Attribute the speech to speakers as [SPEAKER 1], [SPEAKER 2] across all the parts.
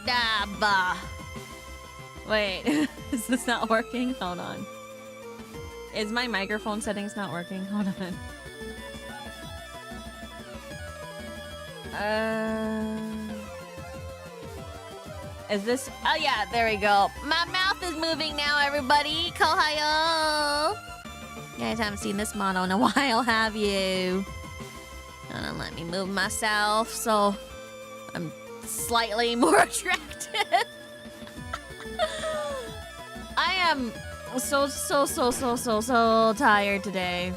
[SPEAKER 1] Bah. Wait, is this not working? Hold on. Is my microphone settings not working? Hold on. Is this? Oh yeah, there we go. My mouth is moving now, everybody. Kohayo. You guys haven't seen this model in a while, have you? Hold on, let me move myself so I'm slightly more attractive. I am so tired today.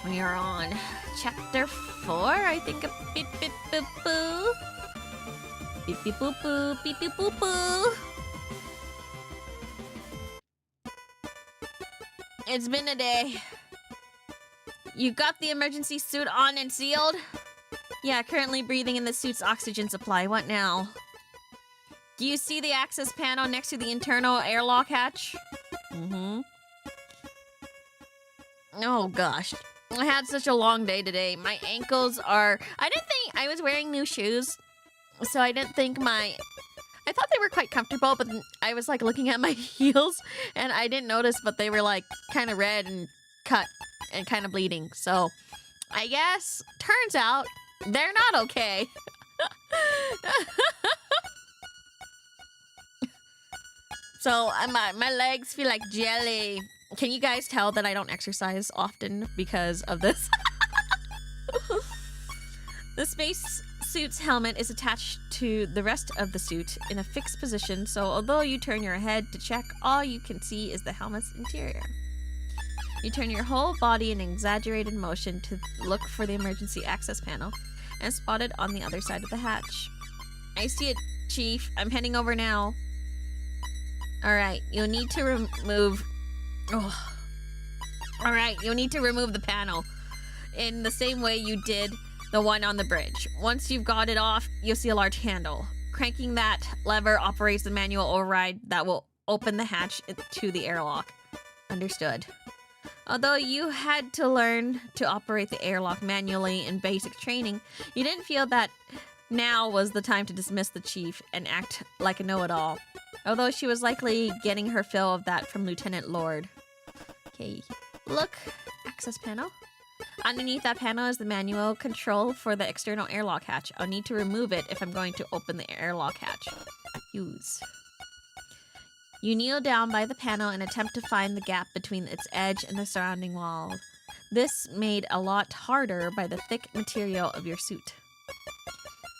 [SPEAKER 1] We are on chapter 4, I think. Beep beep boop boo. Beep beep boop boo. Beep beep boop boo. It's been a day. You got the emergency suit on and sealed? Yeah, currently breathing in the suit's oxygen supply. What now? Do you see the access panel next to the internal airlock hatch? Mm-hmm. Oh gosh. I had such a long day today. My ankles are... I didn't think... I was wearing new shoes, so I didn't think my... I thought they were quite comfortable, but I was like looking at my heels, and I didn't notice, but they were like kind of red and cut and kind of bleeding. So I guess, turns out, they're not okay. So my legs feel like jelly. Can you guys tell that I don't exercise often because of this? The space suit's helmet is attached to the rest of the suit in a fixed position, so although you turn your head to check, all you can see is the helmet's interior. You turn your whole body in exaggerated motion to look for the emergency access panel and spot it on the other side of the hatch. I see it, Chief. I'm heading over now. Alright, you'll need to remove... Oh. Alright, you'll need to remove the panel in the same way you did the one on the bridge. Once you've got it off, you'll see a large handle. Cranking that lever operates the manual override that will open the hatch to the airlock. Understood. Although you had to learn to operate the airlock manually in basic training, you didn't feel that now was the time to dismiss the chief and act like a know-it-all. Although she was likely getting her fill of that from Lieutenant Lord. Okay, look, access panel. Underneath that panel is the manual control for the external airlock hatch. I'll need to remove it if I'm going to open the airlock hatch. Use. You kneel down by the panel and attempt to find the gap between its edge and the surrounding wall. This made a lot harder by the thick material of your suit.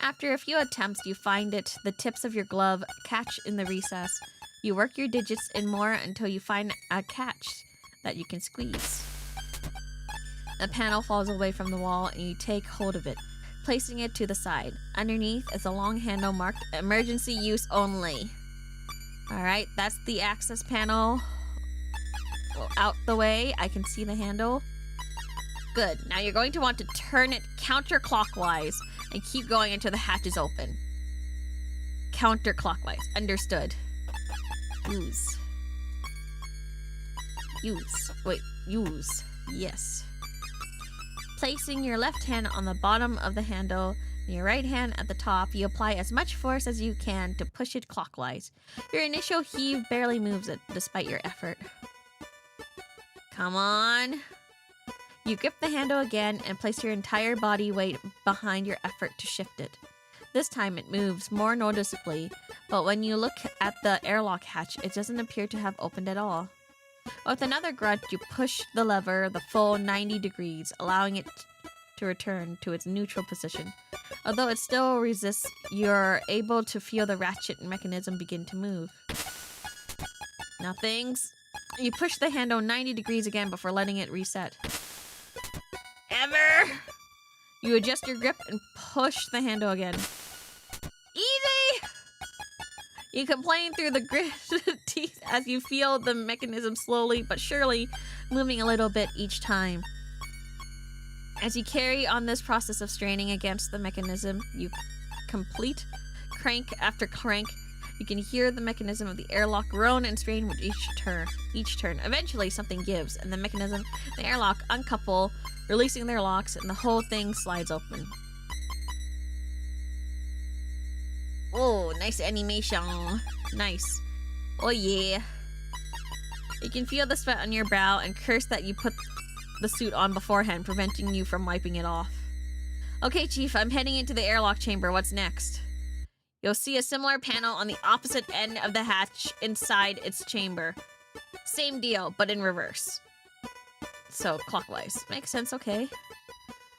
[SPEAKER 1] After a few attempts, you find it. The tips of your glove catch in the recess. You work your digits in more until you find a catch that you can squeeze. The panel falls away from the wall and you take hold of it, placing it to the side. Underneath is a long handle marked emergency use only. Alright, that's the access panel. Out the way, I can see the handle. Good, now you're going to want to turn it counterclockwise and keep going until the hatch is open. Counterclockwise, understood. Use. Use. Wait, use. Yes. Placing your left hand on the bottom of the handle and your right hand at the top, you apply as much force as you can to push it clockwise. Your initial heave barely moves it, despite your effort. Come on. You grip the handle again and place your entire body weight behind your effort to shift it. This time it moves more noticeably, but when you look at the airlock hatch, it doesn't appear to have opened at all. With another grunt, you push the lever the full 90 degrees, allowing it to return to its neutral position. Although it still resists, you're able to feel the ratchet mechanism begin to move. Nothings. You push the handle 90 degrees again before letting it reset. Ever! You adjust your grip and push the handle again. Easy! You complain through the gritted teeth as you feel the mechanism slowly but surely moving a little bit each time. As you carry on this process of straining against the mechanism, you complete crank after crank. You can hear the mechanism of the airlock groan and strain with each turn. Eventually, something gives, and the mechanism, the airlock, uncouple, releasing their locks, and the whole thing slides open. Nice animation. Nice. Oh yeah. You can feel the sweat on your brow and curse that you put the suit on beforehand, preventing you from wiping it off. Okay, Chief, I'm heading into the airlock chamber. What's next? You'll see a similar panel on the opposite end of the hatch inside its chamber. Same deal, but in reverse. So, clockwise. Makes sense, okay.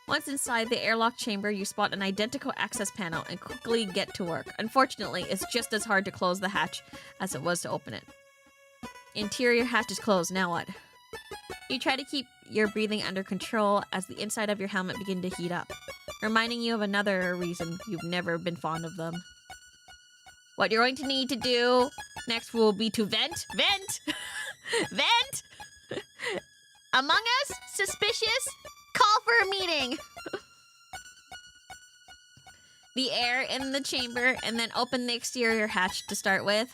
[SPEAKER 1] Once inside the airlock chamber, you spot an identical access panel and quickly get to work. Unfortunately, it's just as hard to close the hatch as it was to open it. Interior hatch is closed, now what? You try to keep your breathing under control as the inside of your helmet begin to heat up, reminding you of another reason you've never been fond of them. What you're going to need to do next will be to vent. Vent! Among Us? Suspicious? Call for a meeting! The air in the chamber, and then open the exterior hatch to start with.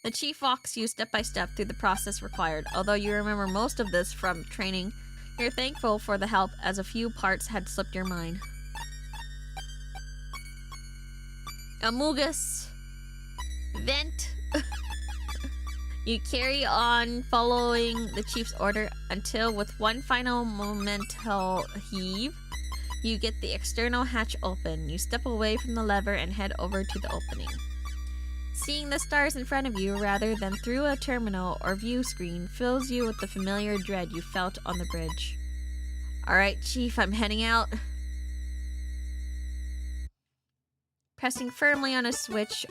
[SPEAKER 1] The Chief walks you step by step through the process required. Although you remember most of this from training, you're thankful for the help as a few parts had slipped your mind. Amogus. Vent. You carry on following the Chief's order until with one final momental heave, you get the external hatch open. You step away from the lever and head over to the opening. Seeing the stars in front of you rather than through a terminal or view screen fills you with the familiar dread you felt on the bridge. Alright, Chief, I'm heading out. Pressing firmly on a switch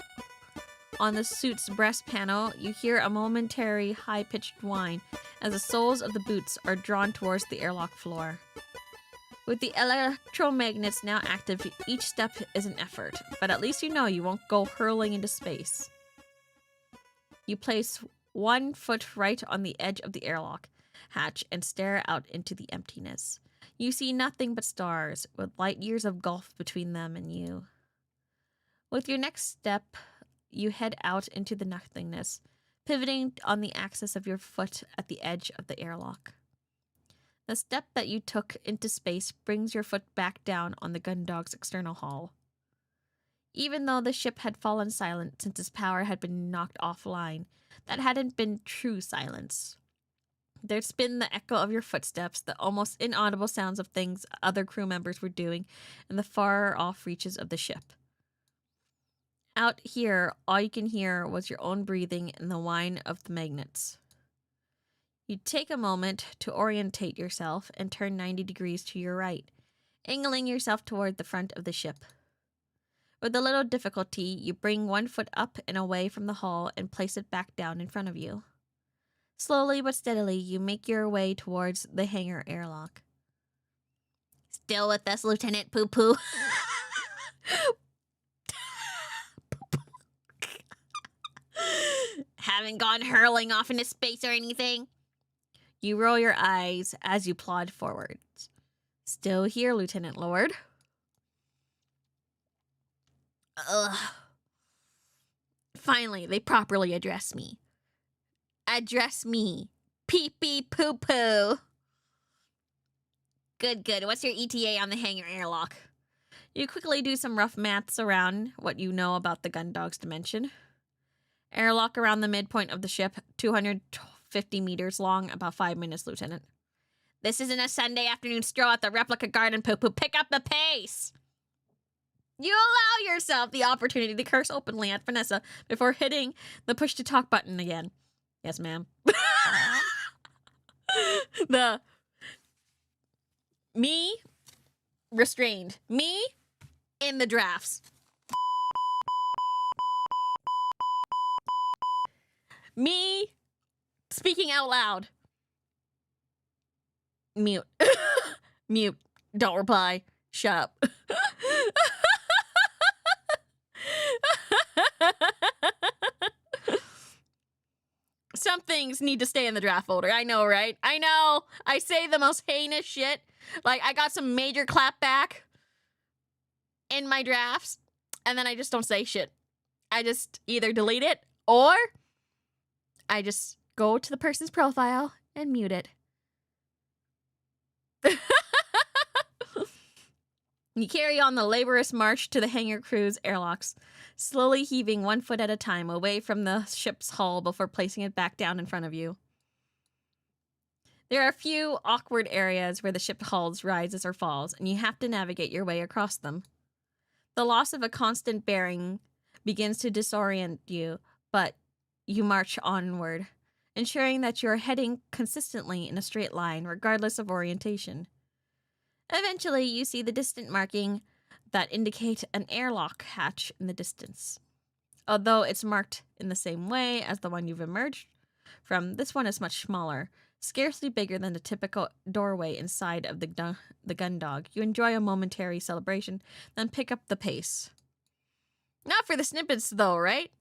[SPEAKER 1] on the suit's breast panel, you hear a momentary high-pitched whine as the soles of the boots are drawn towards the airlock floor. With the electromagnets now active, each step is an effort, but at least you know you won't go hurling into space. You place one foot right on the edge of the airlock hatch and stare out into the emptiness. You see nothing but stars, with light years of gulf between them and you. With your next step, you head out into the nothingness, pivoting on the axis of your foot at the edge of the airlock. The step that you took into space brings your foot back down on the Gundog's external hull. Even though the ship had fallen silent since its power had been knocked offline, that hadn't been true silence. There's been the echo of your footsteps, the almost inaudible sounds of things other crew members were doing in the far-off reaches of the ship. Out here, all you can hear was your own breathing and the whine of the magnets. You take a moment to orientate yourself and turn 90 degrees to your right, angling yourself toward the front of the ship. With a little difficulty, you bring one foot up and away from the hull and place it back down in front of you. Slowly but steadily, you make your way towards the hangar airlock. Still with us, Lieutenant Poo Poo. Haven't gone hurling off into space or anything? You roll your eyes as you plod forwards. Still here, Lieutenant Lord. Ugh. Finally, they properly address me. Address me. Pee-pee poo-poo. Good, good. What's your ETA on the hangar airlock? You quickly do some rough maths around what you know about the Gundog's dimension. Airlock around the midpoint of the ship, 250 meters long, about 5 minutes, Lieutenant. This isn't a Sunday afternoon stroll at the replica garden, poo-poo. Pick up the pace! You allow yourself the opportunity to curse openly at Vanessa before hitting the push-to-talk button again. Yes, ma'am. Me, restrained. Me, in the drafts. Me, speaking out loud. Mute. Mute. Don't reply. Shut up. Some things need to stay in the draft folder. I know, right? I know. I say the most heinous shit. Like, I got some major clapback in my drafts, and then I just don't say shit. I just either delete it, or I just go to the person's profile and mute it. You carry on the laborious march to the hangar crew's airlocks, slowly heaving 1 foot at a time away from the ship's hull before placing it back down in front of you. There are a few awkward areas where the ship hulls rises or falls, and you have to navigate your way across them. The loss of a constant bearing begins to disorient you, but you march onward, ensuring that you are heading consistently in a straight line regardless of orientation. Eventually, you see the distant marking that indicate an airlock hatch in the distance. Although it's marked in the same way as the one you've emerged from, this one is much smaller, scarcely bigger than the typical doorway inside of the gun dog. You enjoy a momentary celebration, then pick up the pace. Not for the snippets, though, right?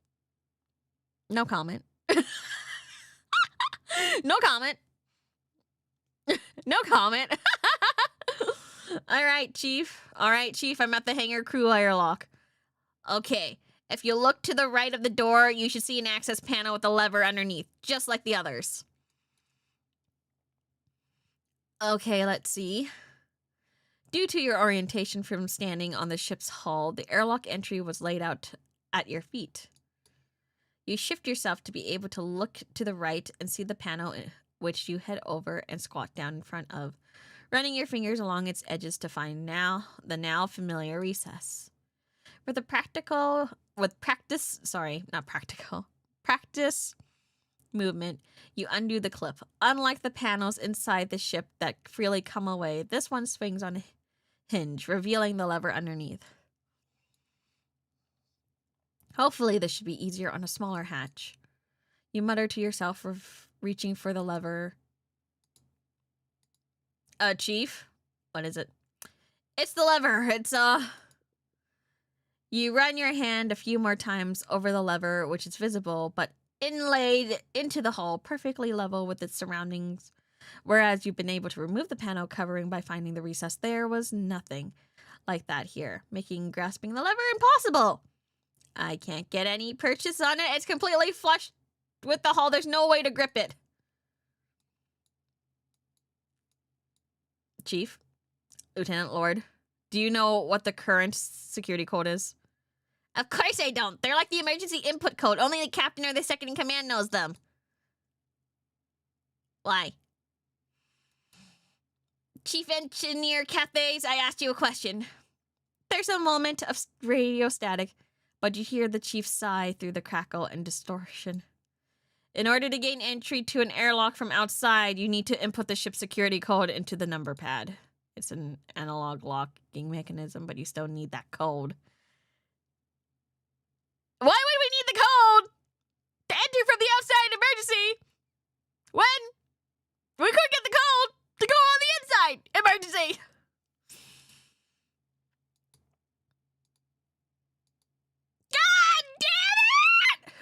[SPEAKER 1] No comment. No comment. No comment. All right, Chief. I'm at the hangar crew airlock. Okay. If you look to the right of the door, you should see an access panel with a lever underneath, just like the others. Okay, let's see. Due to your orientation from standing on the ship's hull, the airlock entry was laid out at your feet. You shift yourself to be able to look to the right and see the panel, which you head over and squat down in front of, running your fingers along its edges to find the now familiar recess. Practice movement, you undo the clip. Unlike the panels inside the ship that freely come away, this one swings on a hinge, revealing the lever underneath. Hopefully this should be easier on a smaller hatch. You mutter to yourself, reaching for the lever. Chief? What is it? It's the lever. You run your hand a few more times over the lever, which is visible, but inlaid into the hull, perfectly level with its surroundings. Whereas you've been able to remove the panel covering by finding the recess, there was nothing like that here, making grasping the lever impossible. I can't get any purchase on it. It's completely flush with the hull. There's no way to grip it. Chief, Lieutenant Lord, do you know what the current security code is? Of course I don't. They're like the emergency input code. Only the captain or the second in command knows them. Why? Chief Engineer Cathays, I asked you a question. There's a moment of radio static, but you hear the chief sigh through the crackle and distortion. In order to gain entry to an airlock from outside, you need to input the ship's security code into the number pad. It's an analog locking mechanism, but you still need that code. Why would we need the code to enter from the outside emergency when we could get the code to go on the inside emergency? God damn it!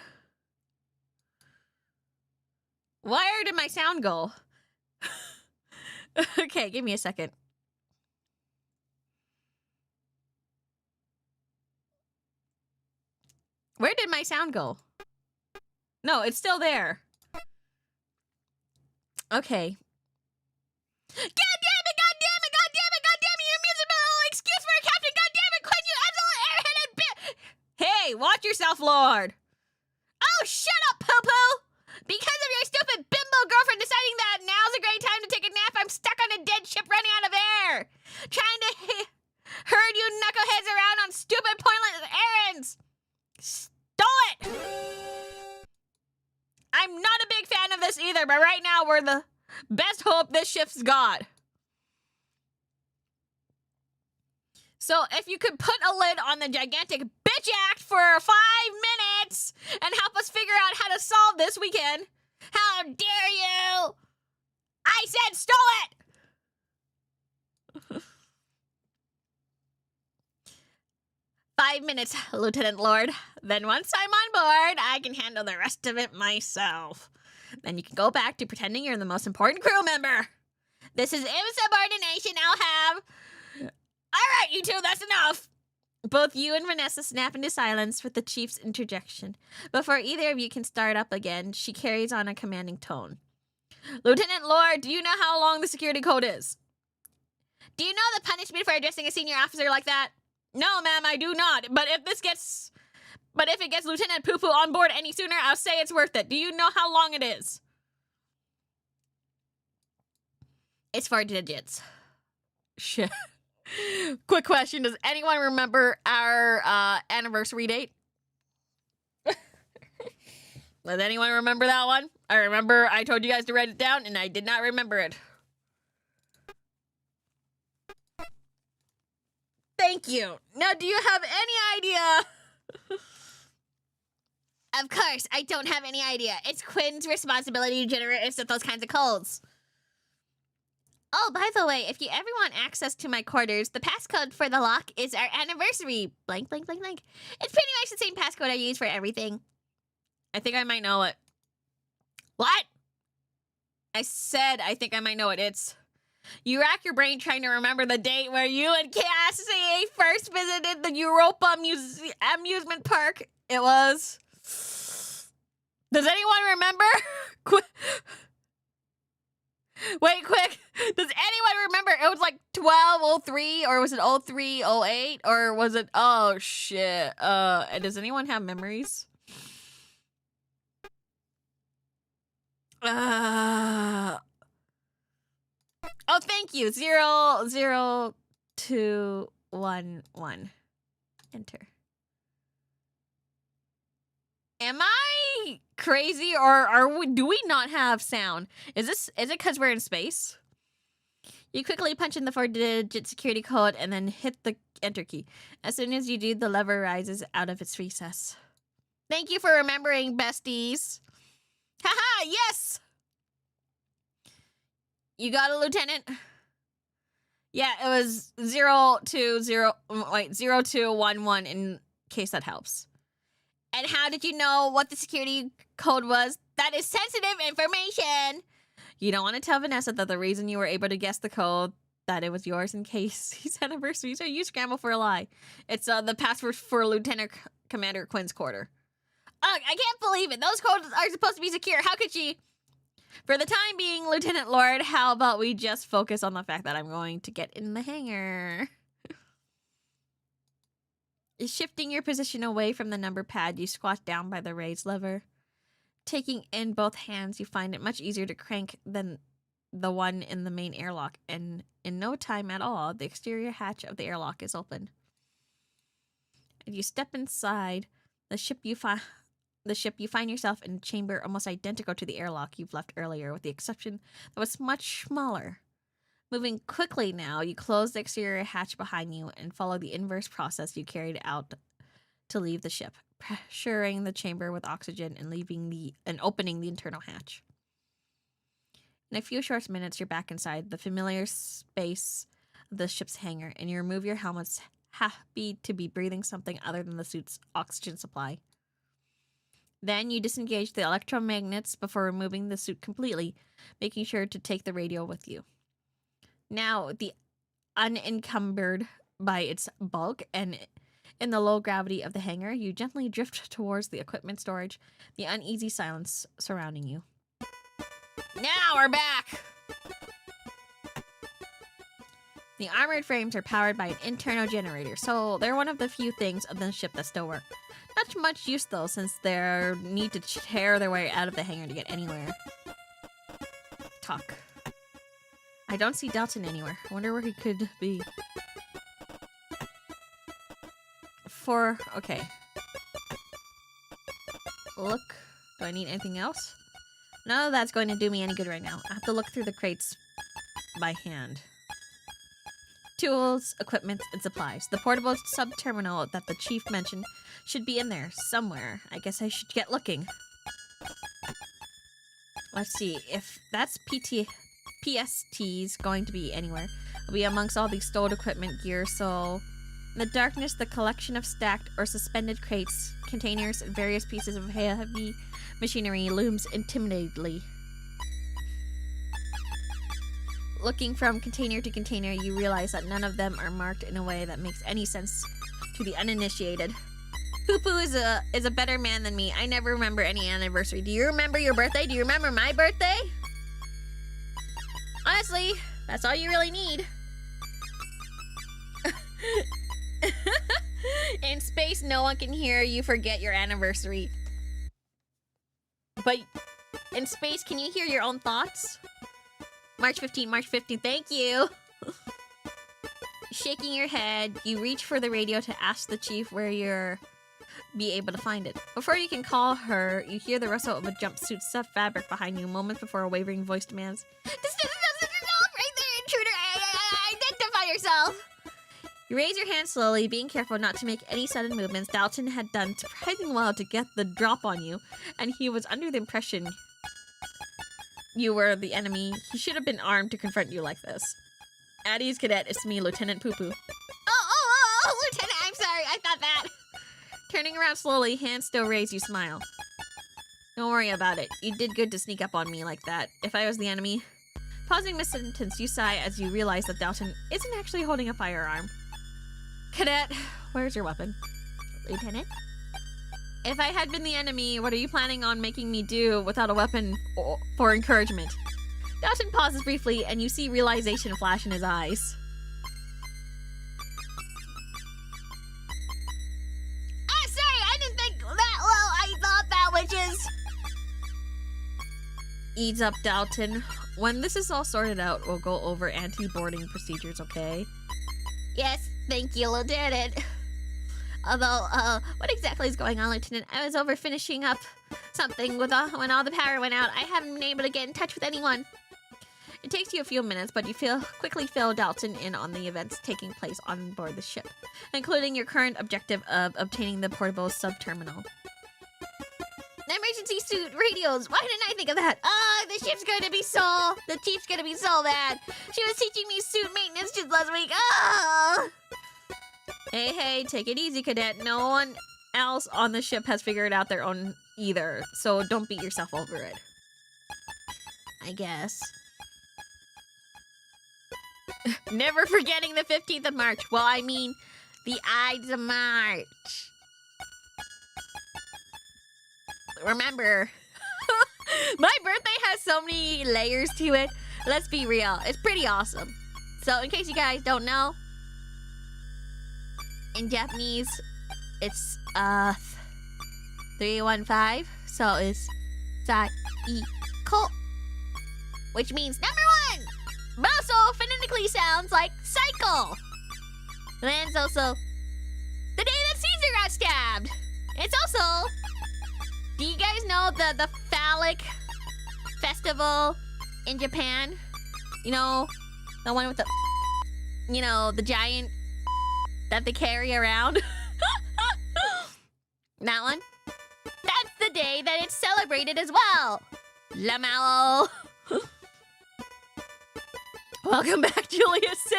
[SPEAKER 1] Where did my sound go? Okay, give me a second. Where did my sound go? No, it's still there. Okay. God damn it, god damn it, god damn it, god damn it, you miserable excuse for a captain, god damn it, quit you absolute airheaded bitch! Hey, watch yourself, Lord! Oh, shut up, poo-poo! Because of your stupid bimbo girlfriend deciding that now's a great time to take a nap, I'm stuck on a dead ship running out of air! Trying to herd you knuckleheads around on stupid, pointless errands! Stole it! I'm not a big fan of this either, but right now we're the best hope this ship's got. So if you could put a lid on the gigantic bitch act for 5 minutes and help us figure out how to solve this, we can. How dare you? I said stole it! 5 minutes, Lieutenant Lord. Then once I'm on board, I can handle the rest of it myself. Then you can go back to pretending you're the most important crew member. This is insubordination I'll have. All right, you two, that's enough. Both you and Vanessa snap into silence with the chief's interjection. Before either of you can start up again, she carries on a commanding tone. Lieutenant Lord, do you know how long the security code is? Do you know the punishment for addressing a senior officer like that? No, ma'am, I do not. But if it gets Lieutenant Poo Poo on board any sooner, I'll say it's worth it. Do you know how long it is? It's 4 digits. Shit. Quick question. Does anyone remember our anniversary date? Does anyone remember that one? I remember I told you guys to write it down, and I did not remember it. Thank you. Now, do you have any idea? Of course, I don't have any idea. It's Quinn's responsibility to generate us with those kinds of codes. Oh, by the way, if you ever want access to my quarters, the passcode for the lock is our anniversary. Blank, blank, blank, blank. It's pretty much the same passcode I use for everything. I think I might know it. What? I said I think I might know it. It's... You rack your brain trying to remember the date where you and Cassie first visited the Europa amusement park. It was... Does anyone remember? Wait, quick. Does anyone remember? It was like 12:03, or was it 03:08, or was it... Oh, shit. Does anyone have memories? Oh, thank you. 00211. Enter. Am I crazy, or do we not have sound? Is it because we're in space? You quickly punch in the 4-digit security code and then hit the enter key. As soon as you do, the lever rises out of its recess. Thank you for remembering, besties. Haha, yes! You got a lieutenant? Yeah, it was 0211 in case that helps. And how did you know what the security code was? That is sensitive information! You don't want to tell Vanessa that the reason you were able to guess the code, that it was yours in case he's anniversary, so you scramble for a lie. It's the password for Lieutenant Commander Quinn's quarter. Ugh, I can't believe it. Those codes are supposed to be secure. How could she? For the time being, Lieutenant Lord, how about we just focus on the fact that I'm going to get in the hangar? Shifting your position away from the number pad, you squat down by the raise lever. Taking in both hands, you find it much easier to crank than the one in the main airlock, and in no time at all, the exterior hatch of the airlock is open. And you step inside the ship. You find yourself in a chamber almost identical to the airlock you've left earlier, with the exception that was much smaller. Moving quickly now, you close the exterior hatch behind you and follow the inverse process you carried out to leave the ship, pressuring the chamber with oxygen and opening the internal hatch. In a few short minutes, you're back inside the familiar space of the ship's hangar, and you remove your helmets, happy to be breathing something other than the suit's oxygen supply. Then you disengage the electromagnets before removing the suit completely, making sure to take the radio with you. Now, unencumbered by its bulk and in the low gravity of the hangar, you gently drift towards the equipment storage, the uneasy silence surrounding you. Now we're back! The armored frames are powered by an internal generator, so they're one of the few things of the ship that still work. Not much use, though, since they need to tear their way out of the hangar to get anywhere. Talk. I don't see Dalton anywhere. I wonder where he could be. Okay. Look. Do I need anything else? None of that's going to do me any good right now. I have to look through the crates by hand. Tools, equipment, and supplies. The portable sub-terminal that the chief mentioned should be in there somewhere. I guess I should get looking. Let's see. If that's PST's going to be anywhere, it'll be amongst all these stored equipment gear, so... In the darkness, the collection of stacked or suspended crates, containers, and various pieces of heavy machinery looms intimidatingly. Looking from container to container, you realize that none of them are marked in a way that makes any sense to the uninitiated. Poo-Poo is a better man than me. I never remember any anniversary. Do you remember your birthday? Do you remember my birthday? Honestly, that's all you really need. in space, no one can hear you forget your anniversary. But in space, can you hear your own thoughts? March 15, March 15, thank you. Shaking your head, you reach for the radio to ask the chief where you're be able to find it. Before you can call her, you hear the rustle of a jumpsuit stuffed fabric behind you, moments before a wavering voice demands, right there, intruder! Identify yourself! You raise your hand slowly, being careful not to make any sudden movements. Dalton had done surprisingly well to get the drop on you, and he was under the impression you were the enemy. He should have been armed to confront you like this. Addie's cadet, it's me, Lieutenant Poo Poo. Oh, Lieutenant, I'm sorry, I thought that. Turning around slowly, hands still raised, you smile. Don't worry about it. You did good to sneak up on me like that. If I was the enemy... Pausing mid-sentence, you sigh as you realize that Dalton isn't actually holding a firearm. Cadet, where's your weapon? Lieutenant? If I had been the enemy, what are you planning on making me do without a weapon for encouragement? Dalton pauses briefly, and you see realization flash in his eyes. Sorry, I didn't think that well. I thought that, witches. Ease up, Dalton. When this is all sorted out, we'll go over anti-boarding procedures, okay? Yes, thank you, Lieutenant. Although, what exactly is going on, Lieutenant? I was over finishing up something with when all the power went out. I haven't been able to get in touch with anyone. It takes you a few minutes, but you quickly fill Dalton in on the events taking place on board the ship, including your current objective of obtaining the portable sub-terminal. Emergency suit radios. Why didn't I think of that? The ship's going to be the chief's going to be so mad. She was teaching me suit maintenance just last week. Hey, take it easy, cadet. No one else on the ship has figured out their own either, so don't beat yourself over it. I guess. Never forgetting the 15th of March. Well, I mean, the Ides of March. Remember, my birthday has so many layers to it. Let's be real. It's pretty awesome. So, in case you guys don't know, in Japanese, it's 315. So it's Saiko, which means number one. But also phonetically sounds like cycle. And it's also the day that Caesar got stabbed. It's also, do you guys know the phallic festival in Japan? You know, the one with the, you know, the giant that they carry around? That one? That's the day that it's celebrated as well. Lamau. Welcome back, Julius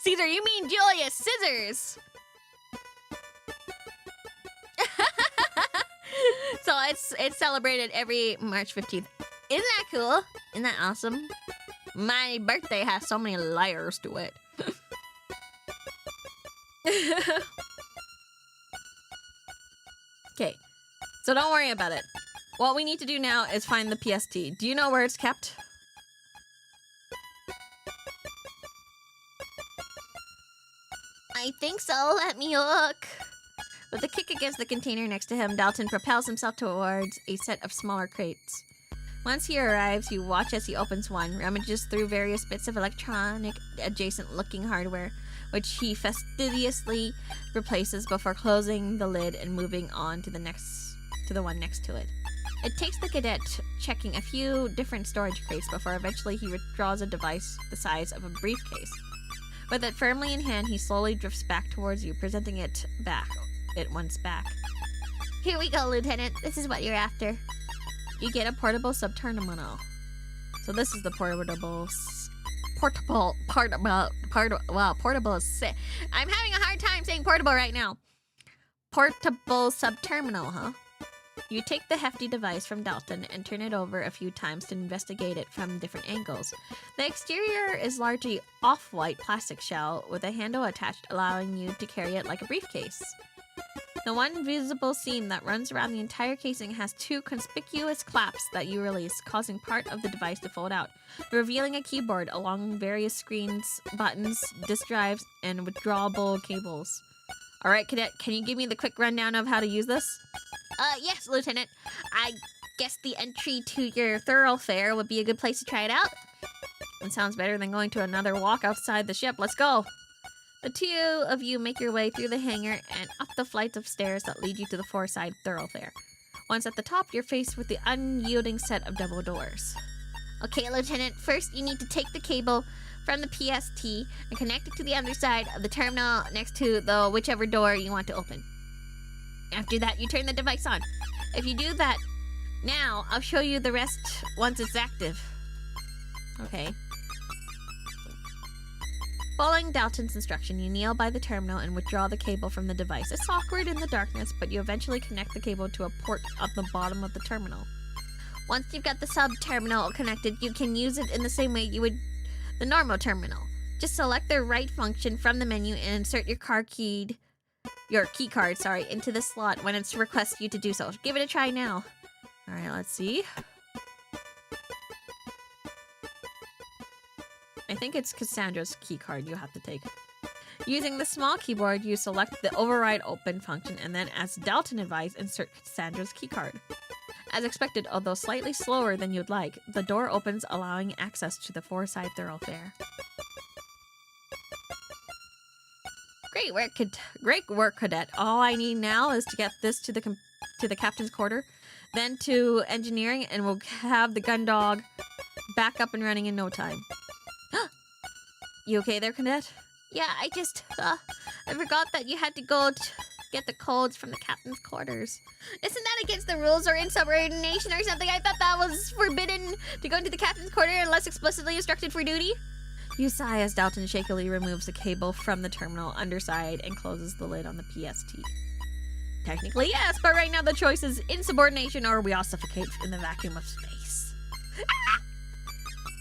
[SPEAKER 1] Caesar. You mean Julius Scissors. So it's celebrated every March 15th. Isn't that cool? Isn't that awesome? My birthday has so many layers to it. Okay, so don't worry about it. What we need to do now is find the PST. Do you know where it's kept? I think so. Let me look. With a kick against the container next to him, Dalton propels himself towards a set of smaller crates. Once he arrives, you watch as he opens one, rummages through various bits of electronic adjacent-looking hardware, which he fastidiously replaces before closing the lid and moving on to the one next to it. It takes the cadet checking a few different storage crates before eventually he withdraws a device the size of a briefcase. With it firmly in hand, he slowly drifts back towards you, presenting it once back. Here we go, Lieutenant. This is what you're after. You get a portable sub-terminal. So this is the portable I'm having a hard time saying portable right now. Portable sub-terminal, huh? You take the hefty device from Dalton and turn it over a few times to investigate it from different angles. The exterior is largely off-white plastic shell with a handle attached, allowing you to carry it like a briefcase. The one visible seam that runs around the entire casing has two conspicuous claps that you release, causing part of the device to fold out, revealing a keyboard along various screens, buttons, disk drives, and withdrawable cables. All right, Cadet, can you give me the quick rundown of how to use this? Yes, Lieutenant. I guess the entry to your thoroughfare would be a good place to try it out. It sounds better than going to another walk outside the ship. Let's go. The two of you make your way through the hangar and up the flights of stairs that lead you to the four-side thoroughfare. Once at the top, you're faced with the unyielding set of double doors. Okay, Lieutenant, first you need to take the cable from the PST and connect it to the underside of the terminal next to the whichever door you want to open. After that, you turn the device on. If you do that now, I'll show you the rest once it's active. Okay. Following Dalton's instruction, you kneel by the terminal and withdraw the cable from the device. It's awkward in the darkness, but you eventually connect the cable to a port at the bottom of the terminal. Once you've got the sub-terminal connected, you can use it in the same way you would the normal terminal. Just select the right function from the menu and insert your key card, into the slot when it requests you to do so. Give it a try now. All right, let's see. I think it's Cassandra's key card you have to take. Using the small keyboard, you select the override open function and then, as Dalton advised, insert Cassandra's key card. As expected, although slightly slower than you'd like, the door opens, allowing access to the four-side thoroughfare. Great work, Cadet. All I need now is to get this to the captain's quarter, then to engineering, and we'll have the gun dog back up and running in no time. You okay there, Cadet? Yeah, I forgot that you had to go get the codes from the captain's quarters. Isn't that against the rules or insubordination or something? I thought that was forbidden to go into the captain's quarter unless explicitly instructed for duty. You sigh as Dalton shakily removes the cable from the terminal underside and closes the lid on the PST. Technically, yes, but right now the choice is insubordination or we all suffocate in the vacuum of space.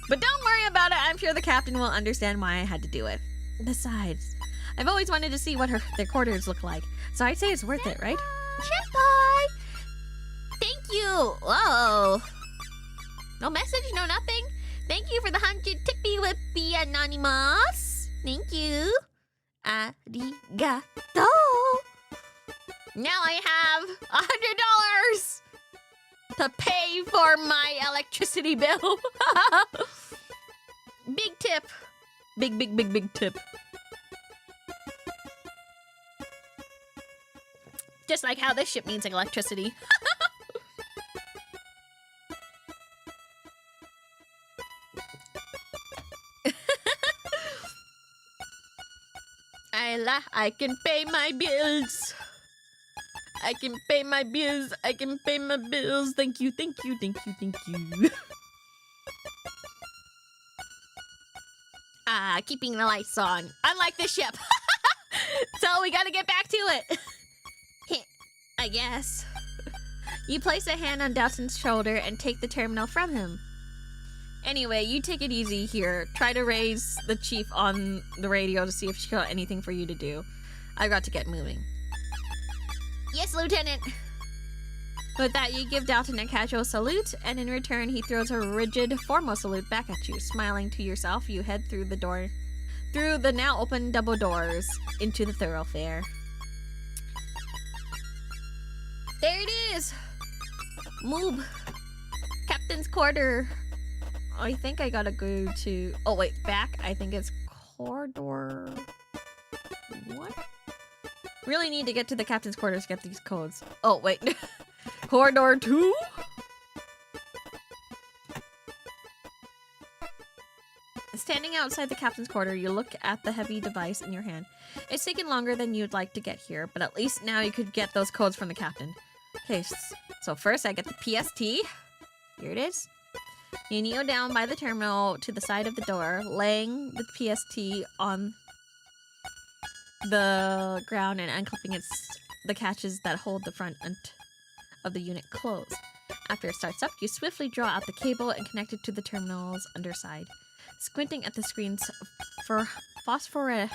[SPEAKER 1] But don't worry about it. I'm sure the captain will understand why I had to do it. Besides, I've always wanted to see what their quarters look like, so I'd say it's worth it, right? Senpai! Thank you! Whoa! No message, no nothing? Thank you for the 100 tippy whippy anonymous! Thank you! Arigato! Now I have $100 to pay for my electricity bill! Big tip! Big tip. Just like how this ship needs electricity. I can pay my bills. I can pay my bills. I can pay my bills. Thank you. Keeping the lights on. Unlike the ship. So we gotta get back to it. I guess. You place a hand on Dalton's shoulder and take the terminal from him. Anyway, you take it easy here. Try to raise the chief on the radio to see if she got anything for you to do. I've got to get moving. Yes, Lieutenant. With that, you give Dalton a casual salute, and in return, he throws a rigid, formal salute back at you. Smiling to yourself, you head through the now open double doors, into the thoroughfare. There it is! Move! Captain's quarter. I think I gotta go to... Oh, wait, back? I think it's corridor... What? Really need to get to the captain's quarters to get these codes. Oh, wait. Corridor 2? Standing outside the captain's quarter, you look at the heavy device in your hand. It's taken longer than you'd like to get here, but at least now you could get those codes from the captain. Okay, so first I get the PST. Here it is. You kneel down by the terminal to the side of the door, laying the PST on the ground and unclipping the catches that hold the front end of the unit closed. After it starts up, you swiftly draw out the cable and connect it to the terminal's underside. Squinting at the screen's phosphorescent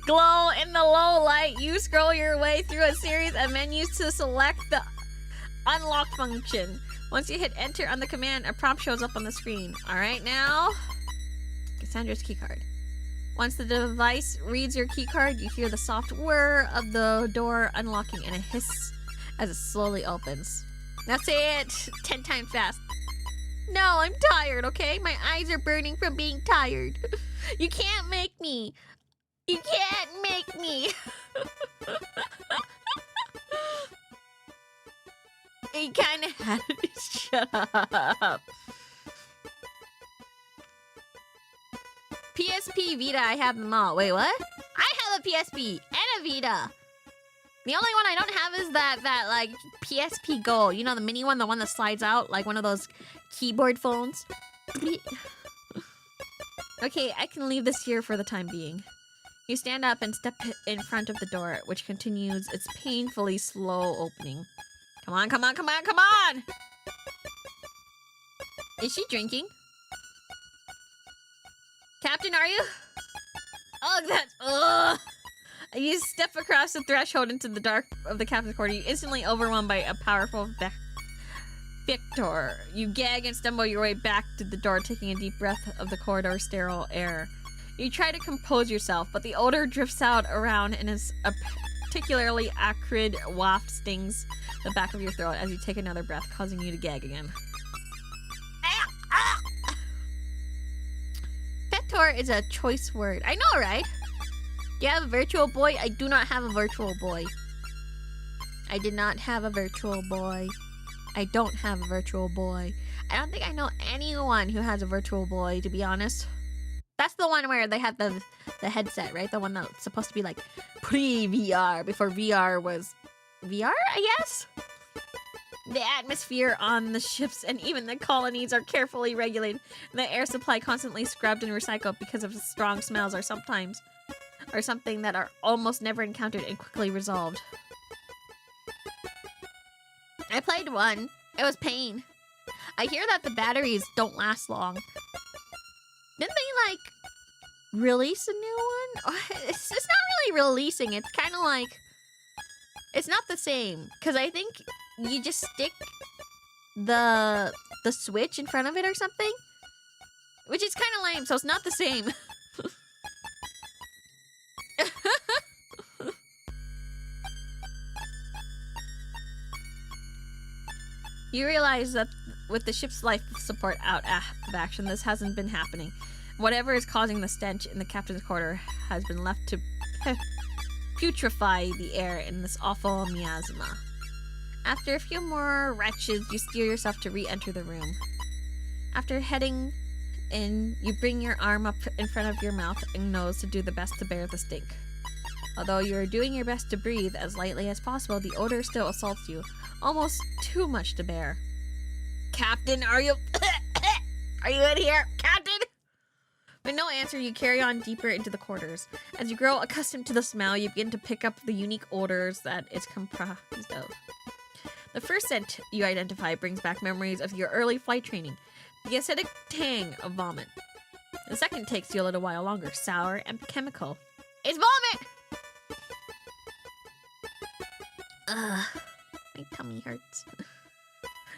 [SPEAKER 1] glow in the low light. You scroll your way through a series of menus to select the unlock function. Once you hit enter on the command, a prompt shows up on the screen. All right, now, Cassandra's keycard. Once the device reads your keycard, you hear the soft whir of the door unlocking and a hiss as it slowly opens. That's it. 10 times fast. No, I'm tired, okay? My eyes are burning from being tired. You can't make me. You can't make me. You kind of had to shut up. PSP, Vita, I have them all. Wait, what? I have a PSP and a Vita. The only one I don't have is that like PSP Go. You know, the mini one, the one that slides out, like one of those keyboard phones. Okay, I can leave this here for the time being. You stand up and step in front of the door, which continues its painfully slow opening. Come on, come on, come on, come on! Is she drinking? Captain, are you? Oh, that's... Ugh! You step across the threshold into the dark of the captain's quarter. You instantly overwhelmed by a powerful victor. You gag and stumble your way back to the door, taking a deep breath of the corridor's sterile air. You try to compose yourself, but the odor drifts out around and a particularly acrid waft stings the back of your throat as you take another breath, causing you to gag again. Victor is a choice word. I know, right? Do you have a virtual boy? I do not have a virtual boy. I did not have a virtual boy. I don't have a virtual boy. I don't think I know anyone who has a virtual boy, to be honest. That's the one where they have the headset, right? The one that's supposed to be like pre-VR, before VR was VR, I guess? The atmosphere on the ships and even the colonies are carefully regulated. The air supply constantly scrubbed and recycled because of the strong smells or something that are almost never encountered and quickly resolved. I played one. It was pain. I hear that the batteries don't last long. Didn't they, like, release a new one? It's not really releasing. It's kind of like... It's not the same. Because I think you just stick the switch in front of it or something. Which is kind of lame, so it's not the same. You realize that with the ship's life support out of action, this hasn't been happening. Whatever is causing the stench in the captain's quarter has been left to putrefy the air in this awful miasma. After a few more retches, you steer yourself to re-enter the room. After heading in, you bring your arm up in front of your mouth and nose to do the best to bear the stink. Although you are doing your best to breathe as lightly as possible, the odor still assaults you, almost too much to bear. Captain, are you... Are you in here? Captain? With no answer, you carry on deeper into the quarters. As you grow accustomed to the smell, you begin to pick up the unique odors that it's comprised of. The first scent you identify brings back memories of your early flight training, the acidic tang of vomit. The second takes you a little while longer, sour and chemical. It's vomit! Ugh, my tummy hurts.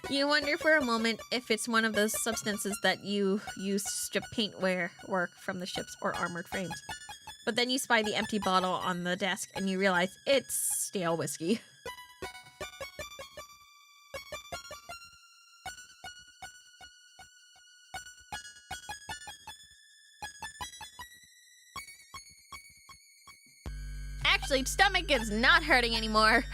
[SPEAKER 1] You wonder for a moment if it's one of those substances that you use to strip paintwork from the ships or armored frames. But then you spy the empty bottle on the desk and you realize it's stale whiskey. Actually, stomach is not hurting anymore.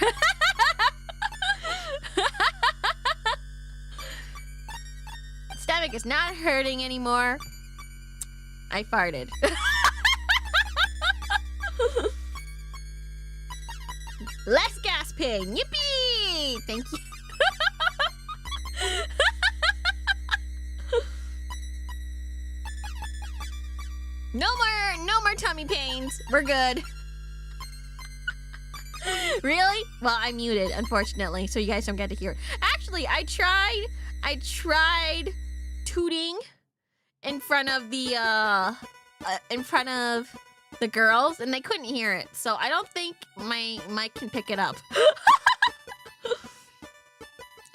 [SPEAKER 1] Stomach is not hurting anymore. I farted. Less gas pain. Yippee! Thank you. No more tummy pains. We're good. Really? Well, I'm muted, unfortunately, so you guys don't get to hear. Actually, I tried tooting in front of the the girls, and they couldn't hear it. So I don't think my mic can pick it up.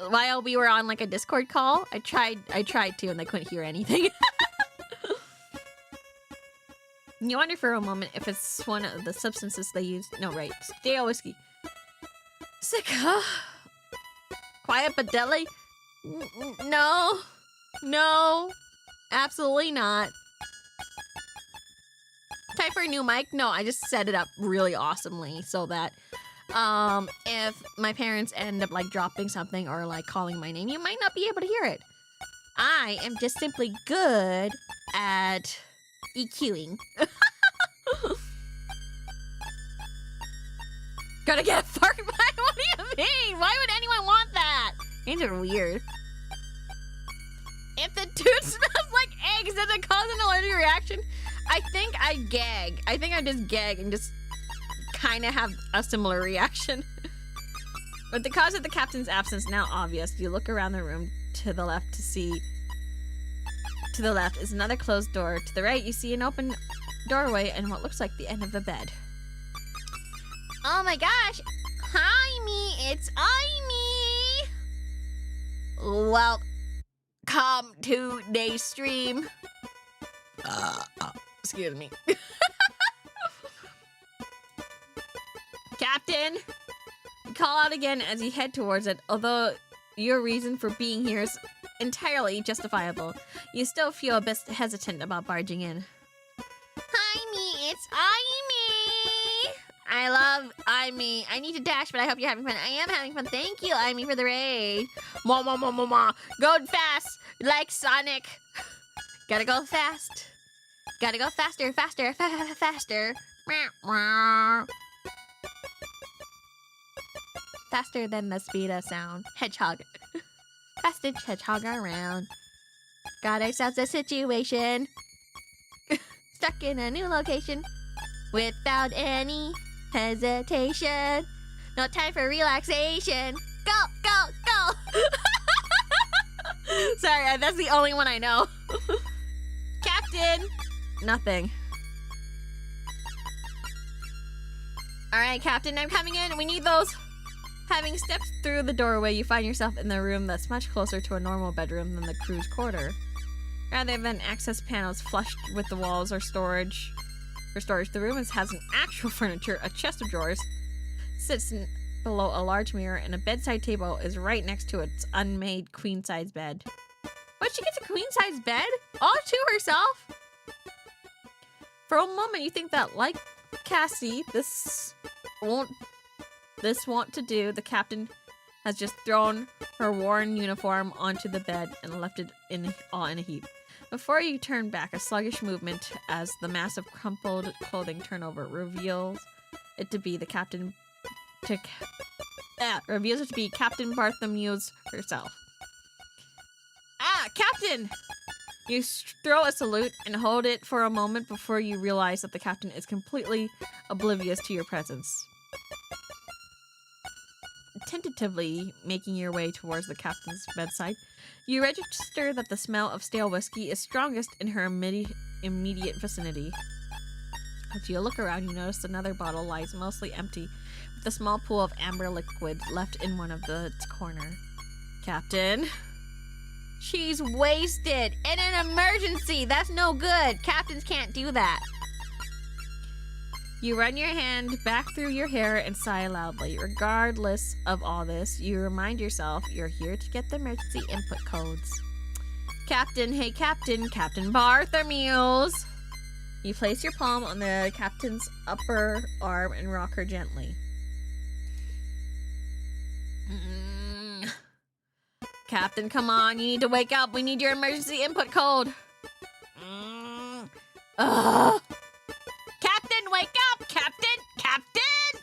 [SPEAKER 1] While we were on like a Discord call, I tried to, and they couldn't hear anything. You wonder for a moment if it's one of the substances they use. No, right. Stale whiskey. Sick, huh? Quiet but deadly? No. No. Absolutely not. Time for a new mic? No, I just set it up really awesomely so that if my parents end up like dropping something or like calling my name, you might not be able to hear it. I am just simply good at EQing. Gotta get fucked by? What do you mean? Why would anyone want that? Games are weird. If the dude smells like eggs, does it cause an allergic reaction? I think I gag. I think I just gag and just kind of have a similar reaction. But the cause of the captain's absence now obvious. You look around the room to the left to see. To the left is another closed door. To the right, you see an open doorway and what looks like the end of a bed. Oh my gosh! Hi, me! It's I, me! Welcome to today's stream. Excuse me. Captain! You call out again as you head towards it, although your reason for being here is entirely justifiable. You still feel a bit hesitant about barging in. Hi, me. It's I, me. I love I, me. I need to dash, but I hope you're having fun. I am having fun. Thank you, I, me, for the raid. Mwah, mwah, mwah, mwah, mwah. Go fast, like Sonic. Gotta go fast. Gotta go faster, faster, faster. Faster than the speed of sound. Hedgehog. Fastest hedgehog around. Got ourselves a situation. Stuck in a new location. Without any hesitation. No time for relaxation. Go, go, go! Sorry, that's the only one I know. Captain! Nothing. Alright, Captain, I'm coming in. We need those. Having stepped through the doorway, you find yourself in the room that's much closer to a normal bedroom than the crew's quarter. Rather than access panels flushed with the walls or storage, the room has an actual furniture, a chest of drawers, sits below a large mirror, and a bedside table is right next to its unmade queen-size bed. What, she gets a queen-size bed? All to herself? For a moment, you think that, like Cassie, this won't to do. The captain has just thrown her worn uniform onto the bed and left it all in a heap. Before you turn back, a sluggish movement as the mass of crumpled clothing turnover reveals it to be Captain Bartholomew's herself. Ah, Captain! You throw a salute and hold it for a moment before you realize that the captain is completely oblivious to your presence. Tentatively making your way towards the captain's bedside, you register that the smell of stale whiskey is strongest in her immediate vicinity. As you look around, you notice another bottle lies mostly empty, with a small pool of amber liquid left in one of its corner. Captain? She's wasted! In an emergency! That's no good! Captains can't do that! You run your hand back through your hair and sigh loudly. Regardless of all this, you remind yourself you're here to get the emergency input codes. Captain, hey Captain, Captain Bartholomew's! You place your palm on the captain's upper arm and rock her gently. Captain, come on, you need to wake up. We need your emergency input code. Ugh. Captain, wake up! Captain! Captain!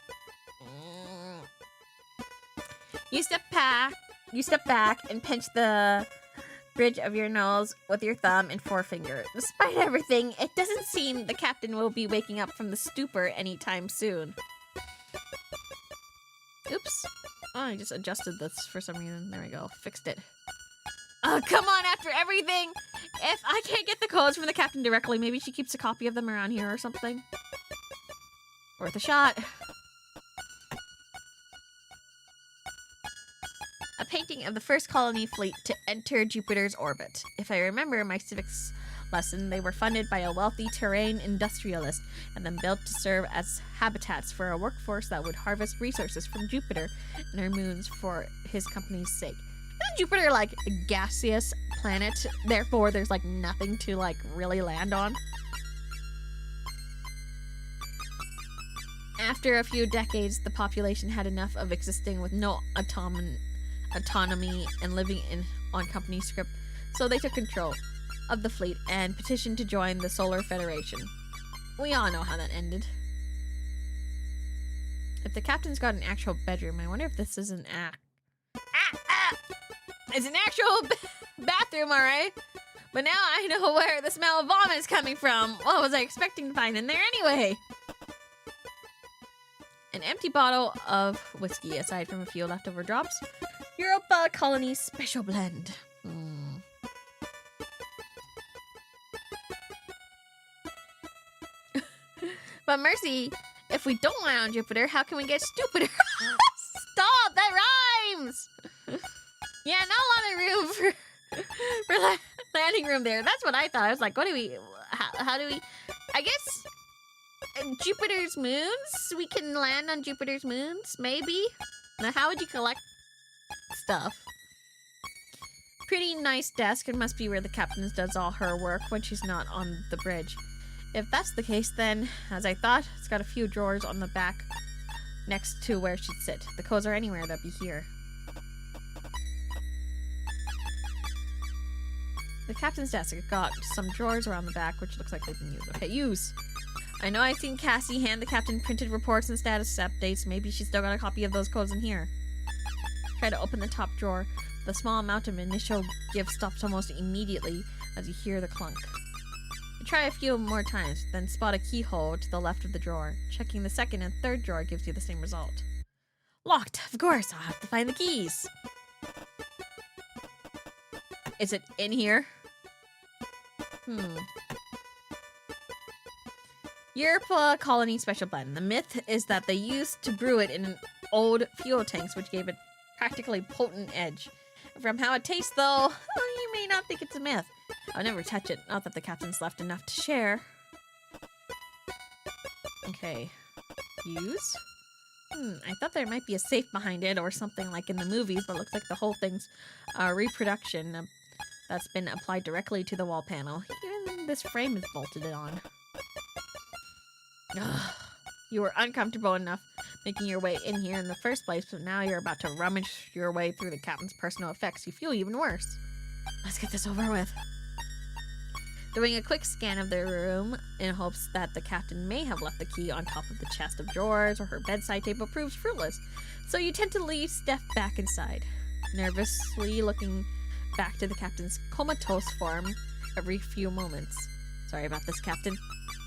[SPEAKER 1] You step back and pinch the bridge of your nose with your thumb and forefinger. Despite everything, it doesn't seem the captain will be waking up from the stupor anytime soon. Oops. Oh, I just adjusted this for some reason. There we go. Fixed it. Oh, come on, after everything! If I can't get the codes from the captain directly, maybe she keeps a copy of them around here or something. Worth a shot. A painting of the first colony fleet to enter Jupiter's orbit. If I remember my civics lesson, they were funded by a wealthy terrain industrialist and then built to serve as habitats for a workforce that would harvest resources from Jupiter and her moons for his company's sake. Isn't Jupiter like a gaseous planet? Therefore, there's like nothing to like really land on. After a few decades, the population had enough of existing with no autonomy and living on company script, so they took control of the fleet and petitioned to join the Solar Federation. We all know how that ended. If the captain's got an actual bedroom, I wonder if this is an It's an actual bathroom, alright? But now I know where the smell of vomit is coming from. What was I expecting to find in there anyway? An empty bottle of whiskey, aside from a few leftover drops. Europa Colony Special Blend. But mercy, if we don't land on Jupiter, how can we get stupider? Stop! That rhymes! Yeah, not a lot of room for landing room there. That's what I thought. I was like, what do we... How do we... I guess... Jupiter's moons? We can land on Jupiter's moons? Maybe? Now, how would you collect stuff? Pretty nice desk. It must be where the captain does all her work when she's not on the bridge. If that's the case, then, as I thought, it's got a few drawers on the back next to where she'd sit. The codes are anywhere, they'll be here. The captain's desk got some drawers around the back, which looks like they've been used. Okay, use. I know I've seen Cassie hand the captain printed reports and status updates. Maybe she's still got a copy of those codes in here. Try to open the top drawer. The small amount of initial give stops almost immediately as you hear the clunk. Try a few more times, then spot a keyhole to the left of the drawer. Checking the second and third drawer gives you the same result. Locked! Of course, I'll have to find the keys. Is it in here? Europa Colony Special Blend. The myth is that they used to brew it in old fuel tanks, which gave it practically potent edge. From how it tastes, though, you may not think it's a myth. I'll never touch it. Not that the captain's left enough to share. Okay. Use? I thought there might be a safe behind it or something like in the movies, but it looks like the whole thing's reproduction that's been applied directly to the wall panel. Even this frame is bolted on. Ugh. You were uncomfortable enough making your way in here in the first place, but now you're about to rummage your way through the captain's personal effects. You feel even worse. Let's get this over with. Doing a quick scan of the room in hopes that the captain may have left the key on top of the chest of drawers or her bedside table proves fruitless, so you tentatively step back inside, nervously looking back to the captain's comatose form every few moments. Sorry about this, Captain.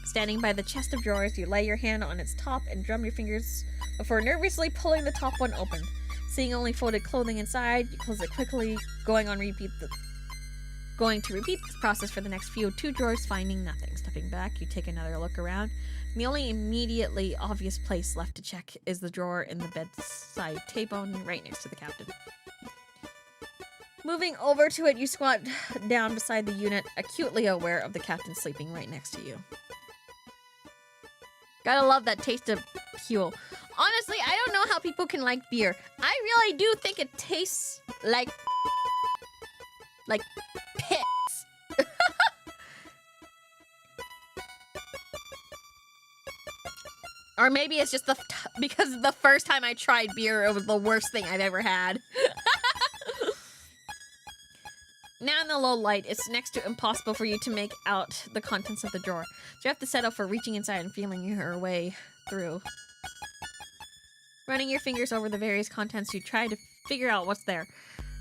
[SPEAKER 1] Standing by the chest of drawers, you lay your hand on its top and drum your fingers before nervously pulling the top one open. Seeing only folded clothing inside, you close it quickly, going to repeat this process for the next few two drawers, finding nothing. Stepping back, you take another look around. The only immediately obvious place left to check is the drawer in the bedside table right next to the captain. Moving over to it, you squat down beside the unit, acutely aware of the captain sleeping right next to you. Gotta love that taste of fuel. Honestly, I don't know how people can like beer. I really do think it tastes like piss. Or maybe it's just because the first time I tried beer, it was the worst thing I've ever had. Now in the low light, it's next to impossible for you to make out the contents of the drawer. So you have to settle for reaching inside and feeling your way through. Running your fingers over the various contents, you try to figure out what's there.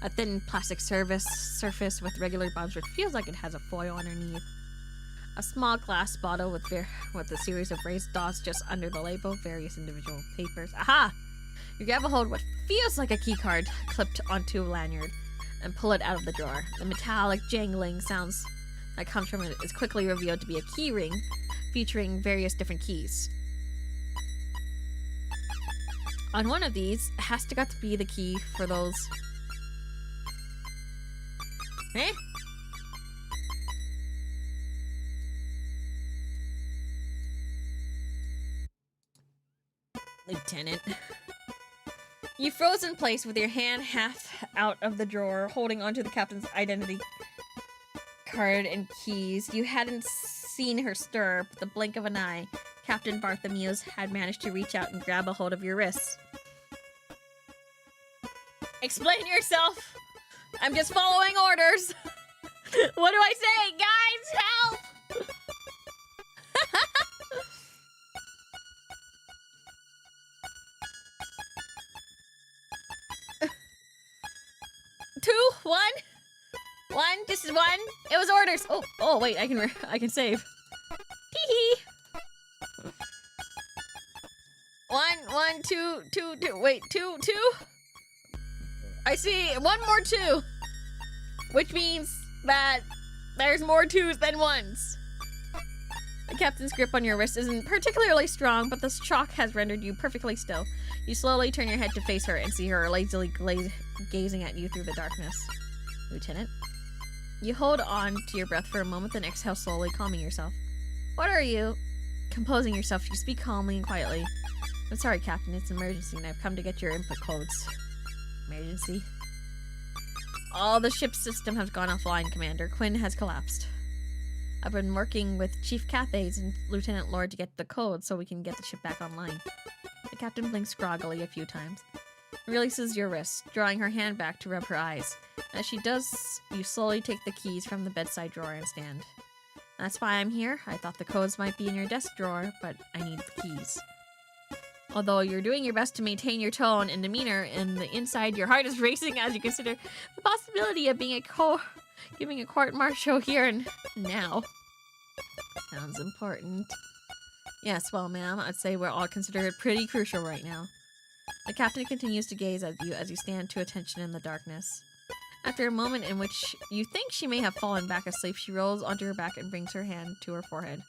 [SPEAKER 1] A thin plastic surface with regular bumps, which feels like it has a foil underneath. A small glass bottle with a series of raised dots just under the label, various individual papers. Aha! You grab a hold of what feels like a key card clipped onto a lanyard and pull it out of the drawer. The metallic jangling sounds that comes from it is quickly revealed to be a key ring featuring various different keys. On one of these has to got to be the key for those. Eh? Lieutenant. You froze in place with your hand half out of the drawer, holding onto the captain's identity card and keys. You hadn't seen her stir, but the blink of an eye, Captain Bartholomew's had managed to reach out and grab a hold of your wrists. Explain yourself! I'm just following orders! What do I say? Guys, help! Two, one, this is one. It was orders. Oh, wait, I can save. Tee-hee. One, two. Wait, two. I see one more two, which means that there's more twos than ones. The captain's grip on your wrist isn't particularly strong, but the shock has rendered you perfectly still. You slowly turn your head to face her and see her lazily gazing at you through the darkness. Lieutenant? You hold on to your breath for a moment, then exhale slowly, calming yourself. What are you? Composing yourself, you speak calmly and quietly. I'm sorry, Captain, it's an emergency and I've come to get your input codes. Emergency? All the ship's system has gone offline, Commander. Quinn has collapsed. I've been working with Chief Cathays and Lieutenant Lord to get the code so we can get the ship back online. The captain blinks groggily a few times. Releases your wrist, drawing her hand back to rub her eyes. As she does, you slowly take the keys from the bedside drawer and stand. That's why I'm here. I thought the codes might be in your desk drawer, but I need the keys. Although you're doing your best to maintain your tone and demeanor, in the inside your heart is racing as you consider the possibility of being giving a court-martial here and now. Sounds important. Yes, well, ma'am, I'd say we're all consider it pretty crucial right now. The captain continues to gaze at you as you stand to attention in the darkness. After a moment in which you think she may have fallen back asleep, she rolls onto her back and brings her hand to her forehead.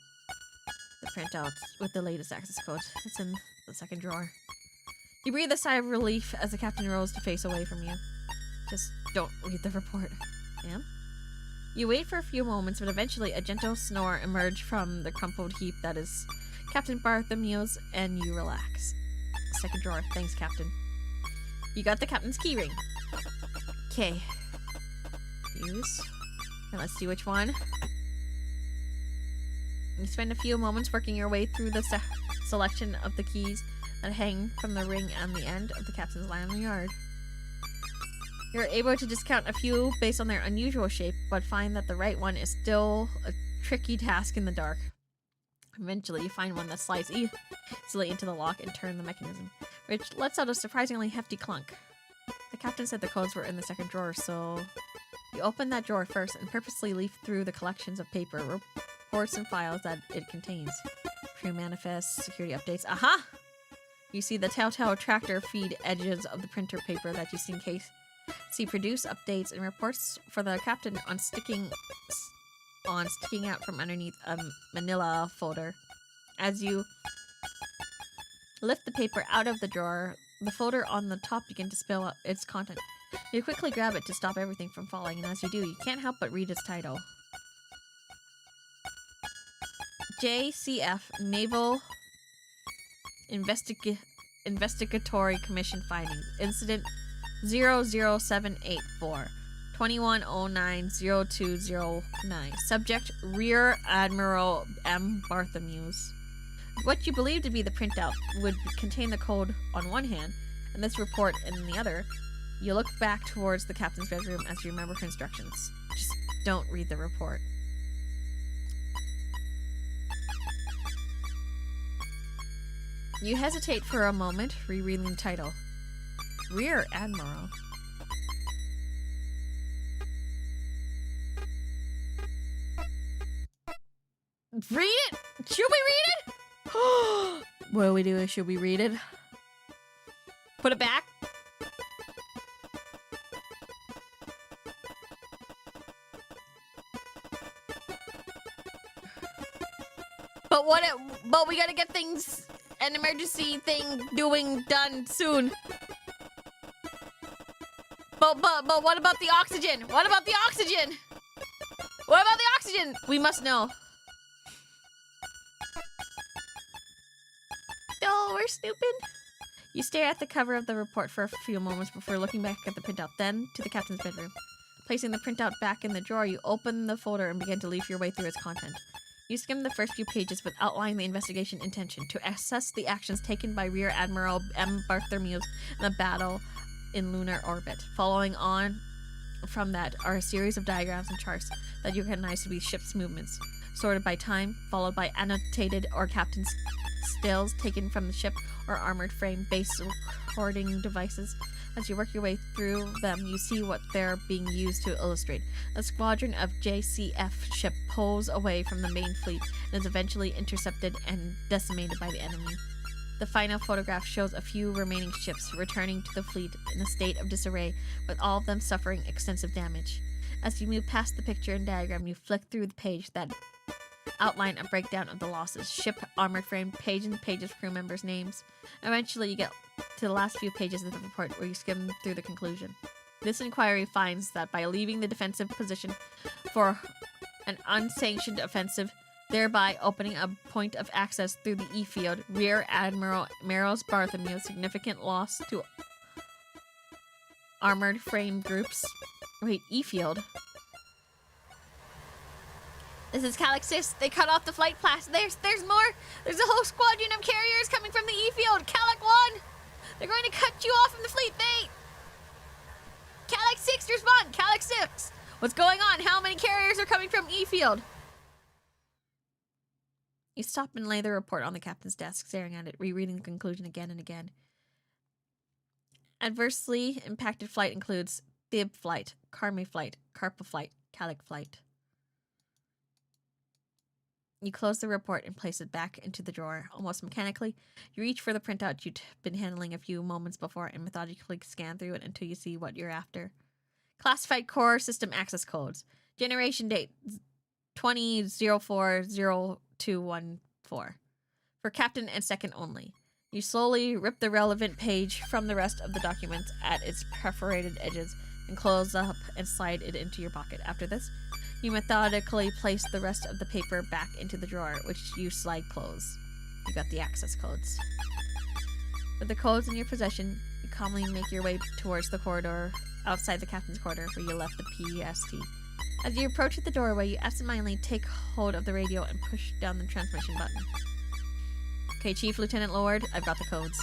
[SPEAKER 1] The printout with the latest access code. It's in the second drawer. You breathe a sigh of relief as the captain rolls to face away from you. Just don't read the report. Ma'am? You wait for a few moments, but eventually a gentle snore emerges from the crumpled heap that is Captain Bartholomew's, and you relax. Second drawer. Thanks, Captain. You got the captain's key ring. Okay. Use. And let's see which one. You spend a few moments working your way through the selection of the keys that hang from the ring and the end of the captain's lanyard. You're able to discount a few based on their unusual shape, but find that the right one is still a tricky task in the dark. Eventually, you find one that slides easily into the lock and turn the mechanism, which lets out a surprisingly hefty clunk. The captain said the codes were in the second drawer, so you open that drawer first and purposely leaf through the collections of paper, reports, and files that it contains. Crew manifests, security updates. Aha! You see the telltale tractor feed edges of the printer paper that you see produce updates and reports for the captain on sticking out from underneath a manila folder. As you lift the paper out of the drawer, the folder on the top begins to spill out its content. You quickly grab it to stop everything from falling, and as you do, you can't help but read its title. JCF Naval Investigatory Commission Findings. Incident 00784. 2109-0209. Subject, Rear Admiral M. Bartholomew's. What you believe to be the printout would contain the code on one hand, and this report in the other. You look back towards the captain's bedroom as you remember her instructions. Just don't read the report. You hesitate for a moment, rereading the title. Rear Admiral. Read it? Should we read it? What do we do? Should we read it? Put it back? But we gotta get things an emergency thing doing done soon. But what about the oxygen? What about the oxygen? What about the oxygen? We must know. Oh, we're snooping. You stare at the cover of the report for a few moments before looking back at the printout, then to the captain's bedroom. Placing the printout back in the drawer, you open the folder and begin to leaf your way through its content. You skim the first few pages with outlining the investigation intention to assess the actions taken by Rear Admiral M. Bartholomew in the battle in lunar orbit. Following on from that are a series of diagrams and charts that you recognize to be ship's movements, sorted by time, followed by annotated or captain's stills taken from the ship or armored frame base recording devices. As you work your way through them, you see what they're being used to illustrate. A squadron of JCF ship pulls away from the main fleet and is eventually intercepted and decimated by the enemy. The final photograph shows a few remaining ships returning to the fleet in a state of disarray, with all of them suffering extensive damage. As you move past the picture and diagram, you flick through the page that outline a breakdown of the losses. Ship, armored frame, pages of crew members' names. Eventually, you get to the last few pages of the report where you skim through the conclusion. This inquiry finds that by leaving the defensive position for an unsanctioned offensive, thereby opening a point of access through the E-field, Rear Admiral Maros Bartholomew's significant loss to armored frame groups. Wait, E-field? This is Calyx 6. They cut off the flight path. There's more. There's a whole squadron of carriers coming from the E-field. Calyx 1. They're going to cut you off from the fleet. Calyx 6, respond. Calyx 6. What's going on? How many carriers are coming from E-field? You stop and lay the report on the captain's desk, staring at it, rereading the conclusion again and again. Adversely impacted flight includes Thib flight, Carmi flight, Carpa flight, Calyx flight. You close the report and place it back into the drawer. Almost mechanically, you reach for the printout you'd been handling a few moments before and methodically scan through it until you see what you're after. Classified core system access codes. Generation date 20040214. For captain and second only. You slowly rip the relevant page from the rest of the document at its perforated edges and close up and slide it into your pocket. After this, you methodically place the rest of the paper back into the drawer, which you slide close. You got the access codes. With the codes in your possession, you calmly make your way towards the corridor outside the captain's quarter where you left the PST. As you approach the doorway, you absentmindedly take hold of the radio and push down the transmission button. Okay, Chief Lieutenant Lord, I've got the codes.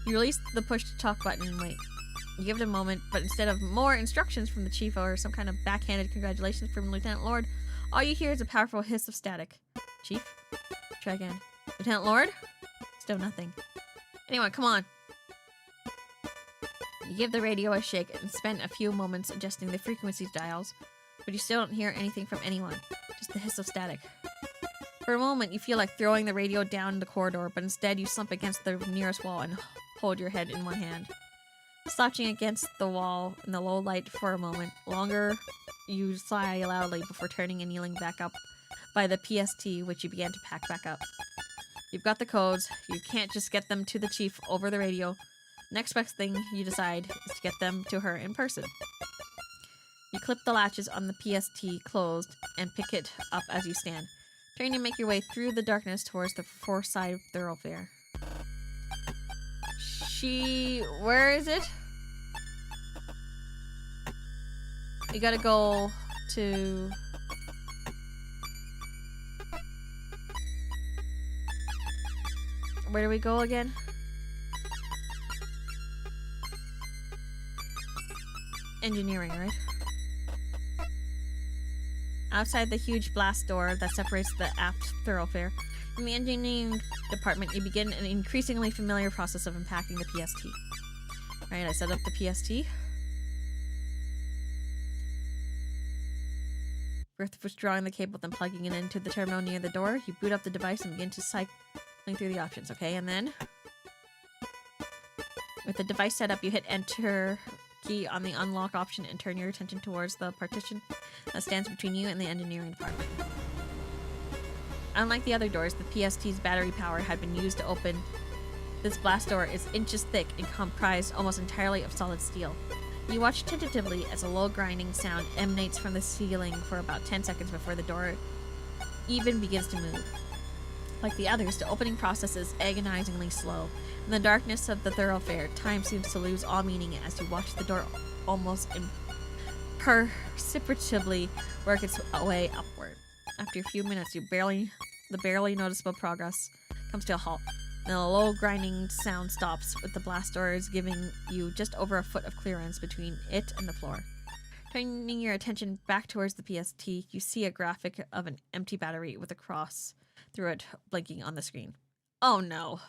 [SPEAKER 1] You release the push-to-talk button and wait. You give it a moment, but instead of more instructions from the Chief or some kind of backhanded congratulations from Lieutenant Lord, all you hear is a powerful hiss of static. Chief? Try again. Lieutenant Lord? Still nothing. Anyone, come on. You give the radio a shake and spend a few moments adjusting the frequency dials, but you still don't hear anything from anyone, just the hiss of static. For a moment, you feel like throwing the radio down the corridor, but instead you slump against the nearest wall and hold your head in one hand. Slouching against the wall in the low light for a moment longer, you sigh loudly before turning and kneeling back up by the PST, which you began to pack back up. You've got the codes. You can't just get them to the Chief over the radio. Next best thing you decide is to get them to her in person. You clip the latches on the PST closed and pick it up as you stand, trying to make your way through the darkness towards the four-side thoroughfare. Where is it? You gotta go to... Where do we go again? Engineering, right? Outside the huge blast door that separates the aft thoroughfare, in the engineering department, you begin an increasingly familiar process of unpacking the PST. Alright, I set up the PST. First withdrawing the cable, then plugging it into the terminal near the door, you boot up the device and begin to cycling through the options, okay? And then, with the device set up, you hit enter key on the unlock option and turn your attention towards the partition that stands between you and the engineering department. Unlike the other doors, the PST's battery power had been used to open. This blast door is inches thick and comprised almost entirely of solid steel. You watch tentatively as a low grinding sound emanates from the ceiling for about 10 seconds before the door even begins to move. Like the others, the opening process is agonizingly slow. In the darkness of the thoroughfare, time seems to lose all meaning as you watch the door almost imperceptibly work its way upward. After a few minutes, the barely noticeable progress comes to a halt. Then a low grinding sound stops, with the blast doors giving you just over a foot of clearance between it and the floor. Turning your attention back towards the PST, you see a graphic of an empty battery with a cross through it blinking on the screen. Oh no.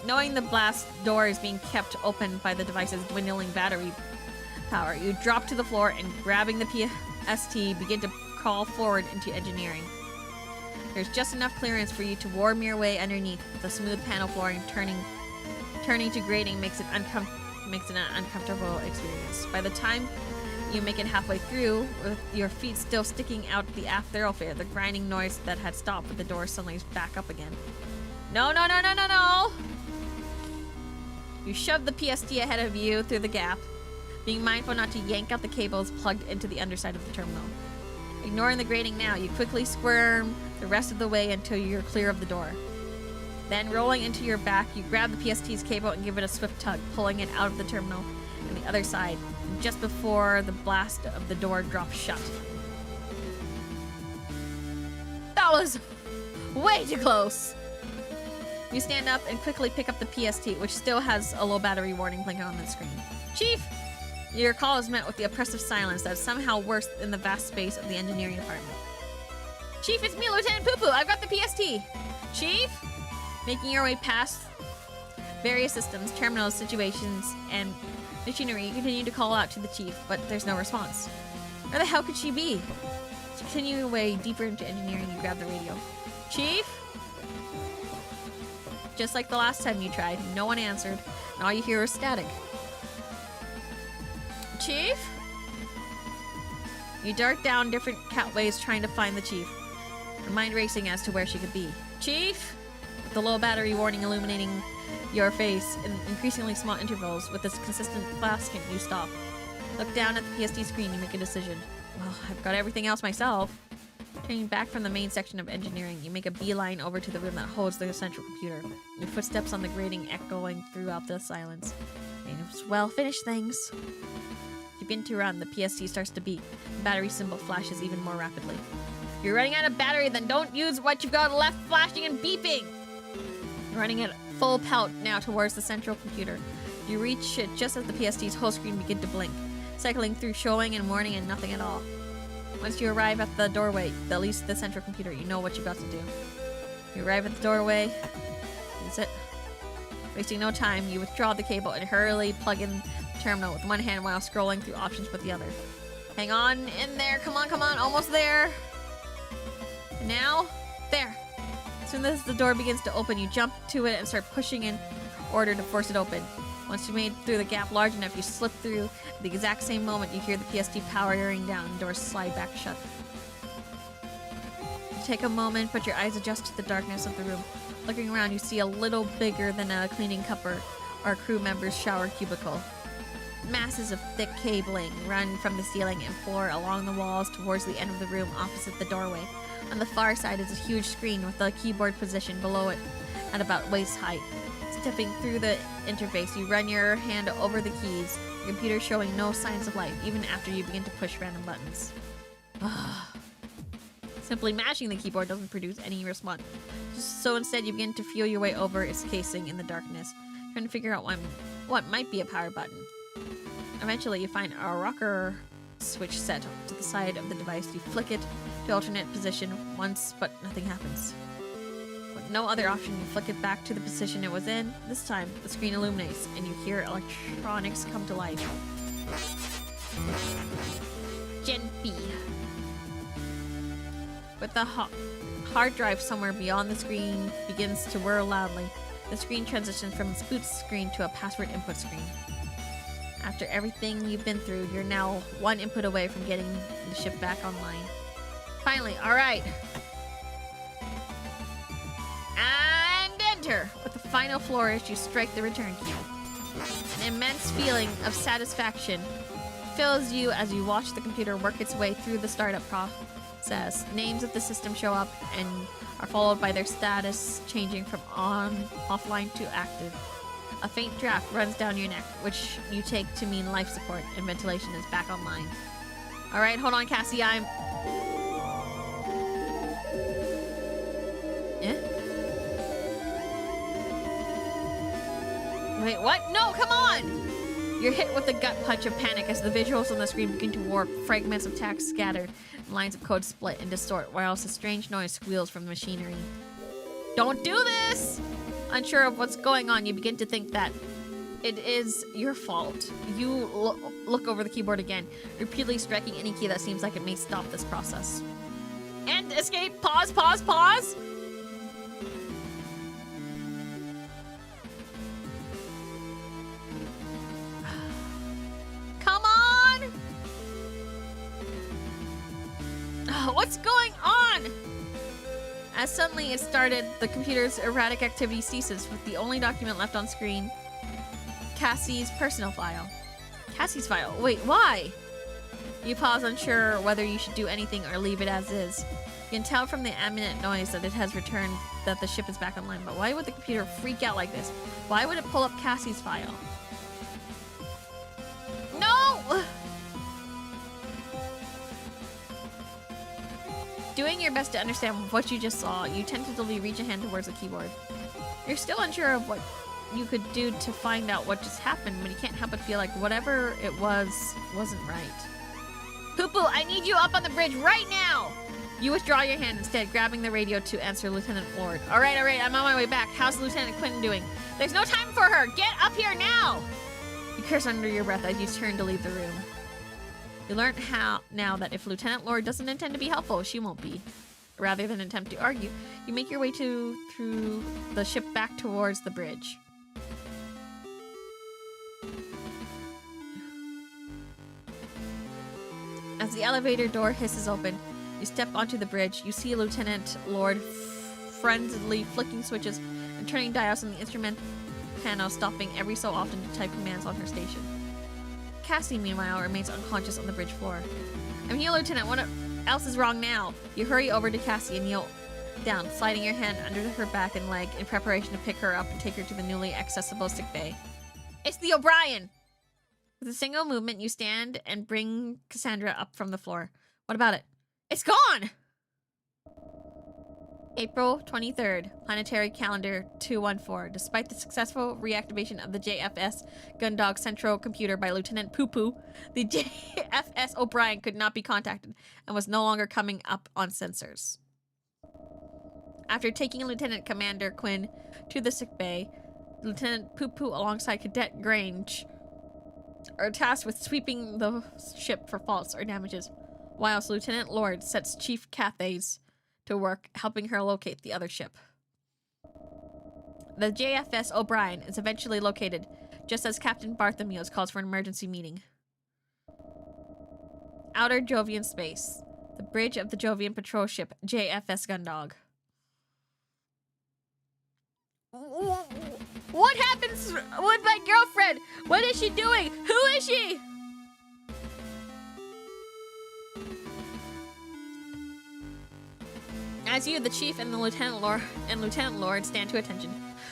[SPEAKER 1] Knowing the blast door is being kept open by the device's dwindling battery power, you drop to the floor and, grabbing the PST, begin to crawl forward into engineering. There's just enough clearance for you to worm your way underneath. The smooth panel flooring turning to grating makes it an uncomfortable experience. By the time you make it halfway through, with your feet still sticking out the aft thoroughfare, the grinding noise that had stopped with the door suddenly is back up again. No, no, no, no, no, no! You shove the PST ahead of you through the gap, being mindful not to yank out the cables plugged into the underside of the terminal. Ignoring the grating now, you quickly squirm the rest of the way until you're clear of the door. Then, rolling into your back, you grab the PST's cable and give it a swift tug, pulling it out of the terminal on the other side, just before the blast of the door drops shut. That was way too close! You stand up and quickly pick up the PST, which still has a low battery warning blinking on the screen. Chief! Your call is met with the oppressive silence that is somehow worse in the vast space of the engineering department. Chief, it's me, Lieutenant Poo-Poo. I've got the PST. Chief? Making your way past various systems, terminals, situations, and machinery, you continue to call out to the chief, but there's no response. Where the hell could she be? To continue your way deeper into engineering, you grab the radio. Chief? Just like the last time you tried, no one answered, and all you hear is static. Chief? You dart down different catways trying to find the chief, your mind racing as to where she could be. Chief? The low battery warning illuminating your face in increasingly small intervals with this consistent flashing, you stop. Look down at the PST screen, you make a decision. Well, I've got everything else myself. Turning back from the main section of engineering, you make a beeline over to the room that holds the central computer. Your footsteps on the grating echoing throughout the silence. Well, finish things. You begin to run, the PST starts to beep. The battery symbol flashes even more rapidly. If you're running out of battery, then don't use what you've got left flashing and beeping! You're running at full pelt now towards the central computer. You reach it just as the PST's whole screen begins to blink, cycling through showing and warning and nothing at all. Once you arrive at the doorway, at least the central computer, you know what you've got to do. You arrive at the doorway. Is it? Wasting no time, you withdraw the cable and hurriedly plug in the terminal with one hand while scrolling through options with the other. Hang on in there. Come on, come on. Almost there. And now, there. As soon as the door begins to open, you jump to it and start pushing in order to force it open. Once you made through the gap large enough, you slip through. At the exact same moment, you hear the PST powering down and doors slide back shut. You take a moment, but your eyes adjust to the darkness of the room. Looking around, you see a little bigger than a cleaning cupboard or a crew member's shower cubicle. Masses of thick cabling run from the ceiling and floor along the walls towards the end of the room opposite the doorway. On the far side is a huge screen with the keyboard positioned below it at about waist height. Stepping through the interface, you run your hand over the keys, the computer showing no signs of life, even after you begin to push random buttons. Simply mashing the keyboard doesn't produce any response. So instead, you begin to feel your way over its casing in the darkness, trying to figure out what might be a power button. Eventually, you find a rocker switch set to the side of the device. You flick it to alternate position once, but nothing happens. With no other option, you flick it back to the position it was in. This time, the screen illuminates, and you hear electronics come to life. Gen B. With the hard drive somewhere beyond the screen begins to whir loudly, the screen transitions from a boot screen to a password input screen. After everything you've been through, you're now one input away from getting the ship back online. Finally, all right. And enter. With the final flourish, you strike the return key. An immense feeling of satisfaction fills you as you watch the computer work its way through the startup process. Names of the system show up and are followed by their status changing from offline to active. A faint draft runs down your neck, which you take to mean life support and ventilation is back online. All right, hold on, Cassie. Wait, what? No, come on! You're hit with a gut punch of panic as the visuals on the screen begin to warp, fragments of text scatter, and lines of code split and distort, whilst a strange noise squeals from the machinery. Don't do this! Unsure of what's going on, you begin to think that it is your fault. You look over the keyboard again, repeatedly striking any key that seems like it may stop this process. And escape! Pause, pause, pause! What's going on? As suddenly it started, the computer's erratic activity ceases, with the only document left on screen, Cassie's personal file. Cassie's file? Wait, why? You pause, unsure whether you should do anything or leave it as is. You can tell from the ambient noise that it has returned that the ship is back online, but why would the computer freak out like this? Why would it pull up Cassie's file? No! Doing your best to understand what you just saw, you tentatively reach a hand towards the keyboard. You're still unsure of what you could do to find out what just happened, but you can't help but feel like whatever it wasn't right. Poo-poo, I need you up on the bridge right now! You withdraw your hand instead, grabbing the radio to answer Lieutenant Lord. All right, I'm on my way back. How's Lieutenant Quinn doing? There's no time for her! Get up here now! You curse under your breath as you turn to leave the room. You learn now that if Lieutenant Lord doesn't intend to be helpful, she won't be. Rather than attempt to argue, you make your way through the ship back towards the bridge. As the elevator door hisses open, you step onto the bridge. You see Lieutenant Lord friendly flicking switches and turning dials on the instrument panel, stopping every so often to type commands on her station. Cassie, meanwhile, remains unconscious on the bridge floor. I'm here, Lieutenant. What else is wrong now? You hurry over to Cassie and kneel down, sliding your hand under her back and leg in preparation to pick her up and take her to the newly accessible sickbay. It's the O'Brien! With a single movement, you stand and bring Cassandra up from the floor. What about it? It's gone! April 23rd, planetary calendar 214. Despite the successful reactivation of the JFS Gundog Central Computer by Lieutenant Poo-Poo, the JFS O'Brien could not be contacted and was no longer coming up on sensors. After taking Lieutenant Commander Quinn to the sickbay, Lieutenant Poo-Poo alongside Cadet Grange are tasked with sweeping the ship for faults or damages, whilst Lieutenant Lord sets Chief Cathays to work helping her locate the other ship. The JFS O'Brien is eventually located, just as Captain Bartholomew calls for an emergency meeting. Outer Jovian space. The bridge of the Jovian patrol ship, JFS Gundog. What happens with my girlfriend? What is she doing? Who is she? As you, the Chief, and the Lieutenant Lord stand to attention,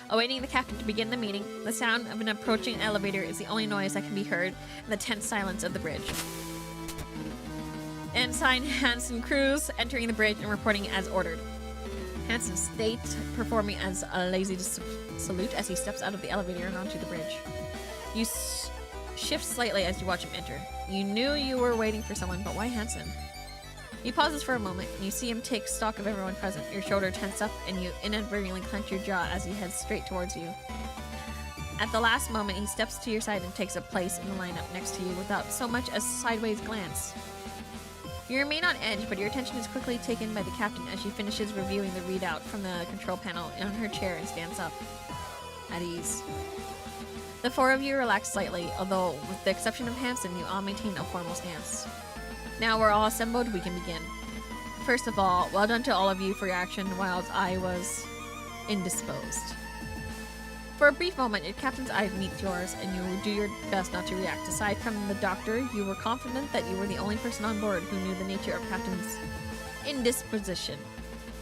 [SPEAKER 1] awaiting the captain to begin the meeting, the sound of an approaching elevator is the only noise that can be heard in the tense silence of the bridge. Ensign Hansen crews entering the bridge and reporting as ordered. Hansen states, performing as a lazy salute as he steps out of the elevator and onto the bridge. You shift slightly as you watch him enter. You knew you were waiting for someone, but why Hansen? He pauses for a moment, and you see him take stock of everyone present. Your shoulder tense up, and you inadvertently clench your jaw as he heads straight towards you. At the last moment, he steps to your side and takes a place in the lineup next to you without so much as a sideways glance. You remain on edge, but your attention is quickly taken by the captain as she finishes reviewing the readout from the control panel on her chair and stands up. At ease. The four of you relax slightly, although, with the exception of Hansen, you all maintain a formal stance. Now we're all assembled, we can begin. First of all, well done to all of you for your action whilst I was indisposed. For a brief moment, your captain's eye meets yours, and you do your best not to react. Aside from the doctor, you were confident that you were the only person on board who knew the nature of Captain's indisposition.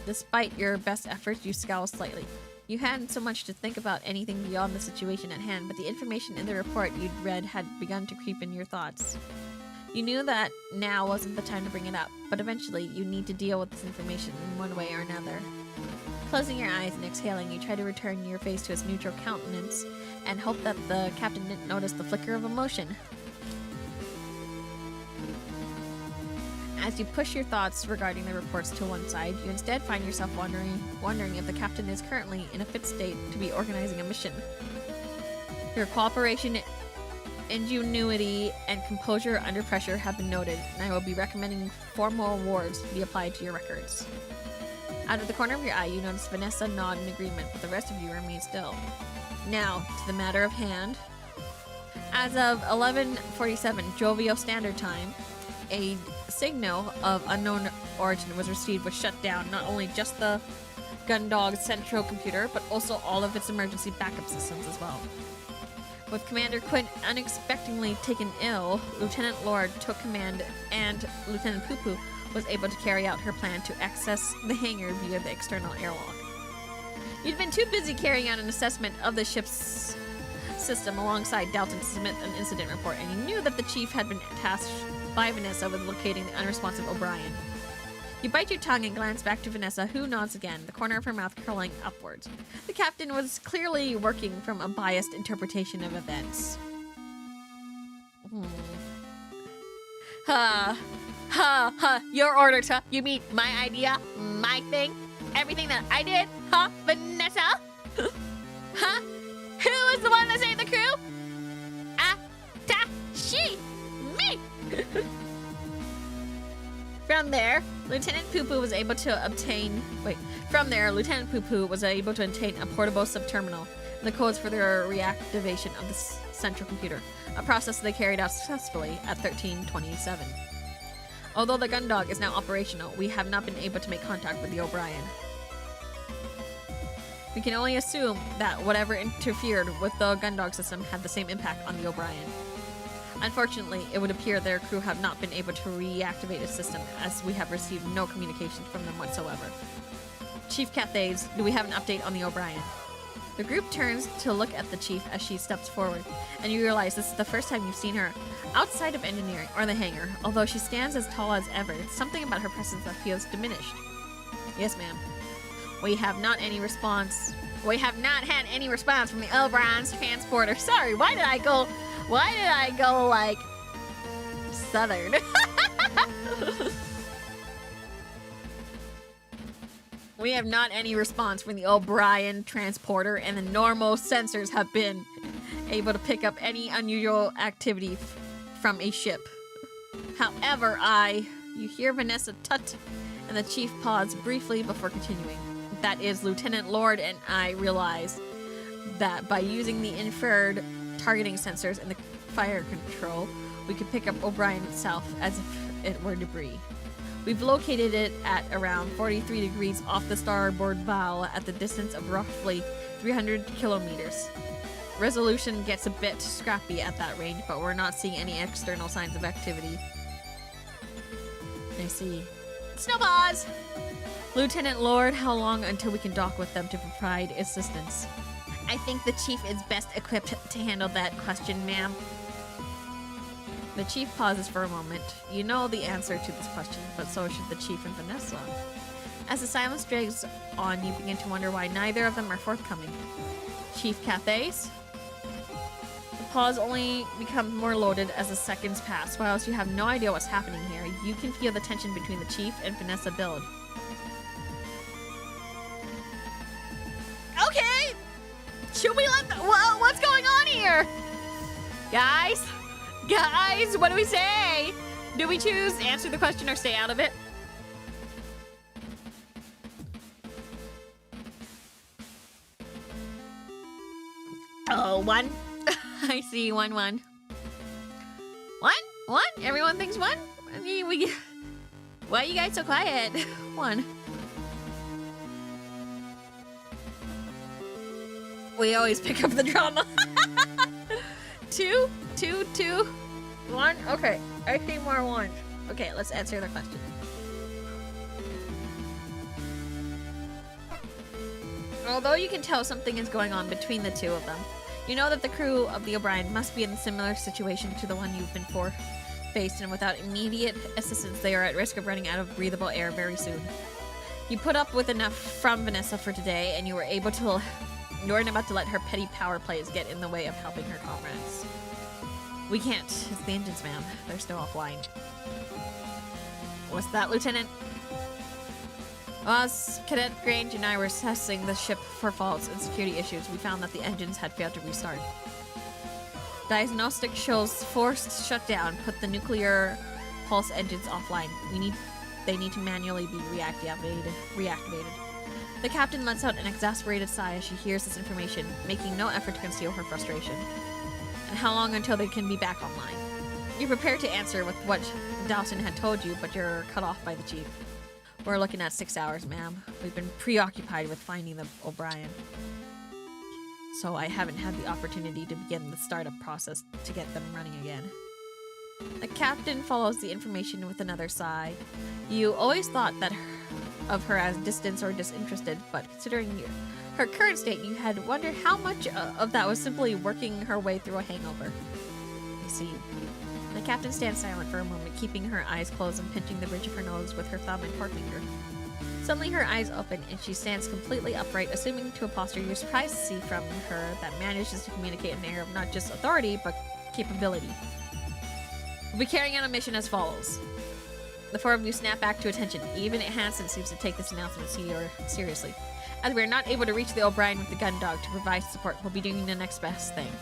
[SPEAKER 1] Despite your best efforts, you scowl slightly. You hadn't so much to think about anything beyond the situation at hand, but the information in the report you'd read had begun to creep in your thoughts. You knew that now wasn't the time to bring it up, but eventually you need to deal with this information in one way or another. Closing your eyes and exhaling, you try to return your face to its neutral countenance and hope that the captain didn't notice the flicker of emotion. As you push your thoughts regarding the reports to one side, you instead find yourself wondering if the captain is currently in a fit state to be organizing a mission. Your cooperation, ingenuity, and composure under pressure have been noted, and I will be recommending 4 more awards to be applied to your records. Out of the corner of your eye, you notice Vanessa nod in agreement, but the rest of you remain still. Now, to the matter of hand. As of 11:47 Jovial Standard Time, a signal of unknown origin was received, which shut down not only just the Gundog's central computer, but also all of its emergency backup systems as well. With Commander Quinn unexpectedly taken ill, Lieutenant Lord took command, and Lieutenant Poo-Poo was able to carry out her plan to access the hangar via the external airlock. You'd been too busy carrying out an assessment of the ship's system alongside Dalton to submit an incident report, and you knew that the chief had been tasked by Vanessa with locating the unresponsive O'Brien. You bite your tongue and glance back to Vanessa, who nods again, the corner of her mouth curling upwards. The captain was clearly working from a biased interpretation of events. Your order, huh? You mean my idea? My thing? Everything that I did? Huh, Vanessa? Huh? Who was the one that saved the crew? She! Me! From there, Lieutenant Poo-Poo was able to obtain a portable subterminal and the codes for their reactivation of the central computer, a process they carried out successfully at 1327. Although the Gundog is now operational, we have not been able to make contact with the O'Brien. We can only assume that whatever interfered with the Gundog system had the same impact on the O'Brien. Unfortunately, it would appear their crew have not been able to reactivate the system, as we have received no communications from them whatsoever. Chief Cathays, do we have an update on the O'Brien? The group turns to look at the chief as she steps forward, and you realize this is the first time you've seen her outside of engineering or the hangar. Although she stands as tall as ever, it's something about her presence that feels diminished. Yes, ma'am. We have not had any response from the O'Brien's transporter. Sorry, why did I go like southern? We have not any response from the O'Brien transporter, and the normal sensors have been able to pick up any unusual activity from a ship. However, you hear Vanessa tut, and the chief paused briefly before continuing. That is, Lieutenant Lord and I realized that by using the infrared targeting sensors and the fire control, we could pick up O'Brien itself as if it were debris. We've located it at around 43 degrees off the starboard bow at the distance of roughly 300 kilometers. Resolution gets a bit scrappy at that range, but we're not seeing any external signs of activity. I see. Snowballs! Lieutenant Lord, how long until we can dock with them to provide assistance? I think the chief is best equipped to handle that question, ma'am. The chief pauses for a moment. You know the answer to this question, but so should the chief and Vanessa. As the silence drags on, you begin to wonder why neither of them are forthcoming. Chief Cathays? The pause only becomes more loaded as the seconds pass. Whilst you have no idea what's happening here, you can feel the tension between the chief and Vanessa build. Okay! Should we what's going on here? Guys, what do we say? Do we choose answer the question or stay out of it? Oh, 1. I see 1. 1? Everyone thinks 1? I mean, Why are you guys so quiet? 1. We always pick up the drama. 2, 2, 2, 1. Okay, I see more 1. Okay, let's answer the question. Although you can tell something is going on between the two of them, you know that the crew of the O'Brien must be in a similar situation to the one you've been faced, and without immediate assistance, they are at risk of running out of breathable air very soon. You put up with enough from Vanessa for today, and you weren't about to let her petty power plays get in the way of helping her comrades. We can't. It's the engines, ma'am. They're still offline. What's that, Lieutenant? As Cadet Grange and I were assessing the ship for faults and security issues, we found that the engines had failed to restart. Diagnostic shows forced shutdown put the nuclear pulse engines offline. They need to manually be reactivated. The captain lets out an exasperated sigh as she hears this information, making no effort to conceal her frustration. And how long until they can be back online? You're prepared to answer with what Dalton had told you, but you're cut off by the chief. We're looking at 6 hours, ma'am. We've been preoccupied with finding the O'Brien. So I haven't had the opportunity to begin the startup process to get them running again. The captain follows the information with another sigh. You always thought of her as distant or disinterested, but considering her current state, you had wondered how much of that was simply working her way through a hangover. I see. The captain stands silent for a moment, keeping her eyes closed and pinching the bridge of her nose with her thumb and forefinger. Suddenly her eyes open and she stands completely upright, assuming to a posture you're surprised to see from her that manages to communicate an air of not just authority, but capability. We'll be carrying out a mission as follows. The 4 of you snap back to attention. Even Hansen seems to take this announcement seriously. As we are not able to reach the O'Brien with the gun dog to provide support, we'll be doing the next best thing.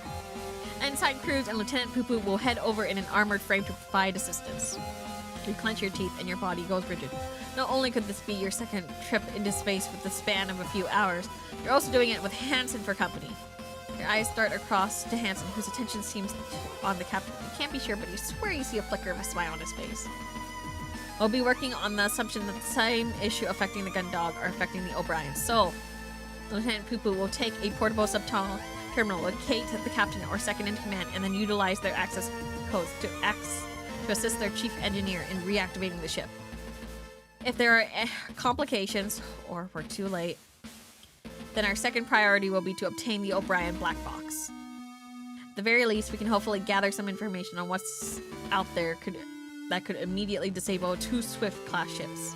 [SPEAKER 1] Ensign Cruz and Lieutenant Poo-Poo will head over in an armored frame to provide assistance. You clench your teeth and your body goes rigid. Not only could this be your second trip into space with the span of a few hours, you're also doing it with Hansen for company. Your eyes start across to Hansen, whose attention seems on the captain. You can't be sure, but you swear you see a flicker of a smile on his face. We'll be working on the assumption that the same issue affecting the gun dog are affecting the O'Brien. So, Lieutenant Poo-Poo will take a portable subterminal, locate the captain or second in command, and then utilize their access codes to assist their chief engineer in reactivating the ship. If there are complications, or we're too late, then our second priority will be to obtain the O'Brien black box. At the very least, we can hopefully gather some information on what's out there that could immediately disable 2 Swift-class ships.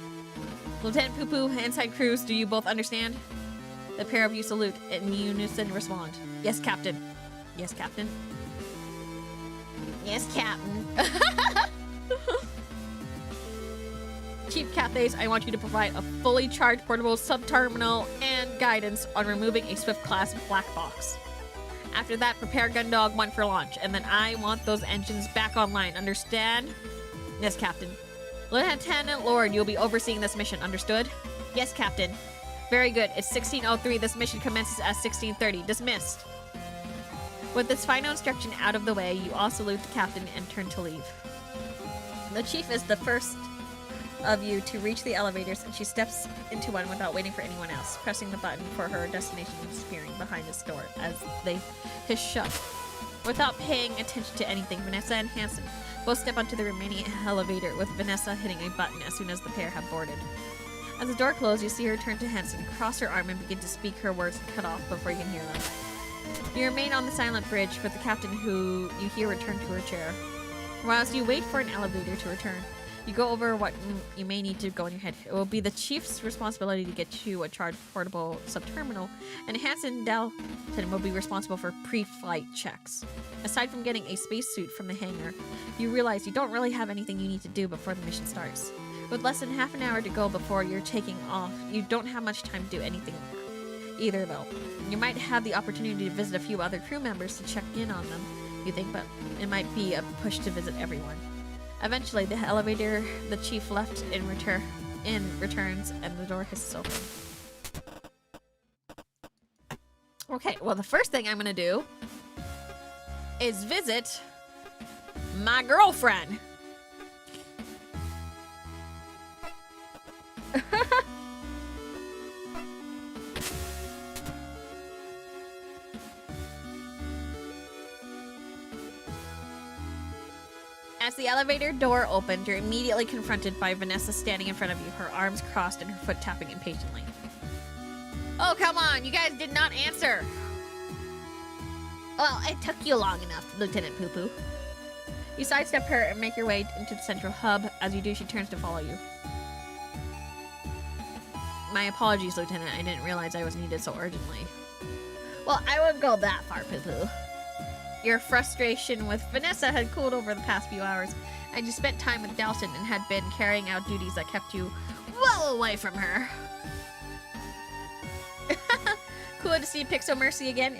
[SPEAKER 1] Lieutenant Poo-Poo, Ensign Cruz, do you both understand? The pair of you salute and in unison respond. Yes, Captain. Yes, Captain. Yes, Captain. Chief Cathays, I want you to provide a fully charged portable subterminal and guidance on removing a Swift-class black box. After that, prepare Gundog 1 for launch, and then I want those engines back online, understand? Yes, Captain. Lieutenant Lord, you'll be overseeing this mission, understood? Yes, Captain. Very good. It's 16:03. This mission commences at 16:30. Dismissed. With this final instruction out of the way, you all salute the captain and turn to leave. The chief is the first of you to reach the elevators, and she steps into one without waiting for anyone else, pressing the button for her destination and disappearing behind its door as they hiss shut. Without paying attention to anything, Vanessa and Hansen both step onto the remaining elevator, with Vanessa hitting a button as soon as the pair have boarded. As the door closes, you see her turn to Hansen, cross her arm, and begin to speak her words and cut off before you can hear them. You remain on the silent bridge with the captain, who you hear return to her chair. Whilst you wait for an elevator to return, you go over what you may need to go in your head. It will be the chief's responsibility to get you a charged portable subterminal, and Hansen and Dalton will be responsible for pre-flight checks. Aside from getting a spacesuit from the hangar, you realize you don't really have anything you need to do before the mission starts. With less than half an hour to go before you're taking off, you don't have much time to do anything either, though. You might have the opportunity to visit a few other crew members to check in on them, you think, but it might be a push to visit everyone. Eventually, the elevator the chief left in returns, and the door hisses open. Okay, well, the first thing I'm gonna do is visit my girlfriend. As the elevator door opened, you're immediately confronted by Vanessa standing in front of you, her arms crossed and her foot tapping impatiently. Oh, come on, you guys did not answer. Well, it took you long enough, Lieutenant Poo-Poo. You sidestep her and make your way into the central hub. As you do, she turns to follow you. My apologies, Lieutenant. I didn't realize I was needed so urgently. Well, I wouldn't go that far, Poo-Poo. Your frustration with Vanessa had cooled over the past few hours, and you spent time with Dalton and had been carrying out duties that kept you well away from her. Cool to see Pixo Mercy again.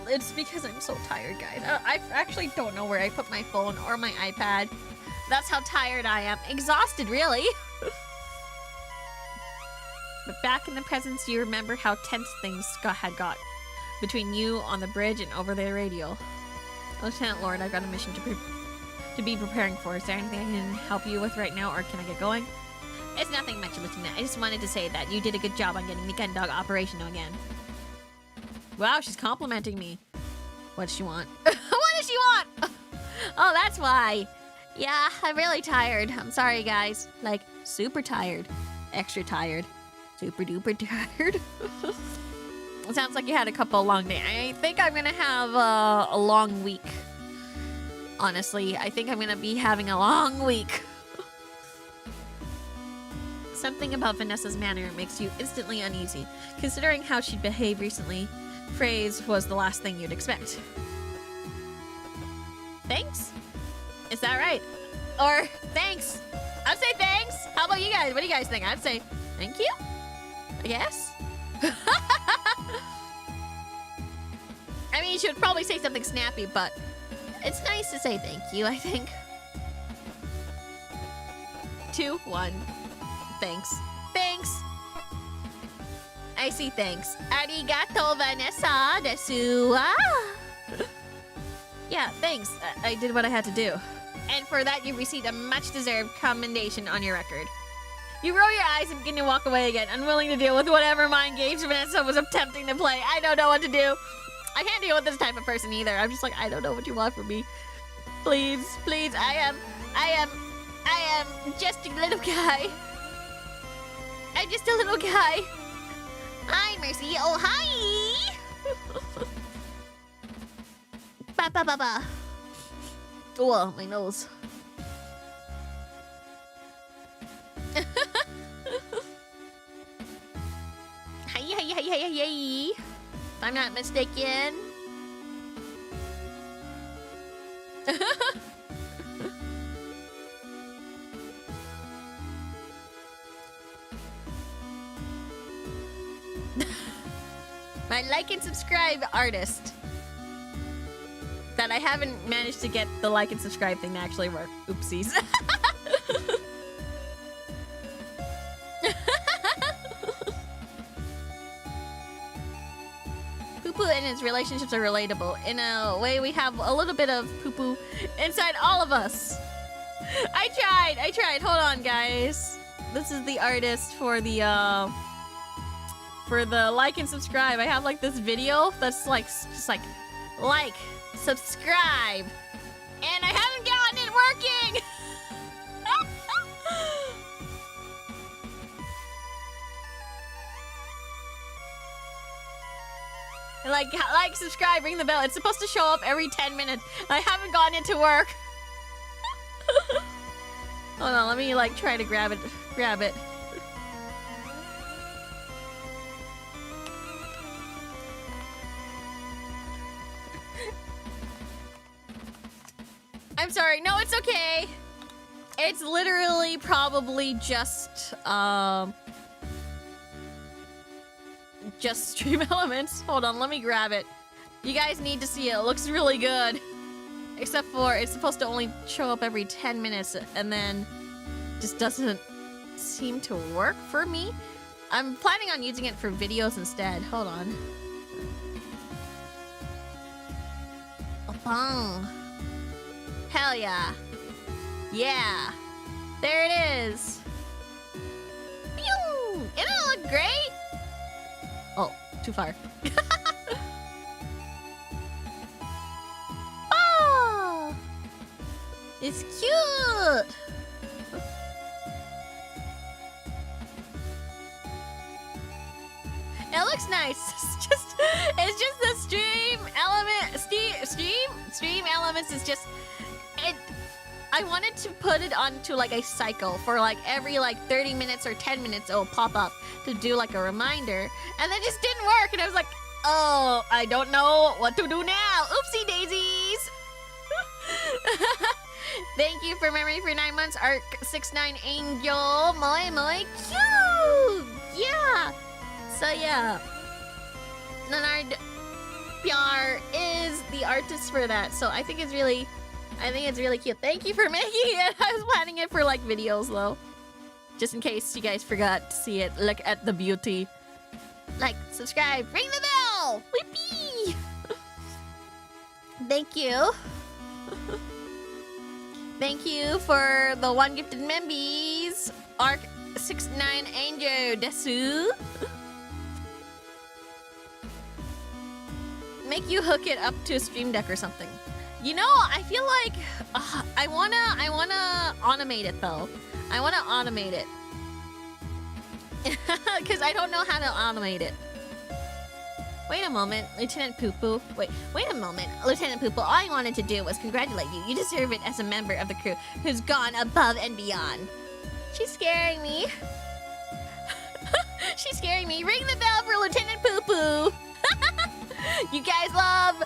[SPEAKER 1] It's because I'm so tired, guys. I actually don't know where I put my phone or my iPad. That's how tired I am. Exhausted, really. But back in the presence, you remember how tense things had got between you on the bridge and over the radio. Lieutenant Lord, I've got a mission to be preparing for. Is there anything I can help you with right now, or can I get going? It's nothing much, Lieutenant. I just wanted to say that you did a good job on getting the gun dog operational again. Wow, she's complimenting me. What does she want? What does she want? Oh, that's why. Yeah, I'm really tired. I'm sorry, guys. Like, super tired. Extra tired. Super duper tired. It sounds like you had a couple long days. I think I'm gonna have a long week. Honestly, I think I'm gonna be having a long week. Something about Vanessa's manner makes you instantly uneasy. Considering how she'd behaved recently, phrase was the last thing you'd expect. Thanks? Is that right? Or thanks? I'd say thanks. How about you guys? What do you guys think? I'd say thank you, I guess. I mean, you should probably say something snappy, but it's nice to say thank you, I think. 2, 1. Thanks. Thanks. I see thanks. Arigato, Vanessa desu. Yeah, thanks. I did what I had to do. And for that, you received a much-deserved commendation on your record. You roll your eyes and begin to walk away again, unwilling to deal with whatever mind games Vanessa was attempting to play. I don't know what to do. I can't deal with this type of person either. I'm just like, I don't know what you want from me. Please, please, I am just a little guy. I'm just a little guy. Hi, Mercy. Oh, hi. Ba ba ba ba. Oh, my nose. Hi, hi, hi, hi, hi, hi. If I'm not mistaken. My like and subscribe artist. That I haven't managed to get the like and subscribe thing to actually work. Oopsies. Poo-poo and his relationships are relatable. In a way, we have a little bit of poo-poo inside all of us. I tried. Hold on, guys. This is the artist for the like and subscribe. I have like this video that's like just like subscribe, and I haven't gotten it working. like, subscribe, ring the bell. It's supposed to show up every 10 minutes. I haven't gotten it to work. Hold on, let me like try to grab it. I'm sorry. No, it's okay. It's literally probably just Stream Elements. Hold on, let me grab it. You guys need to see it. It looks really good. Except for it's supposed to only show up every 10 minutes and then just doesn't seem to work for me. I'm planning on using it for videos instead. Hold on. Bong. Hell yeah. Yeah. There it is. Pew! great? Oh, too far. Oh, it's cute. It looks nice. It's just the stream element. Stream elements is just it. I wanted to put it onto like a cycle for like every like 30 minutes or 10 minutes it'll pop up to do like a reminder, and that just didn't work. And I was like, oh, I don't know what to do now. Oopsie daisies. Thank you for memory for 9 months, Arc 69 Angel. Moi cute. Yeah. So yeah, Leonard Piar is the artist for that. So I think it's really cute. Thank you for making it. I was planning it for like videos though, just in case you guys forgot to see it. Look at the beauty. Like, subscribe, ring the bell. Whippy. Thank you. Thank you for the 1 gifted membies. Arc 69 Angel Desu. Make you hook it up to a stream deck or something. You know, I feel like I wanna automate it though. I wanna automate it because I don't know how to automate it. Wait a moment, Lieutenant Poo Poo. Wait a moment, Lieutenant Poo Poo. All I wanted to do was congratulate you. You deserve it as a member of the crew who's gone above and beyond. She's scaring me. She's scaring me. Ring the bell for Lieutenant Poo Poo. You guys love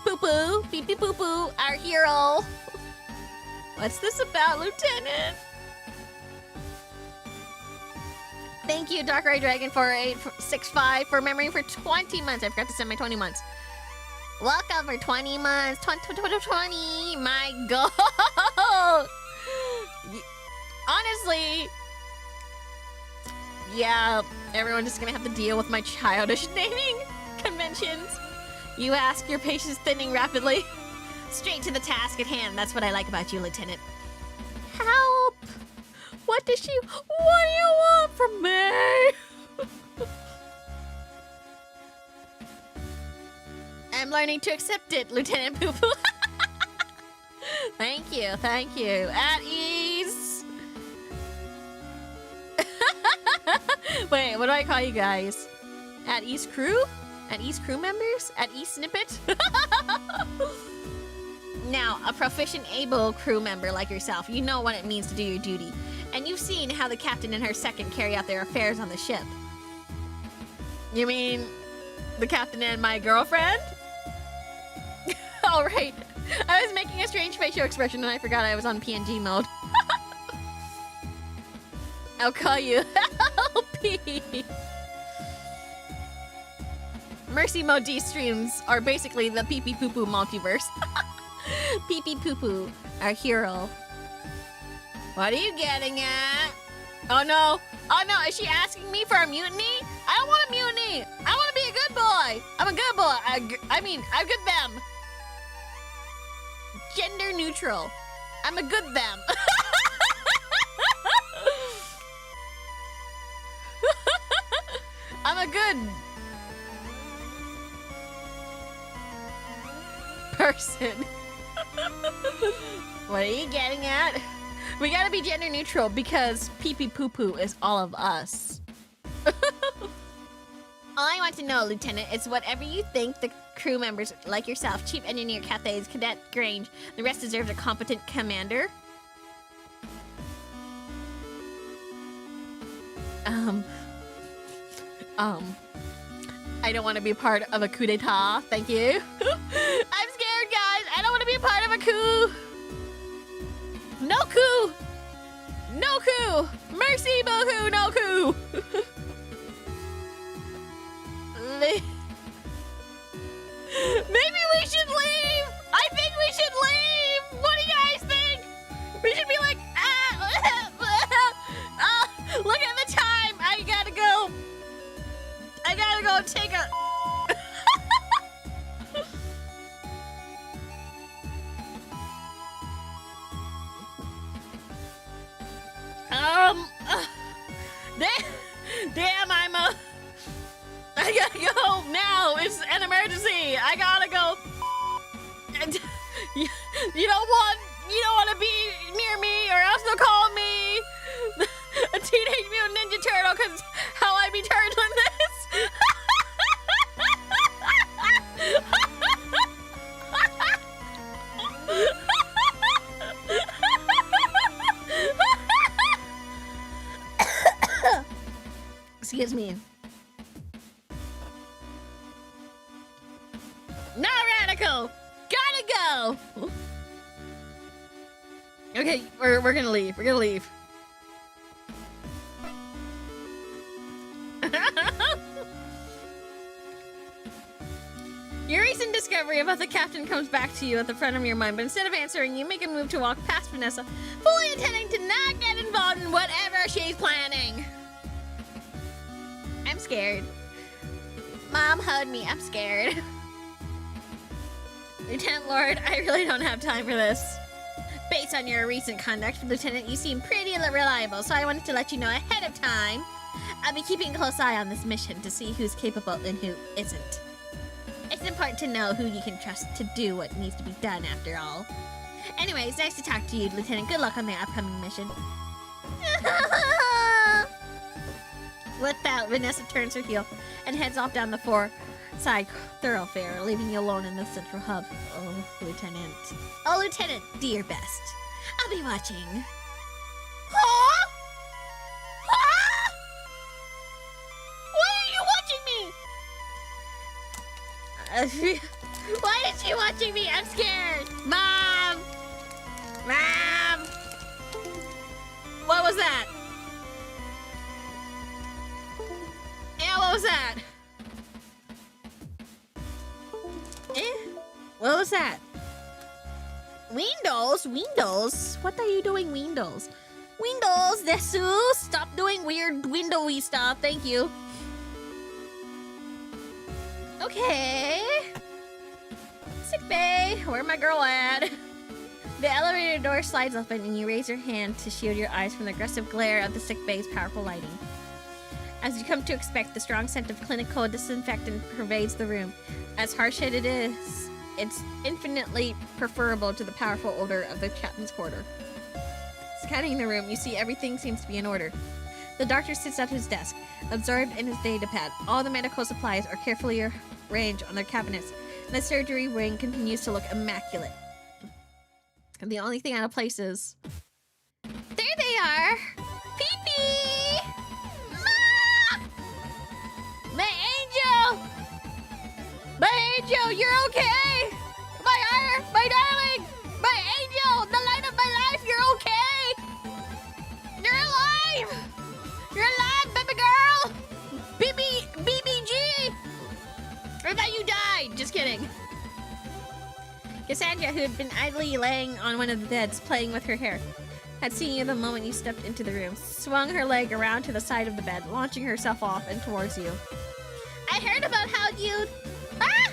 [SPEAKER 1] Poo Poo, Pee Pee Poo Poo, our hero. What's this about, Lieutenant? Thank you, Dark Ray Dragon 4865 for memory for 20 months. I forgot to send my 20 months. Welcome for 20 months. 20. My God. Honestly, yeah, everyone's just gonna have to deal with my childish naming conventions. You ask, your patience thinning rapidly. Straight to the task at hand. That's what I like about you, Lieutenant. Help! What do you want from me? I'm learning to accept it, Lieutenant Poo Poo. Thank you. At ease. Wait, what do I call you guys? At ease crew? At ease crew members? At ease snippet? Now, a proficient, able crew member like yourself, you know what it means to do your duty. And you've seen how the captain and her second carry out their affairs on the ship. You mean the captain and my girlfriend? All right. I was making a strange facial expression and I forgot I was on PNG mode. I'll call you Helpy. Mercy Modiste streams are basically the Pee Pee Poo Poo multiverse. Pee Pee Poo Poo, our hero. What are you getting at? Oh no, is she asking me for a mutiny? I don't want a mutiny. I want to be a good boy. I'm a good boy. I mean, I'm good them. Gender neutral. I'm a good them. I'm a good person. What are you getting at? We gotta be gender neutral because Pee Pee Poo Poo is all of us. All I want to know, Lieutenant, is whatever you think the crew members like yourself, Chief Engineer Cathay's Cadet Grange, the rest deserves a competent commander. I don't want to be part of a coup d'etat, thank you. I'm scared, guys. I don't want to be a part of a coup. No coup. No coup. Mercy, boo-hoo, no coup. Maybe we should leave. I think we should leave. What do you guys think? We should be like, look at the time. I gotta go take a... Damn, I'm I gotta go now. It's an emergency. I gotta go. And you don't want to be near me, or else they'll call me a Teenage Mutant Ninja Turtle, because how I be turtling this. Excuse me. Not radical. Gotta go. Okay, we're gonna leave. We're gonna leave. Your recent discovery about the captain comes back to you at the front of your mind, but instead of answering, you make a move to walk past Vanessa, fully intending to not get involved in whatever she's planning. I'm scared. Mom, hug me. I'm scared. Lieutenant Lord, I really don't have time for this. Based on your recent conduct, Lieutenant, you seem pretty reliable, so I wanted to let you know ahead of time. I'll be keeping a close eye on this mission to see who's capable and who isn't. It's important to know who you can trust to do what needs to be done, after all. Anyways, nice to talk to you, Lieutenant. Good luck on the upcoming mission. With that, Vanessa turns her heel and heads off down the side thoroughfare, leaving you alone in the central hub. Oh, Lieutenant. Oh, Lieutenant, do your best. I'll be watching. Huh? Huh? Why are you watching me? Why is she watching me? I'm scared. Mom! Mom! What was that? Yeah, what was that? What was that? Windows? What are you doing, Windows? Windows, desu! Stop doing weird windowy stuff, thank you. Okay. Sick bay, where my girl at? The elevator door slides open and you raise your hand to shield your eyes from the aggressive glare of the sick bay's powerful lighting. As you come to expect, the strong scent of clinical disinfectant pervades the room. As harsh as it is, it's infinitely preferable to the powerful odor of the captain's quarter. Scanning the room, you see everything seems to be in order. The doctor sits at his desk, absorbed in his data pad. All the medical supplies are carefully arranged on their cabinets, and the surgery wing continues to look immaculate. And the only thing out of place is... There they are! Pee-pee! My angel! My angel, you're okay! My darling! My angel! The light of my life, you're okay! You're alive! You're alive, baby girl! BBG! I thought you died! Just kidding. Cassandra, who had been idly laying on one of the beds, playing with her hair, had seen you the moment you stepped into the room, swung her leg around to the side of the bed, launching herself off and towards you. I heard about how you... Ah!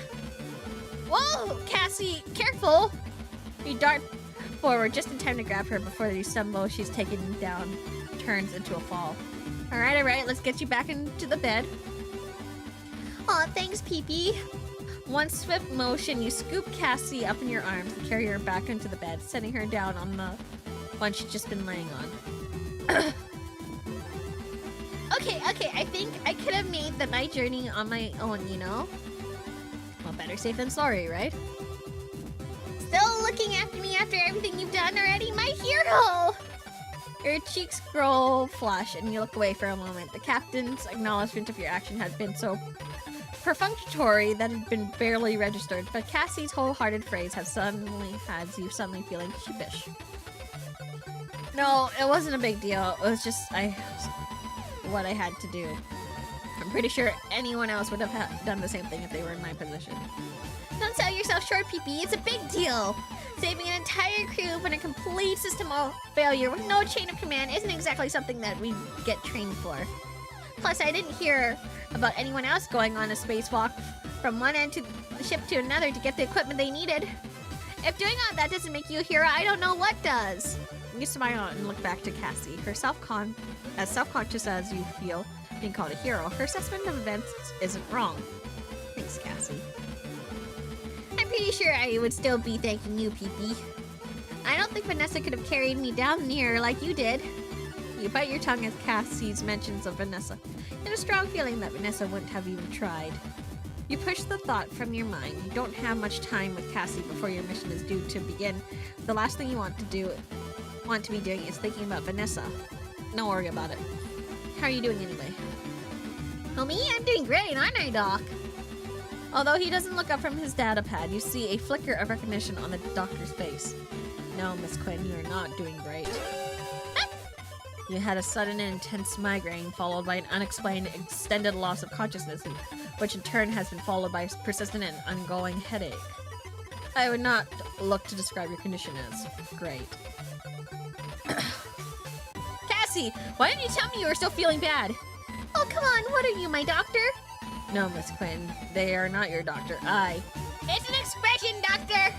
[SPEAKER 1] Whoa, Cassie, careful! You dart forward just in time to grab her before you stumble. She's taken down, turns into a fall. All right, let's get you back into the bed. Aw, thanks, Pee-pee. One swift motion, you scoop Cassie up in your arms and carry her back into the bed, setting her down on the one she'd just been laying on. Okay, I think I could have made the night journey on my own, you know? Well, better safe than sorry, right? Still looking after me after everything you've done already? My hero! Your cheeks grow flush and you look away for a moment. The captain's acknowledgement of your action had been so perfunctory that it had been barely registered, but Cassie's wholehearted phrase has you suddenly feeling sheepish. No, it wasn't a big deal. It was just what I had to do. I'm pretty sure anyone else would have done the same thing if they were in my position. Don't sell yourself short, PP. It's a big deal. Saving an entire crew from a complete system of failure with no chain of command isn't exactly something that we get trained for. Plus, I didn't hear about anyone else going on a spacewalk from one end to the ship to another to get the equipment they needed. If doing all that doesn't make you a hero, I don't know what does. You smile and look back to Cassie. Her as self-conscious as you feel, being called a hero. Her assessment of events isn't wrong. Thanks, Cassie.
[SPEAKER 2] I'm pretty sure I would still be thanking you, Pee-Pee. I don't think Vanessa could have carried me down here like you did.
[SPEAKER 1] You bite your tongue as Cassie's mentions of Vanessa, and a strong feeling that Vanessa wouldn't have even tried. You push the thought from your mind. You don't have much time with Cassie before your mission is due to begin. The last thing you want to be doing is thinking about Vanessa. Don't worry about it. How are you doing anyway?
[SPEAKER 2] Oh, me? I'm doing great, aren't I, Doc?
[SPEAKER 1] Although he doesn't look up from his data pad, you see a flicker of recognition on the doctor's face. No, Miss Quinn, you are not doing great. You had a sudden and intense migraine, followed by an unexplained extended loss of consciousness, which in turn has been followed by a persistent and ongoing headache. I would not look to describe your condition as great. Cassie, why didn't you tell me you were still feeling bad?
[SPEAKER 2] Oh, come on, what are you, my doctor?
[SPEAKER 1] No, Miss Quinn, they are not your doctor.
[SPEAKER 2] It's an expression, doctor!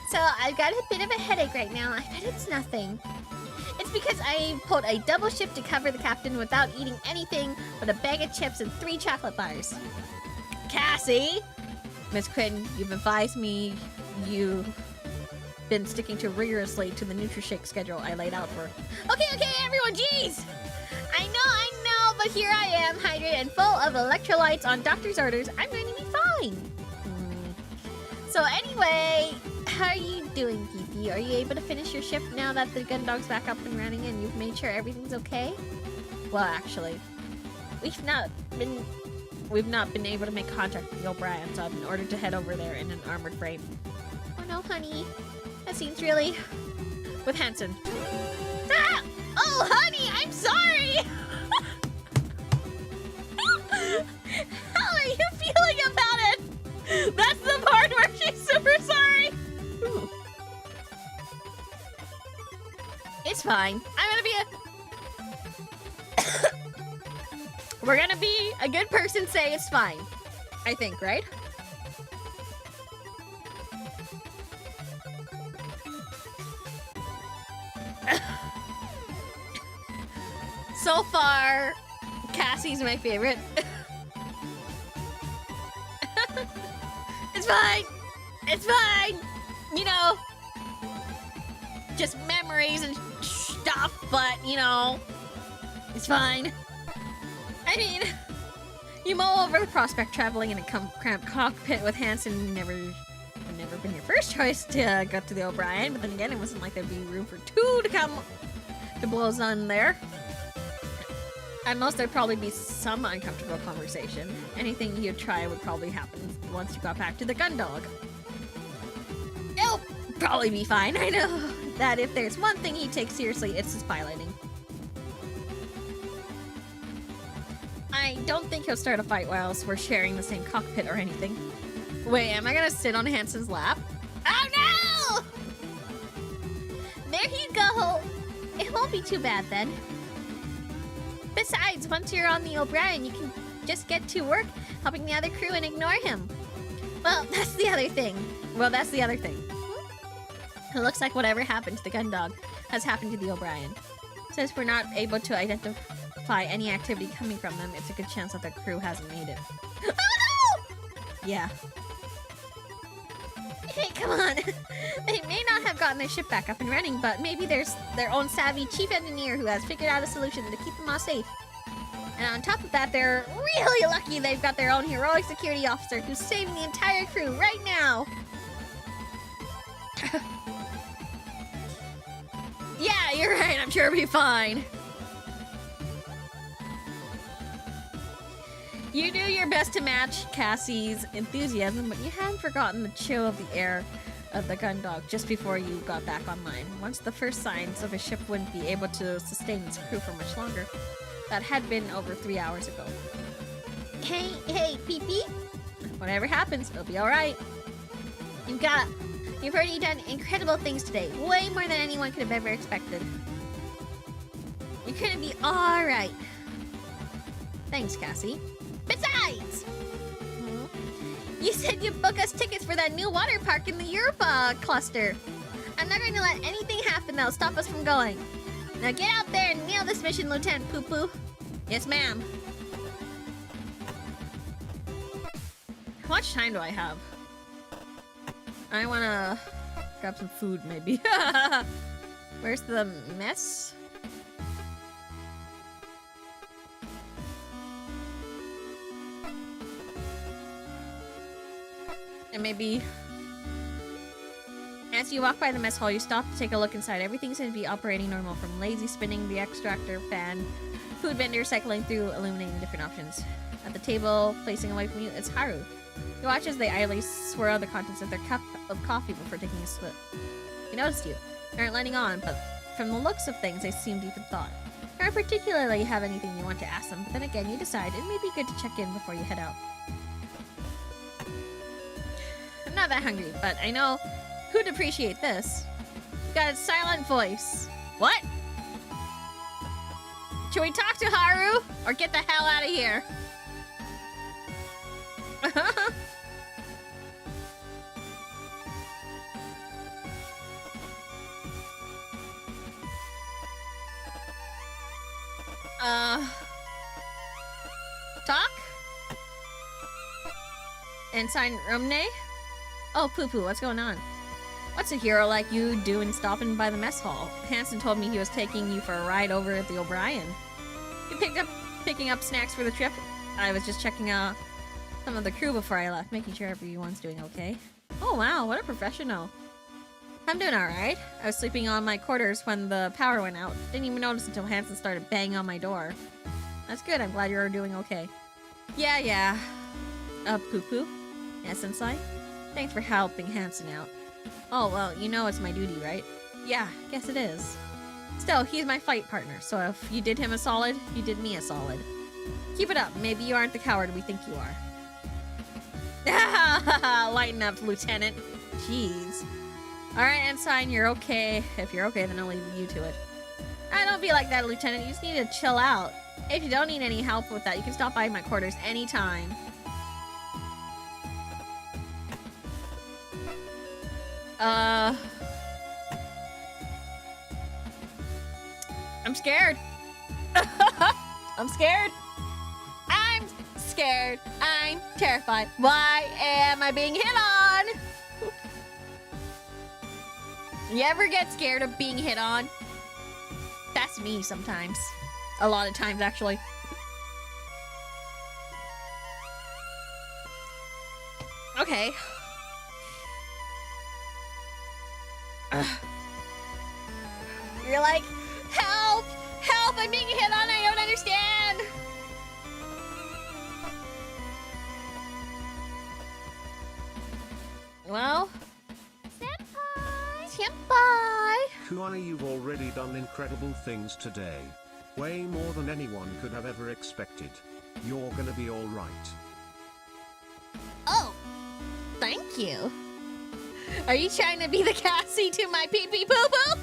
[SPEAKER 2] So, I've got a bit of a headache right now. I bet it's nothing. It's because I pulled a double shift to cover the captain without eating anything but a bag of chips and 3 chocolate bars.
[SPEAKER 1] Cassie! Miss Quinn, you've advised me you've been sticking rigorously to the NutriShake schedule I laid out for.
[SPEAKER 2] Okay, everyone, jeez! I know, but here I am, hydrated and full of electrolytes on doctor's orders. I'm going to be fine. So anyway, how are you doing, Pee-Pee? Are you able to finish your shift now that the gun dog's back up and running and you've made sure everything's okay?
[SPEAKER 1] Well, actually, we've not been able to make contact with the O'Brien, so I've been ordered to head over there in an armored frame.
[SPEAKER 2] Oh no, honey. That seems really...
[SPEAKER 1] With Hansen.
[SPEAKER 2] Ah! Oh, honey, I'm sorry! How are you feeling about it?
[SPEAKER 1] That's the part where she's super sorry! Ooh.
[SPEAKER 2] It's fine.
[SPEAKER 1] We're gonna be a good person, say it's fine. I think, right? So far, Cassie's my favorite.
[SPEAKER 2] It's fine. It's fine.
[SPEAKER 1] You know, just memories and stuff, but, you know, it's fine. I mean, you mull over the prospect traveling in a cramped cockpit with Hansen never been your first choice to go to the O'Brien, but then again, it wasn't like there'd be room for 2 to come to blows on there. At most, there'd probably be some uncomfortable conversation. Anything you'd try would probably happen once you got back to the gun dog. It'll probably be fine. I know that if there's one thing he takes seriously, it's his piloting. I don't think he'll start a fight whilst we're sharing the same cockpit or anything. Wait, am I gonna sit on Hansen's lap?
[SPEAKER 2] Oh no! There you go. It won't be too bad then. Besides, once you're on the O'Brien, you can just get to work helping the other crew and ignore him. Well, that's the other thing. It looks like whatever happened to the gun dog has happened to the O'Brien.
[SPEAKER 1] Since we're not able to identify any activity coming from them, it's a good chance that the crew hasn't made it.
[SPEAKER 2] Oh no!
[SPEAKER 1] Yeah.
[SPEAKER 2] Hey, come on. They may not have gotten their ship back up and running, but maybe there's their own savvy chief engineer who has figured out a solution to keep them all safe. And on top of that, they're really lucky they've got their own heroic security officer who's saving the entire crew right now.
[SPEAKER 1] Yeah, you're right. I'm sure it'll be fine. You do your best to match Cassie's enthusiasm, but you hadn't forgotten the chill of the air of the gun dog just before you got back online. Once the first signs of a ship wouldn't be able to sustain its crew for much longer. That had been over 3 hours ago.
[SPEAKER 2] Hey, Pee-Pee?
[SPEAKER 1] Whatever happens, it'll be alright.
[SPEAKER 2] You've already done incredible things today. Way more than anyone could have ever expected. You're gonna be alright.
[SPEAKER 1] Thanks, Cassie.
[SPEAKER 2] Besides! You said you'd book us tickets for that new water park in the Europa cluster. I'm not going to let anything happen that'll stop us from going. Now get out there and nail this mission, Lieutenant Poo Poo.
[SPEAKER 1] Yes, ma'am. How much time do I have? I wanna grab some food, maybe. Where's the mess? And maybe as you walk by the mess hall, you stop to take a look inside. Everything seems to be operating normal, from lazy spinning the extractor fan, food vendor cycling through, illuminating different options. At the table, facing away from you, it's Haru. You watch as they idly swirl the contents of their cup of coffee before taking a sip. He noticed you. They aren't letting on, but from the looks of things, they seem deep in thought. You don't particularly have anything you want to ask them, but then again, you decide it may be good to check in before you head out. I'm not that hungry, but I know who'd appreciate this. You got a silent voice. What? Should we talk to Haru, or get the hell out of here? Talk? Ensign Rumney? Oh, Poo-Poo, what's going on? What's a hero like you doing stopping by the mess hall? Hansen told me he was taking you for a ride over at the O'Brien. You picking up snacks for the trip? I was just checking out some of the crew before I left, making sure everyone's doing okay. Oh wow, what a professional. I'm doing alright. I was sleeping on my quarters when the power went out. Didn't even notice until Hansen started banging on my door. That's good, I'm glad you're doing okay. Yeah. Poo-Poo? Yes, Sensei? Thanks for helping Hansen out. Oh, well, you know it's my duty, right? Yeah, guess it is. Still, he's my fight partner, so if you did him a solid, you did me a solid. Keep it up, maybe you aren't the coward we think you are. Lighten up, Lieutenant. Jeez. Alright, Ensign, you're okay. If you're okay, then I'll leave you to it. Don't be like that, Lieutenant. You just need to chill out. If you don't need any help with that, you can stop by my quarters anytime. I'm scared. I'm scared. I'm scared. I'm terrified. Why am I being hit on? You ever get scared of being hit on? That's me sometimes. A lot of times, actually. Okay. You're like, help! Help! I'm being hit on! I don't understand! Well... Senpai!
[SPEAKER 3] Kuai, you've already done incredible things today. Way more than anyone could have ever expected. You're gonna be alright.
[SPEAKER 2] Oh! Thank you. Are you trying to be the Cassie to my pee-pee poo-poo?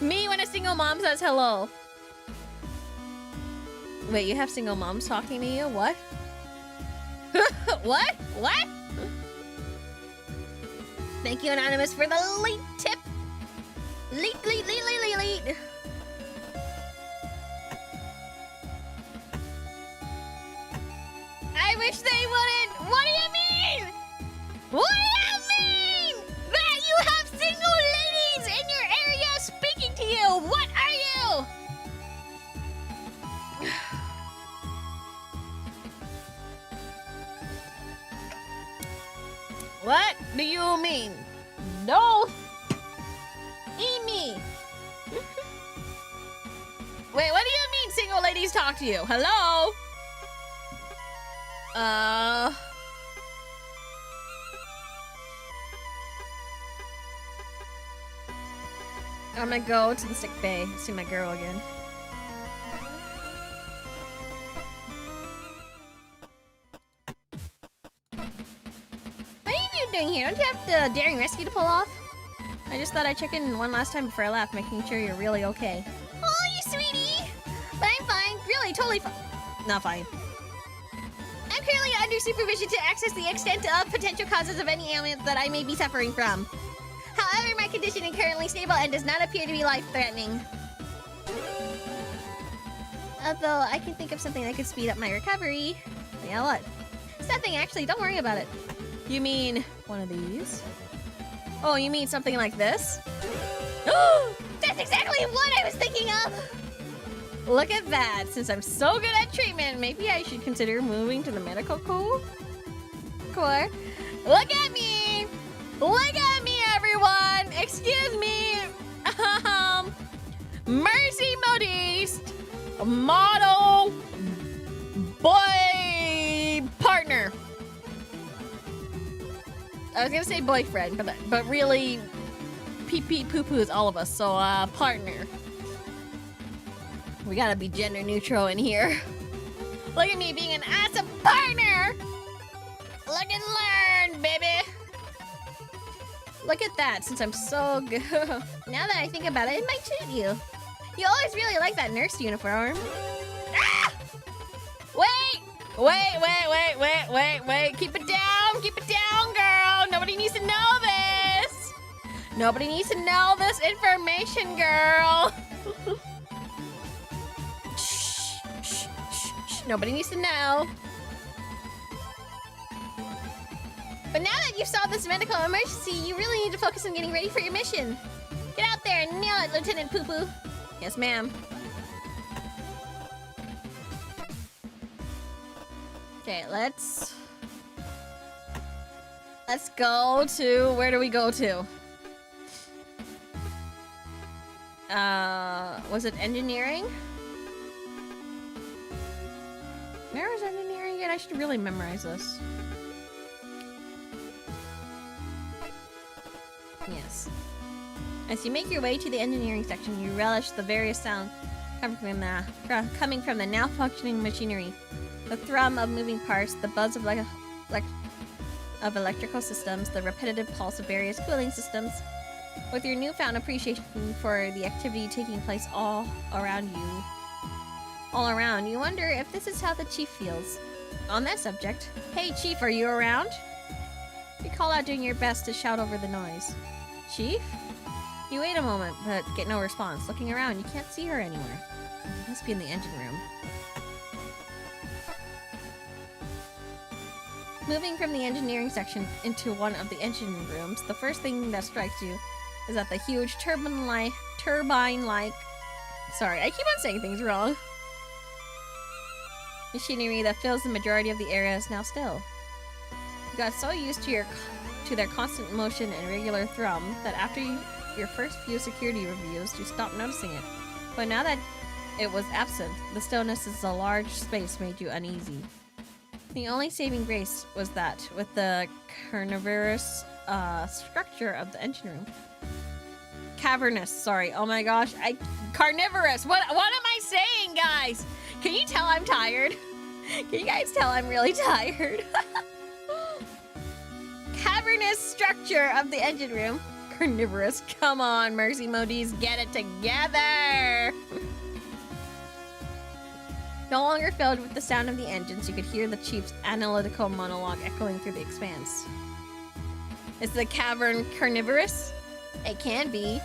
[SPEAKER 1] Me when a single mom says hello. Wait, you have single moms talking to you? What?
[SPEAKER 2] What? What? Thank you, Anonymous, for the late tip. Late. I wish they wouldn't. What do you mean? What do you mean? That you have single ladies in your area speaking to you. What are you?
[SPEAKER 1] What do you mean?
[SPEAKER 2] No. Me.
[SPEAKER 1] Wait, what do you mean single ladies talk to you? Hello? I'm gonna go to the sick bay, see my girl again.
[SPEAKER 2] What are you doing here? Don't you have the daring rescue to pull off?
[SPEAKER 1] I just thought I'd check in one last time before I left, making sure you're really okay.
[SPEAKER 2] Oh, you sweetie! But I'm fine. Really, totally fine.
[SPEAKER 1] Not fine.
[SPEAKER 2] I'm currently under supervision to access the extent of potential causes of any ailment that I may be suffering from. However, However, my condition is currently stable and does not appear to be life-threatening. Although, I can think of something that could speed up my recovery. Yeah, what? It's nothing, actually. Don't worry about it.
[SPEAKER 1] You mean one of these? Oh, you mean something like this?
[SPEAKER 2] That's exactly what I was thinking of!
[SPEAKER 1] Look at that. Since I'm so good at treatment, maybe I should consider moving to the medical corps. Look at me! Look at me, everyone! Excuse me! Mercy Modiste, model boy partner. I was gonna say boyfriend, but really, pee-pee poo-poo is all of us, so partner. We gotta be gender neutral in here. Look at me being an awesome partner! Look and learn, baby! Look at that, since I'm so good.
[SPEAKER 2] Now that I think about it, it might suit you. You always really like that nurse uniform.
[SPEAKER 1] Ah! Wait! Keep it down, girl! Nobody needs to know this! Nobody needs to know this information, girl! Shh. Nobody needs to know.
[SPEAKER 2] But now that you've solved this medical emergency, you really need to focus on getting ready for your mission. Get out there and nail it, Lieutenant Poo-Poo.
[SPEAKER 1] Yes, ma'am. Okay, let's go to, where do we go to? Was it engineering? Where was engineering again? I should really memorize this. Yes. As you make your way to the engineering section, you relish the various sounds coming from the now functioning machinery. The thrum of moving parts, the buzz of electrical systems, the repetitive pulse of various cooling systems. With your newfound appreciation for the activity taking place all around, you wonder if this is how the chief feels. On that subject, hey chief, are you around? You call out doing your best to shout over the noise. Chief? You wait a moment, but get no response. Looking around, you can't see her anywhere. Must be in the engine room. Moving from the engineering section into one of the engine rooms, the first thing that strikes you is that the huge turbine-like... Sorry, I keep on saying things wrong. Machinery that fills the majority of the area is now still. You got so used to their constant motion and regular thrum that after your first few security reviews, you stopped noticing it. But now that it was absent, the stillness of a large space made you uneasy. The only saving grace was that, with the carnivorous structure of the engine room. Cavernous, sorry. Oh my gosh. Carnivorous. What am I saying, guys? Can you tell I'm tired? Can you guys tell I'm really tired? Cavernous structure of the engine room. Carnivorous. Come on, Mercy Modiste, get it together. No longer filled with the sound of the engines, you could hear the chief's analytical monologue echoing through the expanse. Is the cavern carnivorous? It can be.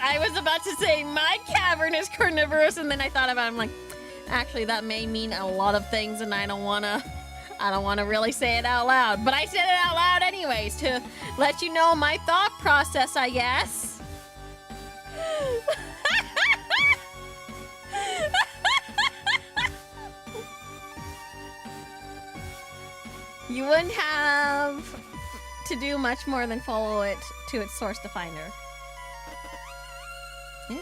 [SPEAKER 1] I was about to say my cavern is carnivorous, and then I thought about it, I'm like, actually that may mean a lot of things, and I don't wanna really say it out loud. But I said it out loud anyways to let you know my thought process, I guess. You wouldn't have to do much more than follow it to its source to find her. Yeah.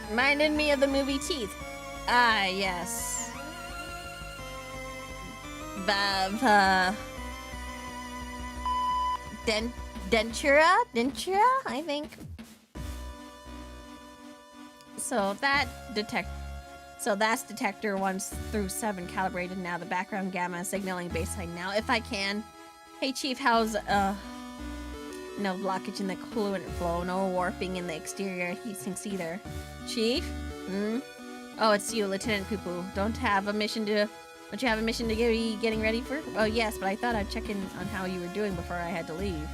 [SPEAKER 1] Reminded me of the movie Teeth. Ah, yes. Dentura, I think. So that's detector 1 through 7 calibrated now. The background gamma is signaling baseline now. If I can. Hey chief, how's no blockage in the coolant flow, no warping in the exterior heat sinks either. Chief? Oh, it's you, Lieutenant Poo-Poo. Don't you have a mission to be getting ready for? Oh, yes, but I thought I'd check in on how you were doing before I had to leave.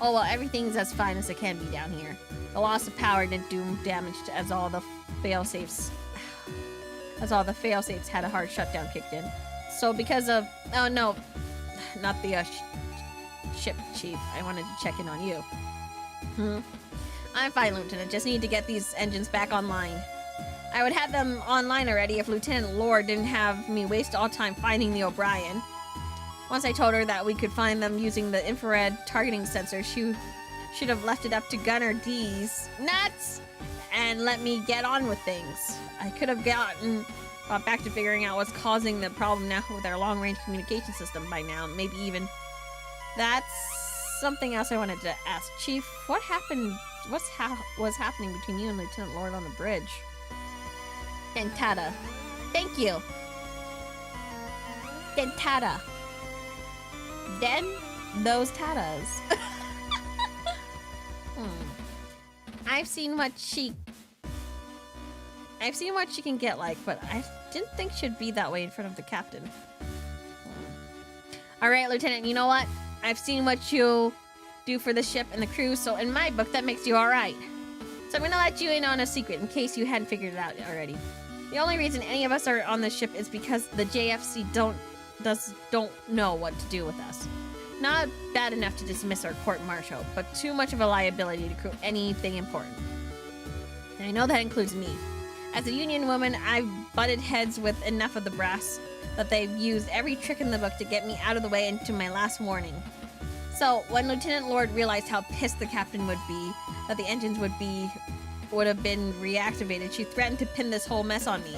[SPEAKER 1] Oh, well, everything's as fine as it can be down here. The loss of power didn't do damage as all the failsafes had a hard shutdown kicked in. So because of... Oh, no. Not the ship chief. I wanted to check in on you. I'm fine, Lieutenant. Just need to get these engines back online. I would have them online already if Lieutenant Lord didn't have me waste all time finding the O'Brien. Once I told her that we could find them using the infrared targeting sensor, she should have left it up to Gunner D's nuts and let me get on with things. I could have got back to figuring out what's causing the problem now with our long-range communication system by now. Maybe even... That's something else I wanted to ask. Chief, what happened... was happening between you and Lieutenant Lord on the bridge? Dentata. Thank you. Dentata. Then those tatas. I've seen what she can get like, but I didn't think she'd be that way in front of the captain. Alright, Lieutenant, you know what? I've seen what you do for the ship and the crew, so in my book, that makes you alright. So I'm gonna let you in on a secret in case you hadn't figured it out already. The only reason any of us are on the ship is because the JFC don't know what to do with us. Not bad enough to dismiss our court-martial, but too much of a liability to crew anything important. And I know that includes me. As a union woman, I've butted heads with enough of the brass that they've used every trick in the book to get me out of the way into my last warning. So, when Lieutenant Lord realized how pissed the captain would be that the engines would have been reactivated, she threatened to pin this whole mess on me.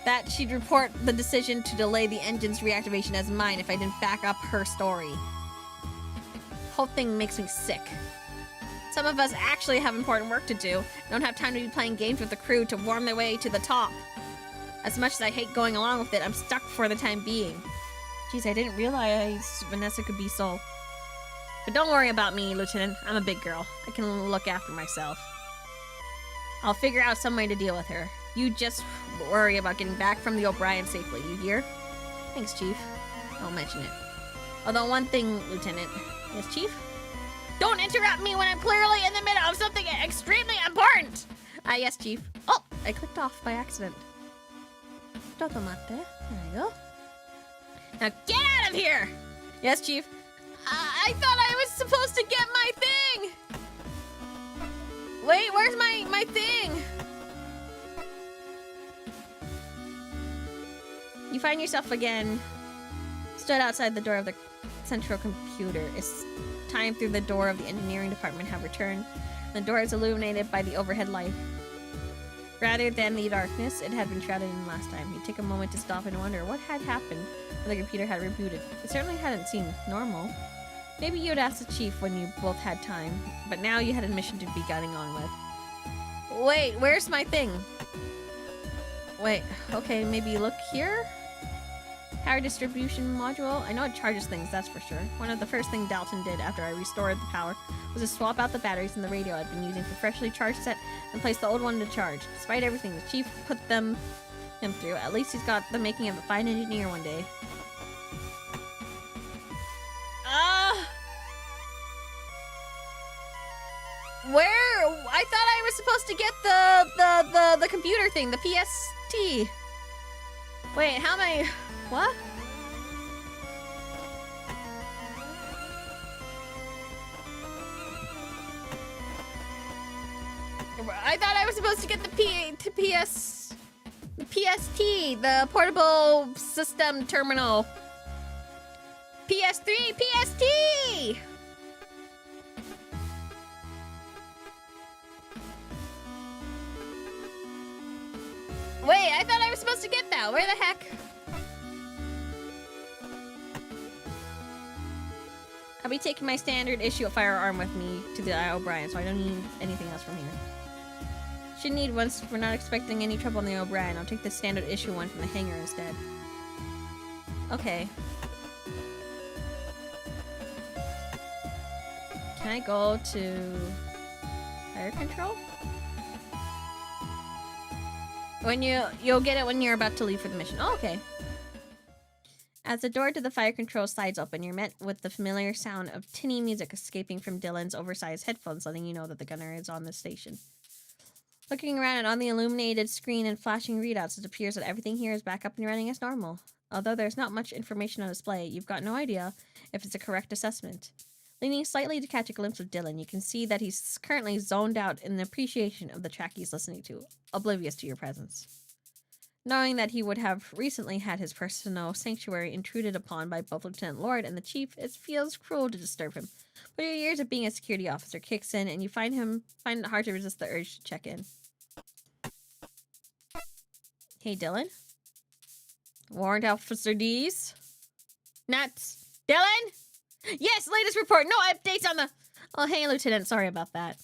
[SPEAKER 1] That she'd report the decision to delay the engine's reactivation as mine if I didn't back up her story. Whole thing makes me sick. Some of us actually have important work to do, and don't have time to be playing games with the crew to warm their way to the top. As much as I hate going along with it, I'm stuck for the time being. Jeez, I didn't realize Vanessa could be so... But don't worry about me, Lieutenant. I'm a big girl. I can look after myself. I'll figure out some way to deal with her. You just worry about getting back from the O'Brien safely, you hear? Thanks, Chief. Don't mention it. Although one thing, Lieutenant. Yes, Chief? Don't interrupt me when I'm clearly in the middle of something extremely important! Yes, Chief. Oh, I clicked off by accident. Totomate. There you go. Now get out of here! Yes, Chief. I thought I was supposed to get my thing! Wait, where's my thing? You find yourself again stood outside the door of the central computer. It's time through the door of the engineering department have returned. The door is illuminated by the overhead light. Rather than the darkness it had been shrouded in last time. You take a moment to stop and wonder what had happened when the computer had rebooted. It certainly hadn't seemed normal. Maybe you would ask the chief when you both had time, but now you had a mission to be getting on with. Wait, where's my thing? Wait, okay, maybe look here? Power distribution module? I know it charges things, that's for sure. One of the first things Dalton did after I restored the power was to swap out the batteries in the radio I'd been using for freshly charged set and place the old one to charge. Despite everything the chief put him through, at least he's got the making of a fine engineer one day. Where? I thought I was supposed to get the computer thing, the PST. Wait, how am I... What? I thought I was supposed to get the PST, the portable system terminal. PS3, PST! Wait, I thought I was supposed to get that. Where the heck? I'll be taking my standard issue firearm with me to the O'Brien, so I don't need anything else from here. Should need one, we're not expecting any trouble on the O'Brien. I'll take the standard issue one from the hangar instead. Okay. Can I go to fire control? You'll get it when you're about to leave for the mission. Oh, okay. As the door to the fire control slides open, you're met with the familiar sound of tinny music escaping from Dylan's oversized headphones, letting you know that the gunner is on the station. Looking around on the illuminated screen and flashing readouts, it appears that everything here is back up and running as normal. Although there's not much information on display, you've got no idea if it's a correct assessment. Leaning slightly to catch a glimpse of Dylan, you can see that he's currently zoned out in the appreciation of the track he's listening to, oblivious to your presence. Knowing that he would have recently had his personal sanctuary intruded upon by both Lieutenant Lord and the Chief, it feels cruel to disturb him. But your years of being a security officer kicks in, and you find it hard to resist the urge to check in. Hey, Dylan? Warrant Officer D's? Nuts. Dylan? Yes, latest report. No updates on the... Oh, hey, Lieutenant. Sorry about that.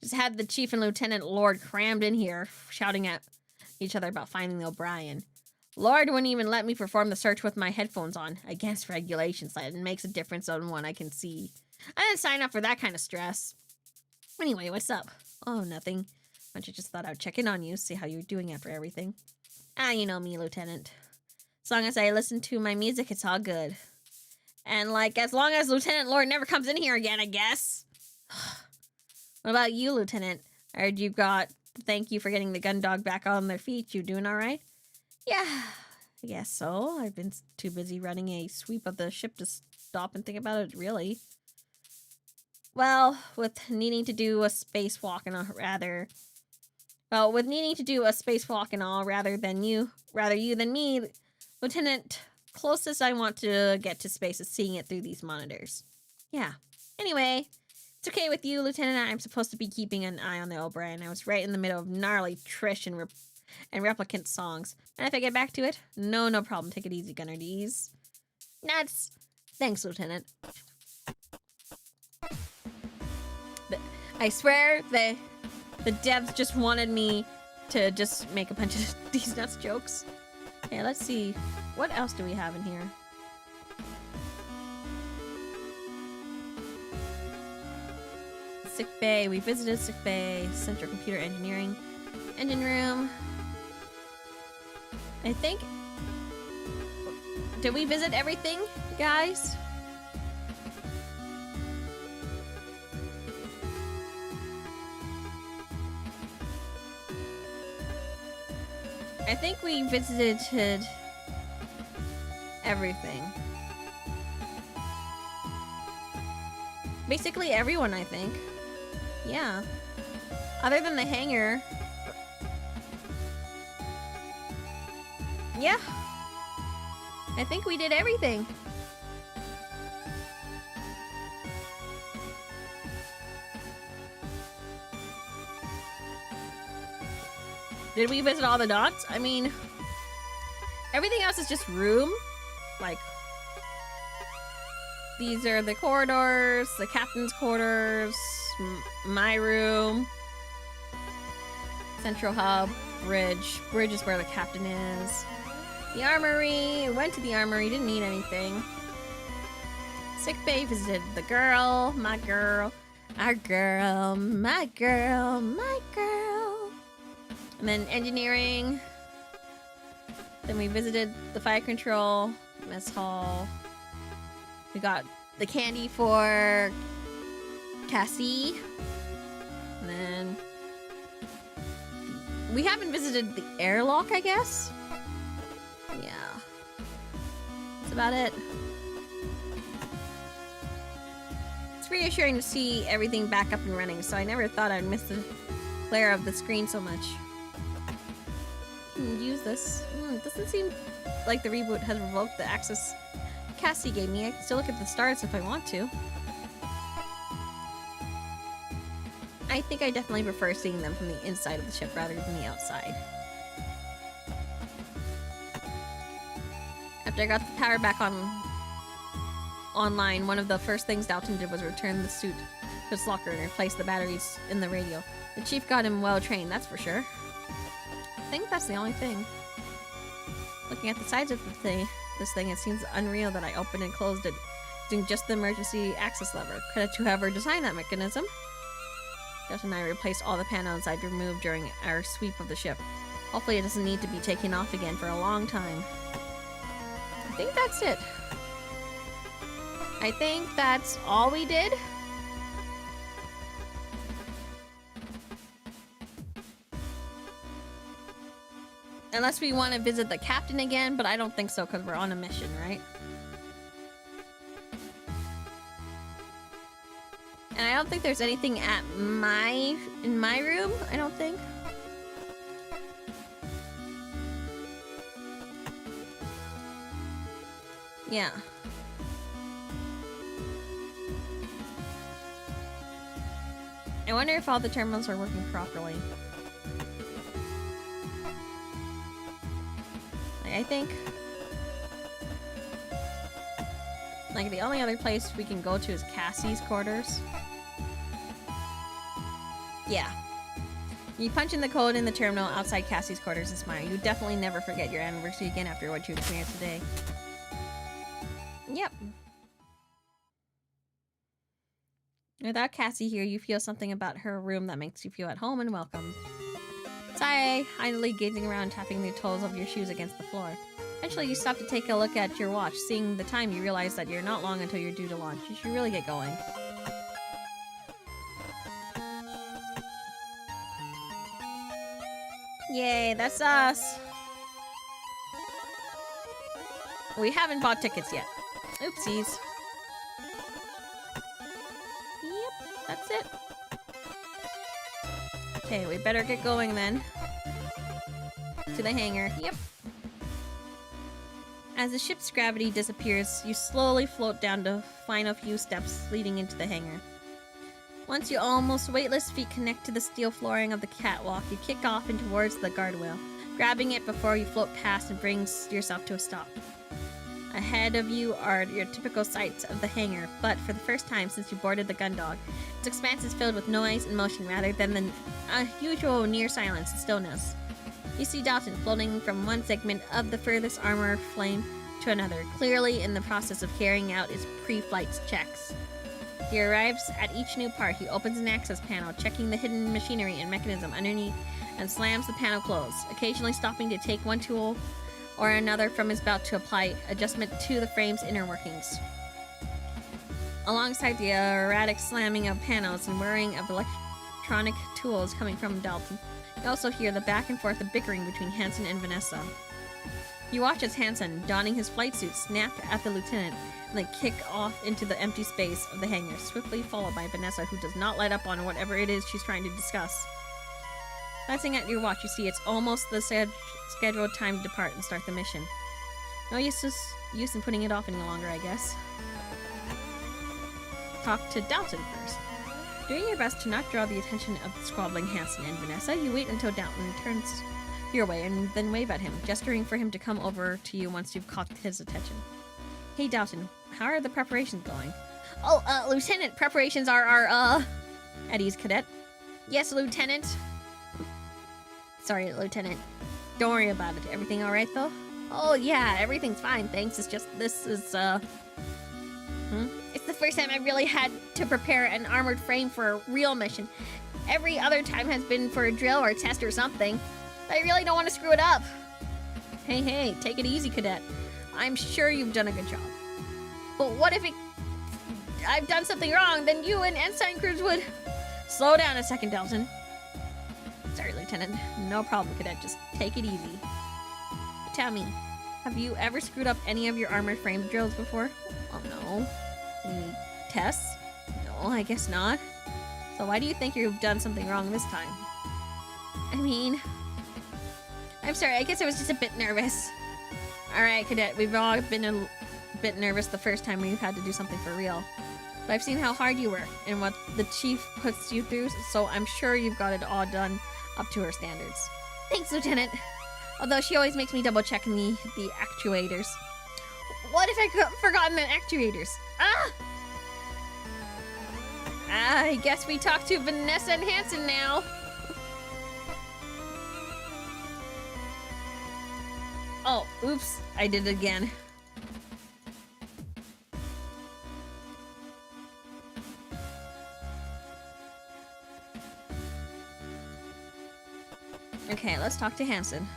[SPEAKER 1] Just had the Chief and Lieutenant Lord crammed in here, shouting at each other about finding the O'Brien. Lord wouldn't even let me perform the search with my headphones on, against regulations. It makes a difference on one I can see. I didn't sign up for that kind of stress. Anyway, what's up? Oh, nothing. I just thought I'd check in on you, see how you're doing after everything. Ah, you know me, Lieutenant. As long as I listen to my music, it's all good. And, as long as Lieutenant Lord never comes in here again, I guess. What about you, Lieutenant? I heard you got... Thank you for getting the gun dog back on their feet. You doing all right? Yeah, I guess so. I've been too busy running a sweep of the ship to stop and think about it, really. Well, with needing to do a spacewalk and all, rather you than me, Lieutenant, closest I want to get to space is seeing it through these monitors. Yeah. Anyway, it's okay with you, Lieutenant. I'm supposed to be keeping an eye on the O'Brien. I was right in the middle of gnarly Trish and replicant songs. And if I get back to it, no problem. Take it easy, Gunner D's. Nuts. Thanks, Lieutenant. I swear the devs just wanted me to just make a bunch of these nuts jokes. Okay, let's see. What else do we have in here? Sick bay. We visited sick bay. Central Computer Engineering. Engine room. I think... Did we visit everything, guys? I think we visited everything. Basically everyone, I think. Yeah. Other than the hangar. Yeah. I think we did everything. Did we visit all the dots? I mean, everything else is just room. These are the corridors, the captain's quarters, my room, central hub, bridge. Bridge is where the captain is. The armory, went to the armory, didn't need anything. Sick bay, visited the girl, my girl, our girl, my girl, my girl. And then engineering. Then we visited the fire control, mess hall. We got the candy for Cassie. And then we haven't visited the airlock, I guess. Yeah. That's about it. It's reassuring to see everything back up and running, so I never thought I'd miss the glare of the screen so much. Use this. It doesn't seem like the reboot has revoked the access Cassie gave me. I can still look at the stars if I want to. I think I definitely prefer seeing them from the inside of the ship rather than the outside. After I got the power back online, one of the first things Dalton did was return the suit to its locker and replace the batteries in the radio. The Chief got him well trained, that's for sure. I think that's the only thing. Looking at the sides of this thing, it seems unreal that I opened and closed it using just the emergency access lever. Credit to whoever designed that mechanism. Dalton and I replaced all the panels I'd removed during our sweep of the ship. Hopefully it doesn't need to be taken off again for a long time.
[SPEAKER 2] I think that's it. I think that's all we did.
[SPEAKER 1] Unless we want to visit the captain again, but I don't think so because we're on a mission, right? And I don't think there's anything at in my room, I don't think. Yeah. I wonder if all the terminals are working properly. I think like the only other place we can go to is Cassie's quarters. Yeah. You punch in the code in the terminal outside Cassie's quarters and smile. You definitely never forget your anniversary again after what you experienced today. Yep. Without Cassie here, you feel something about her room that makes you feel at home and welcome. Sigh, idly gazing around, tapping the toes of your shoes against the floor. Eventually, you stop to take a look at your watch. Seeing the time, you realize that you're not long until you're due to launch. You should really get going. Yay, that's us! We haven't bought tickets yet. Oopsies. Yep, that's it. Okay, we better get going then. To the hangar. Yep. As the ship's gravity disappears, you slowly float down the final few steps leading into the hangar. Once your almost weightless feet connect to the steel flooring of the catwalk, you kick off and towards the guardrail, grabbing it before you float past and brings yourself to a stop. Ahead of you are your typical sights of the hangar, but for the first time since you boarded the Gundog, its expanse is filled with noise and motion rather than the usual near silence and stillness. You see Dalton floating from one segment of the furthest armor flame to another, clearly in the process of carrying out his pre-flight checks. He arrives at each new part. He opens an access panel, checking the hidden machinery and mechanism underneath, and slams the panel closed, occasionally stopping to take one tool or another from his belt to apply adjustment to the frame's inner workings. Alongside the erratic slamming of panels and whirring of electronic tools coming from Dalton, you also hear the back and forth of bickering between Hansen and Vanessa. You watch as Hansen, donning his flight suit, snap at the lieutenant and then kick off into the empty space of the hangar, swiftly followed by Vanessa, who does not let up on whatever it is she's trying to discuss. Glancing at your watch, you see it's almost the scheduled time to depart and start the mission. No use in putting it off any longer, I guess. Talk to Dalton first. Doing your best to not draw the attention of the squabbling Hansen and Vanessa, you wait until Dalton turns your way and then wave at him, gesturing for him to come over to you once you've caught his attention. Hey Dalton, how are the preparations going?
[SPEAKER 2] Oh, Lieutenant, preparations are
[SPEAKER 1] at ease, Cadet.
[SPEAKER 2] Yes, Lieutenant.
[SPEAKER 1] Sorry, Lieutenant. Don't worry about it. Everything alright, though?
[SPEAKER 2] Oh, yeah, everything's fine, thanks. It's just, this is, It's the first time I really had to prepare an armored frame for a real mission. Every other time has been for a drill or a test or something. I really don't want to screw it up.
[SPEAKER 1] Hey, take it easy, Cadet. I'm sure you've done a good job.
[SPEAKER 2] But what if I've done something wrong, then you and Ensign Cruz would...
[SPEAKER 1] Slow down a second, Dalton. Sorry, Lieutenant. No problem, Cadet. Just take it easy. Tell me, have you ever screwed up any of your armored frame drills before?
[SPEAKER 2] Oh, no.
[SPEAKER 1] Any tests? No, I guess not. So why do you think you've done something wrong this time?
[SPEAKER 2] I mean... I'm sorry, I guess I was just a bit nervous.
[SPEAKER 1] Alright, Cadet, we've all been a bit nervous the first time we've had to do something for real. But I've seen how hard you work and what the Chief puts you through, so I'm sure you've got it all done up to her standards.
[SPEAKER 2] Thanks, Lieutenant.
[SPEAKER 1] Although she always makes me double check the actuators.
[SPEAKER 2] What if I forgotten the actuators?
[SPEAKER 1] I guess we talk to Vanessa and Hansen now. Oh, oops, I did it again. Okay, let's must talk to Hansen.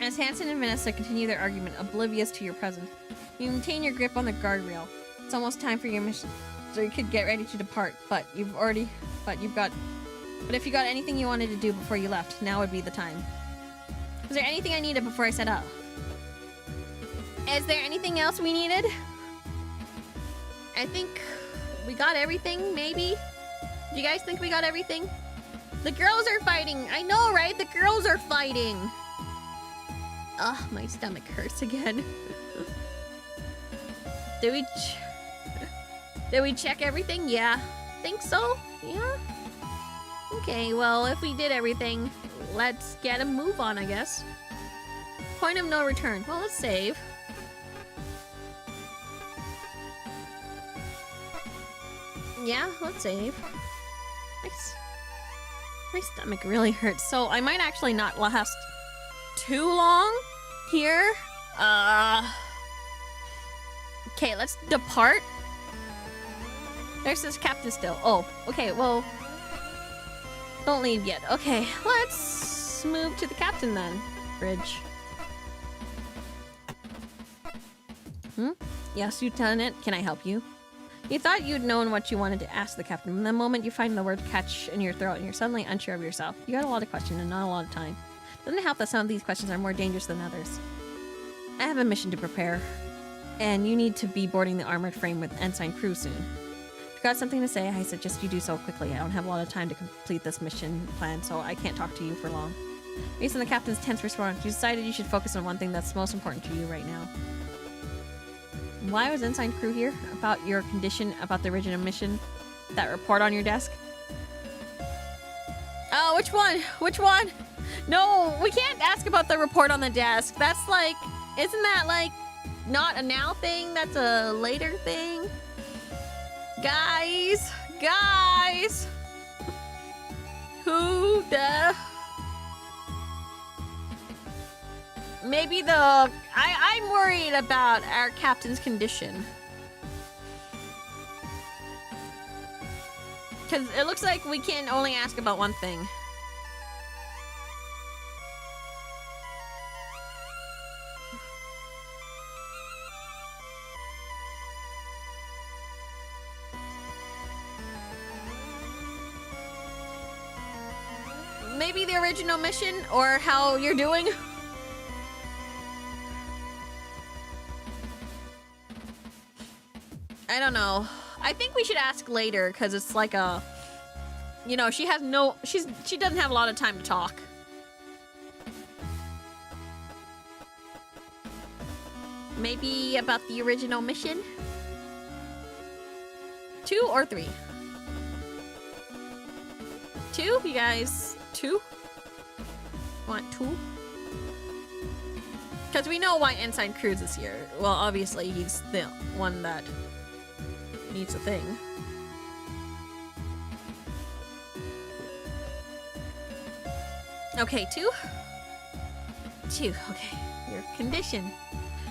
[SPEAKER 1] As Hansen and Vanessa continue their argument, oblivious to your presence, you maintain your grip on the guardrail. It's almost time for your mission, so you could get ready to depart. But if you got anything you wanted to do before you left, now would be the time. Was there anything I needed before I set out? Is there anything else we needed? I think we got everything, maybe? Do you guys think we got everything? The girls are fighting. I know, right? The girls are fighting. Ugh, my stomach hurts again. Did we check everything? Yeah. Think so? Yeah? Okay, well, if we did everything, let's get a move on, I guess. Point of no return. Well, let's save. Yeah, let's save. Nice. My stomach really hurts, so I might actually not last too long here. Okay, let's depart. There's this captain still. Oh, okay, well, don't leave yet. Okay, let's move to the captain then. Bridge. Yes, Lieutenant, can I help you? You thought you'd known what you wanted to ask the captain, but the moment you find the word catch in your throat and you're suddenly unsure of yourself. You got a lot of questions and not a lot of time. Doesn't it help that some of these questions are more dangerous than others? I have a mission to prepare, and you need to be boarding the armored frame with Ensign crew soon. If you got something to say, I suggest you do so quickly. I don't have a lot of time to complete this mission plan, so I can't talk to you for long. Based on the captain's tense response, you decided you should focus on one thing that's most important to you right now. Why was Ensign crew here? About your condition, about the original mission? That report on your desk? Oh, which one? Which one? No, we can't ask about the report on the desk. That's like, isn't that like not a now thing? That's a later thing? Guys! Who the... Maybe I'm worried about our captain's condition. Because it looks like we can only ask about one thing. Maybe the original mission or how you're doing? I don't know. I think we should ask later because it's like a, you know, she doesn't have a lot of time to talk. Maybe about the original mission? 2 or 3? 2? You guys, 2? Want 2? Because we know why Ensign Cruz is here. Well, obviously he's the one that needs a thing. Okay, 2? 2, okay. Your condition.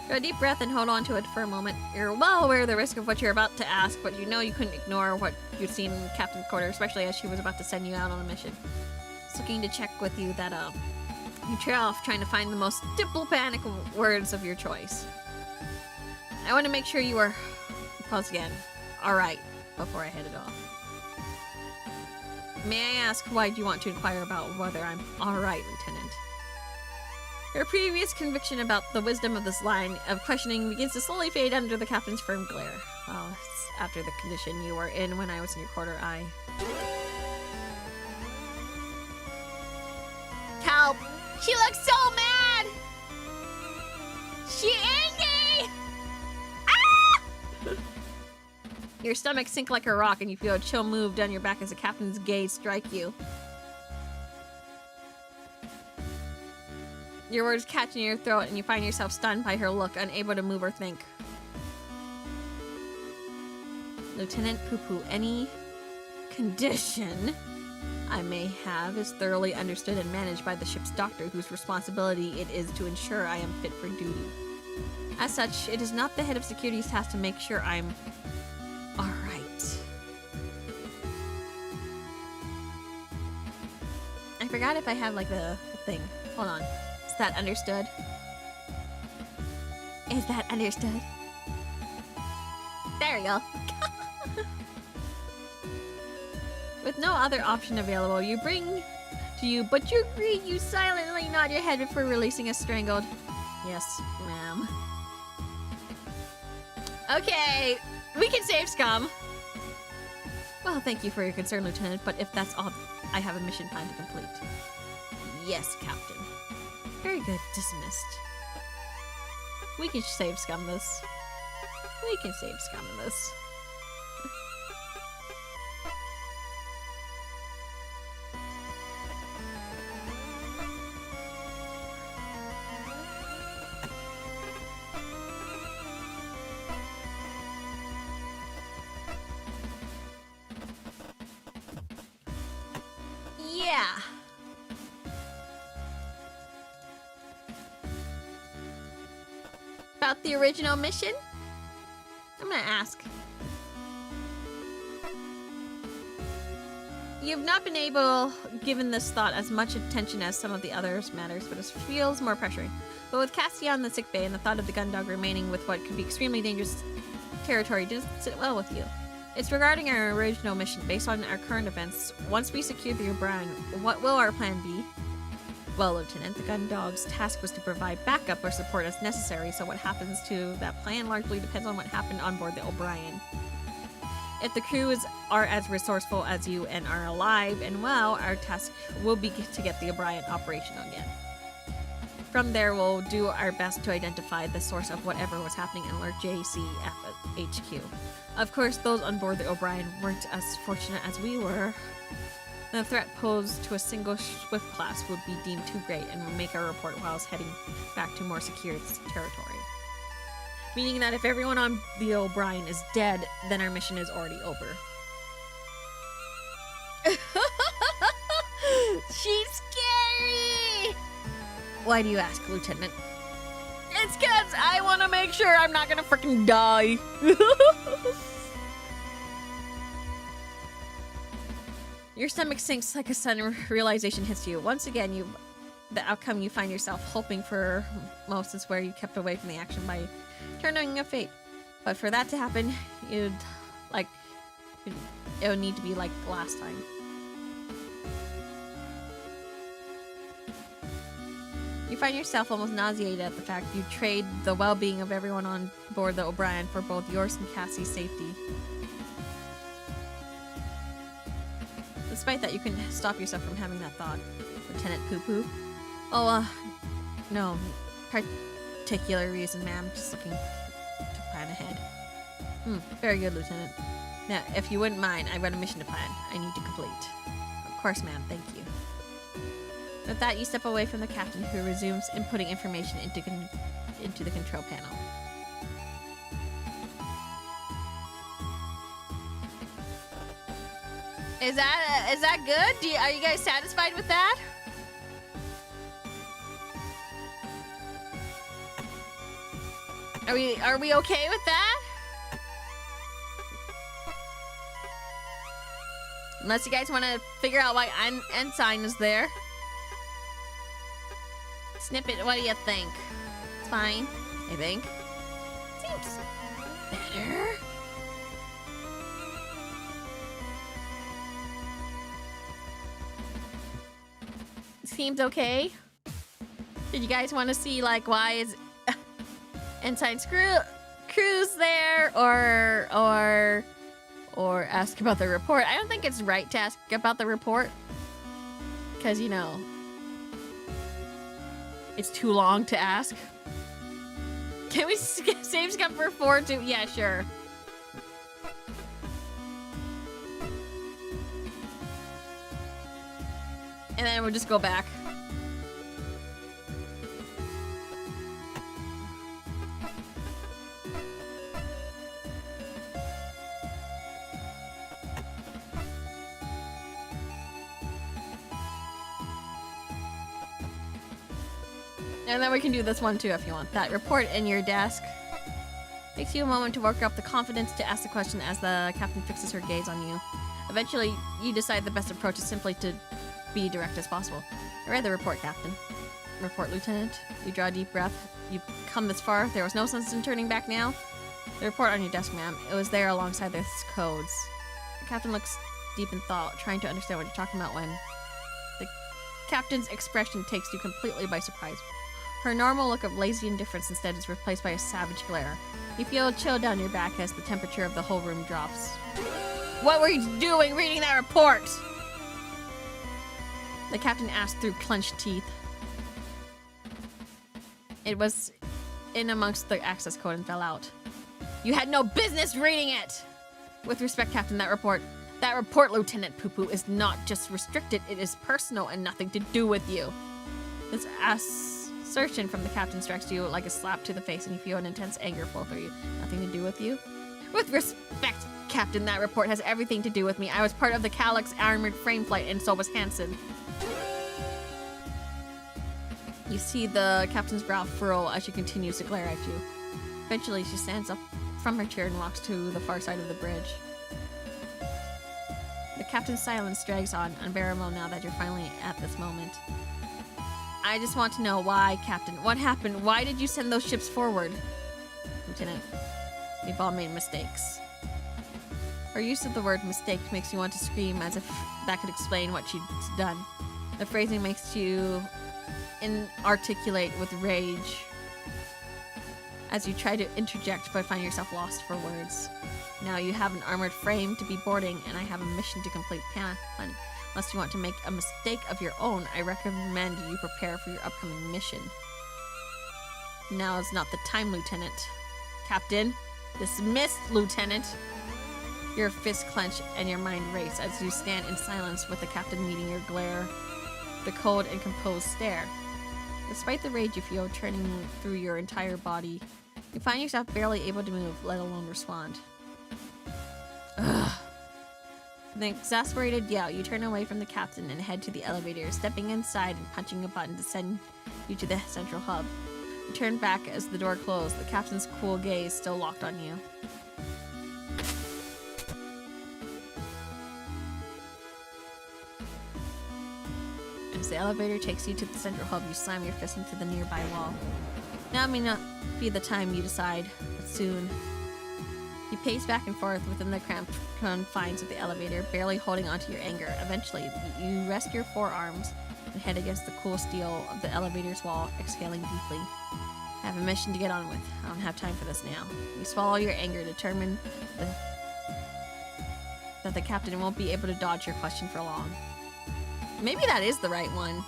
[SPEAKER 1] Draw a deep breath and hold on to it for a moment. You're well aware of the risk of what you're about to ask, but you know you couldn't ignore what you'd seen in Captain's quarter, especially as she was about to send you out on a mission. Just looking to check with you that, you trail off trying to find the most diplomatic words of your choice. I want to make sure you are, pause again, alright, before I head it off. May I ask why do you want to inquire about whether I'm alright, Lieutenant? Your previous conviction about the wisdom of this line of questioning begins to slowly fade under the captain's firm glare. Well, it's after the condition you were in when I was in your quarter. Help! She looks so mad! She angry! Ah! Your stomach sink like a rock and you feel a chill move down your back as the captain's gaze strike you. Your words catch in your throat and you find yourself stunned by her look, unable to move or think. Lieutenant Poo-Poo, any condition I may have is thoroughly understood and managed by the ship's doctor, whose responsibility it is to ensure I am fit for duty. As such, it is not the head of security's task to make sure I'm alright. I forgot if I have like the thing. Hold on. Is that understood? Is that understood?
[SPEAKER 2] There we go.
[SPEAKER 1] With no other option available, you bring to you, but you agree. You silently nod your head before releasing a strangled. Yes, ma'am. Okay, we can save scum. Well, thank you for your concern, Lieutenant, but if that's all, I have a mission plan to complete. Yes, Captain. Very good, dismissed. We can save scum this. We can save scum this. Yeah. About the original mission? I'm gonna ask. You've not been given this thought as much attention as some of the others matters, but it feels more pressuring. But with Cassia in the sick bay and the thought of the gun dog remaining with what could be extremely dangerous territory doesn't sit well with you. It's regarding our original mission. Based on our current events, once we secure the O'Brien, what will our plan be? Well, Lieutenant, the gun dog's task was to provide backup or support as necessary, so what happens to that plan largely depends on what happened on board the O'Brien. If the crew are as resourceful as you and are alive and well, our task will be to get the O'Brien operational again. From there, we'll do our best to identify the source of whatever was happening and alert JCF at HQ. Of course, those on board the O'Brien weren't as fortunate as we were. The threat posed to a single Swift class would be deemed too great and would make our report whilst heading back to more secure territory. Meaning that if everyone on the O'Brien is dead, then our mission is already over.
[SPEAKER 2] She's scary!
[SPEAKER 1] Why do you ask, Lieutenant?
[SPEAKER 2] It's because I want to make sure I'm not gonna freaking die.
[SPEAKER 1] Your stomach sinks like a sudden realization hits you. Once again, the outcome you find yourself hoping for most is where you kept away from the action by turning a fate. But for that to happen, it would need to be like last time. You find yourself almost nauseated at the fact you trade the well-being of everyone on board the O'Brien for both yours and Cassie's safety. Despite that, you couldn't stop yourself from having that thought. Lieutenant Poo-Poo? Oh, no particular reason, ma'am. Just looking to plan ahead. Very good, Lieutenant. Now, if you wouldn't mind, I've got a mission to plan. I need to complete. Of course, ma'am. Thank you. With that, you step away from the captain, who resumes inputting information into the control panel.
[SPEAKER 2] Is that good? Are you guys satisfied with that? Are we okay with that? Unless you guys want to figure out why Ensign is there. Snippet, what do you think? It's fine, I think. Seems better. Seems okay. Did you guys want to see like why is Ensign Cruz there or ask about the report? I don't think it's right to ask about the report because you know it's too long to ask. Can we save scum for 4 too? Yeah, sure. And then we'll just go back. And then we can do this one too if you want. That report in your desk. Takes you a moment to work up the confidence to ask the question as the captain fixes her gaze on you. Eventually, you decide the best approach is simply to
[SPEAKER 1] be direct as possible. I read the report, Captain. Report, Lieutenant. You draw a deep breath. You've come this far. There was no sense in turning back now. The report on your desk, ma'am. It was there alongside the codes. The captain looks deep in thought, trying to understand what you're talking about when the captain's expression takes you completely by surprise. Her normal look of lazy indifference instead is replaced by a savage glare. You feel a chill down your back as the temperature of the whole room drops. What were you doing reading that report? The captain asked through clenched teeth. It was in amongst the access code and fell out. You had no business reading it! With respect, Captain, that report, Lieutenant Poo-Poo, is not just restricted, it is personal and nothing to do with you. This assertion from the captain strikes you like a slap to the face and you feel an intense anger flow through you. Nothing to do with you? With respect, Captain, that report has everything to do with me. I was part of the Calyx armored frame flight and so was Hansen. You see the captain's brow furrow as she continues to glare at you. Eventually, she stands up from her chair and walks to the far side of the bridge. The captain's silence drags on, unbearable now that you're finally at this moment. I just want to know why, Captain. What happened? Why did you send those ships forward? Lieutenant, we've all made mistakes. Her use of the word mistake makes you want to scream as if that could explain what she'd done. The phrasing makes you inarticulate with rage as you try to interject but find yourself lost for words. Now you have an armored frame to be boarding and I have a mission to complete. Unless you want to make a mistake of your own, I recommend you prepare for your upcoming mission. Now is not the time, Lieutenant. Captain, dismissed, Lieutenant. Your fists clench and your mind race as you stand in silence with the captain meeting your glare, the cold and composed stare. Despite the rage you feel turning through your entire body, you find yourself barely able to move, let alone respond. Ugh. With an exasperated yell, you turn away from the captain and head to the elevator, stepping inside and punching a button to send you to the central hub. You turn back as the door closed, the captain's cool gaze still locked on you. As the elevator takes you to the central hub, you slam your fist into the nearby wall. Now may not be the time, you decide, but soon. You pace back and forth within the cramped confines of the elevator, barely holding onto your anger. Eventually, you rest your forearms and head against the cool steel of the elevator's wall, exhaling deeply. I have a mission to get on with. I don't have time for this now. You swallow your anger, determined that the captain won't be able to dodge your question for long. Maybe that is the right one.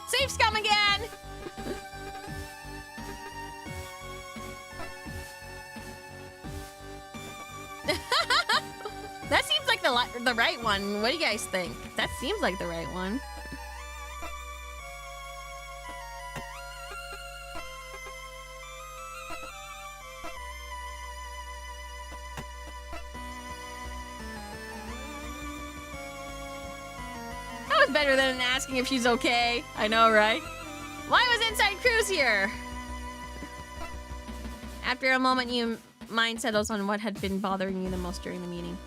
[SPEAKER 1] Save scum again! That seems like the right one. What do you guys think? That seems like the right one. That was better than asking if she's okay. I know, right? Why was Inside Cruise here? After a moment, your mind settles on what had been bothering you the most during the meeting.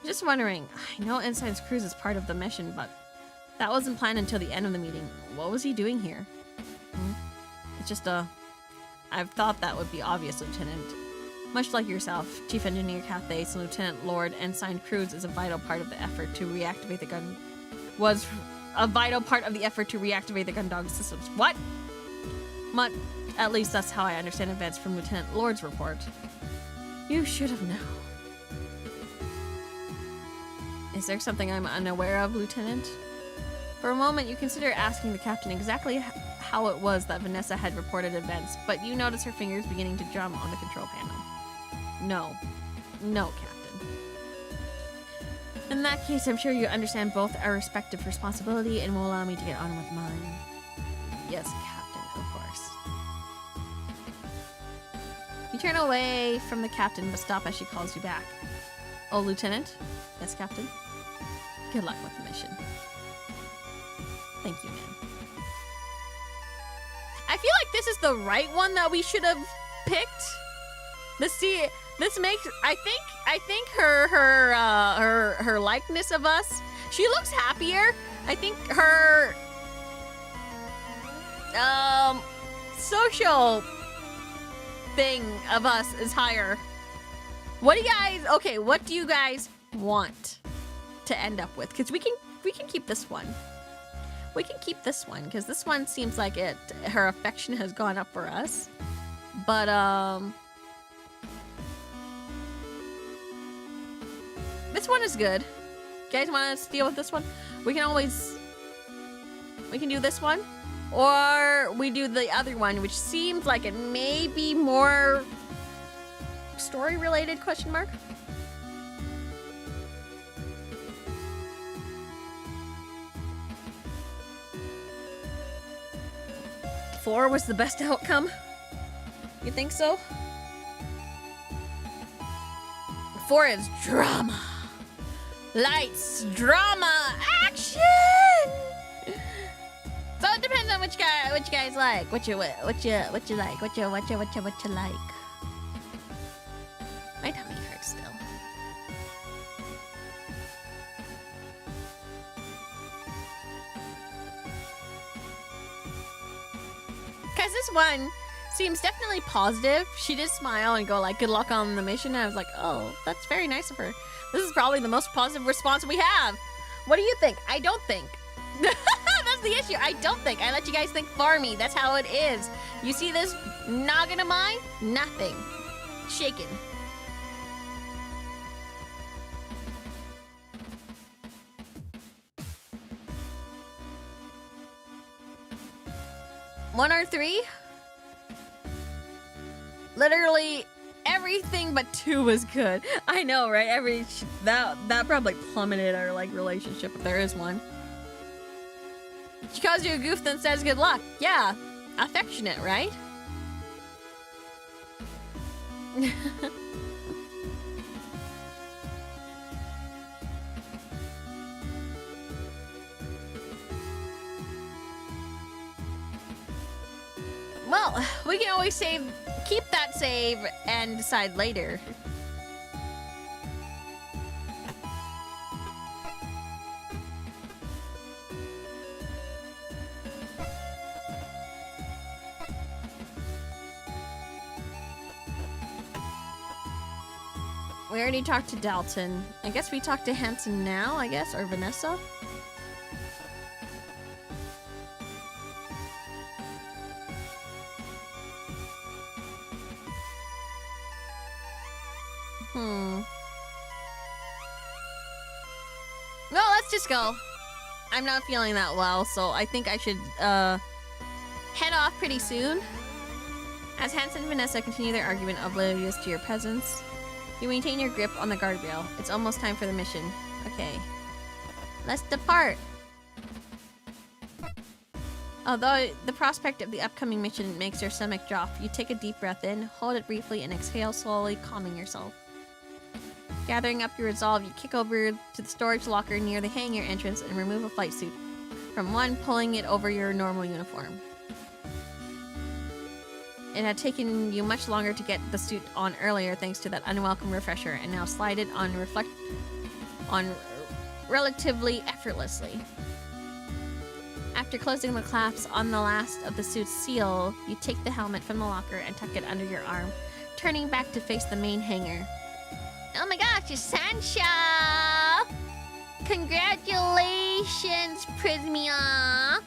[SPEAKER 1] Just wondering, I know Ensign's cruise is part of the mission, but that wasn't planned until the end of the meeting. What was he doing here? It's just I've thought that would be obvious, Lieutenant. Much like yourself, Chief Engineer Cathays and Lieutenant Lord Ensign Cruz is a vital part of the effort to reactivate the gun. Was a vital part of the effort to reactivate the Gundog systems. What? At least that's how I understand events from Lieutenant Lord's report. You should have known. Is there something I'm unaware of, Lieutenant? For a moment, you consider asking the captain exactly how it was that Vanessa had reported events, but you notice her fingers beginning to drum on the control panel. No, Captain. In that case, I'm sure you understand both our respective responsibility and will allow me to get on with mine. Yes, Captain, of course. You turn away from the captain, but stop as she calls you back. Oh, Lieutenant? Yes, Captain? Good luck with the mission. Thank you, ma'am. I feel like this is the right one that we should have picked. This makes, I think her likeness of us, she looks happier. I think her social thing of us is higher. What do you guys, okay, what do you guys want to end up with? Because we can keep this one. We can keep this one because this one seems like her affection has gone up for us. But this one is good. You guys want us to deal with this one? We can do this one, or we do the other one, which seems like it may be more story related, question mark. Four was the best outcome. You think so? 4 is drama. Lights, drama, action. So it depends on which you guys like. What you like. What you like. My tummy hurts still. Cause this one seems definitely positive. She did smile and go like, good luck on the mission. I was like, oh, that's very nice of her. This is probably the most positive response we have. What do you think? I don't think. That's the issue. I don't think. I let you guys think for me. That's how it is. You see this noggin of mine? Nothing. Shaken. One or three? Literally everything but 2 was good. I know, right? That probably plummeted our like relationship if there is one. She calls you a goof, then says good luck. Yeah, affectionate, right? Well, we can always keep that save and decide later. We already talked to Dalton. I guess we talked to Hansen now, or Vanessa. Well, let's just go. I'm not feeling that well, so I think I should head off pretty soon. As Hansen and Vanessa continue their argument oblivious to your presence, you maintain your grip on the guardrail. It's almost time for the mission. Okay. Let's depart. Although the prospect of the upcoming mission makes your stomach drop, you take a deep breath in, hold it briefly, and exhale slowly, calming yourself. Gathering up your resolve, you kick over to the storage locker near the hangar entrance and remove a flight suit from one, pulling it over your normal uniform. It had taken you much longer to get the suit on earlier thanks to that unwelcome refresher, and now slide it on relatively effortlessly. After closing the clasps on the last of the suit's seal, you take the helmet from the locker and tuck it under your arm, turning back to face the main hangar. Oh my gosh, it's Sancha! Congratulations, Prismia!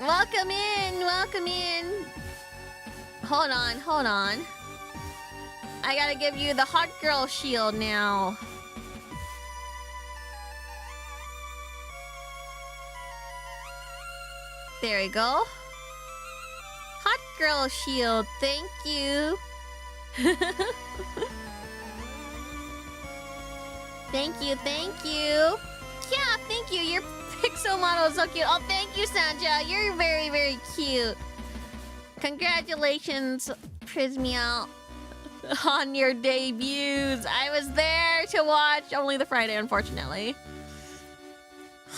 [SPEAKER 1] Welcome in, welcome in. Hold on. I gotta give you the hot girl shield now. There we go. Hot girl shield, thank you. Thank you. Yeah, thank you. Your pixel model is so cute. Oh, thank you, Sanja. You're very, very cute. Congratulations, Prismia, on your debuts. I was there to watch only the Friday, unfortunately.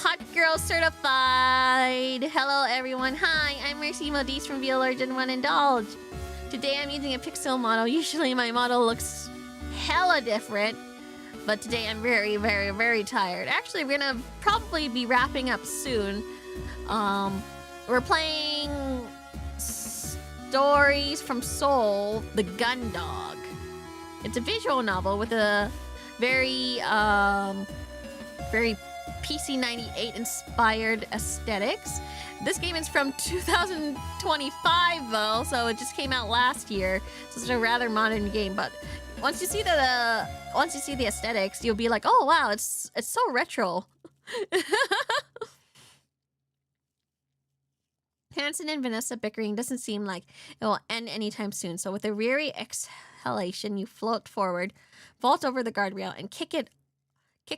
[SPEAKER 2] Hot girl certified. Hello everyone. Hi, I'm Mercy Modiste from VAllure Gen 1 Indulge. Today I'm using a pixel model. Usually my model looks hella different, but today I'm very, very, very tired. Actually, we're gonna probably be wrapping up soon. We're playing Stories from Seoul, The Gun Dog. It's a visual novel with a very, very PC98 inspired aesthetics. This game is from 2025 though, so it just came out last year. So it's a rather modern game, but once you see the aesthetics, you'll be like, "Oh wow, it's so retro." Hansen and Vanessa bickering doesn't seem like it will end anytime soon. So with a weary exhalation, you float forward, vault over the guardrail, and kick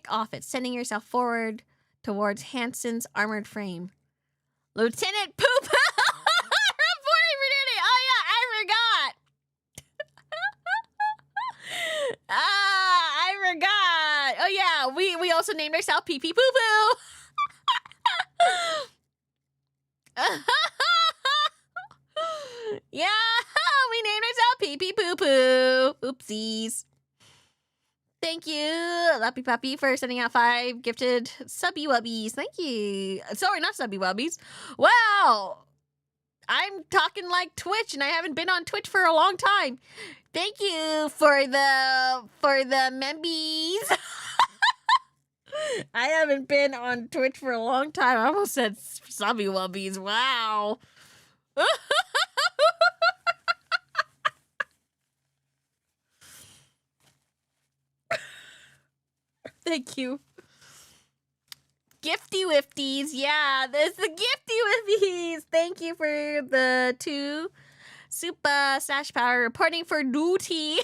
[SPEAKER 2] off it, sending yourself forward towards Hansen's armored frame. Lieutenant Poop! Reporting for duty! Oh yeah, I forgot! I forgot! Oh yeah, we also named ourselves Pee Pee Poo Poo! Yeah, we named ourselves Pee Pee Poo Poo! Oopsies. Thank you, Lappy Puppy, for sending out 5 gifted subby wubbies. Thank you. Sorry, not subby wubbies. Wow. I'm talking like Twitch, and I haven't been on Twitch for a long time. Thank you for the membies. I haven't been on Twitch for a long time. I almost said subby wubbies. Wow. Thank you. Gifty Wifties. Yeah, there's the Gifty Wifties. Thank you for the 2 Super Sash Power reporting for duty.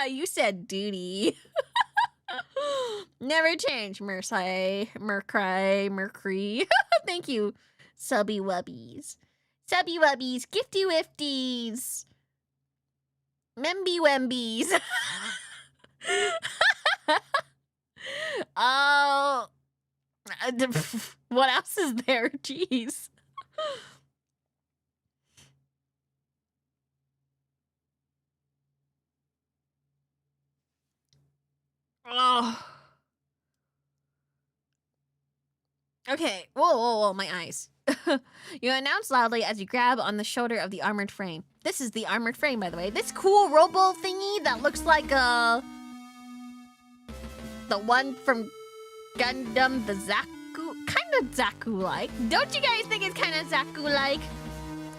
[SPEAKER 2] You said duty. Never change, Mercy. Mercury. Thank you, Subby Wubbies. Subby Wubbies. Gifty Wifties. Memby Wembies. Oh, what else is there? Jeez. Oh. Okay. Whoa, my eyes. You announce loudly as you grab on the shoulder of the armored frame. This is the armored frame, by the way. This cool robo thingy that looks like the one from Gundam, the Zaku. Kind of Zaku-like. Don't you guys think it's kind of Zaku-like?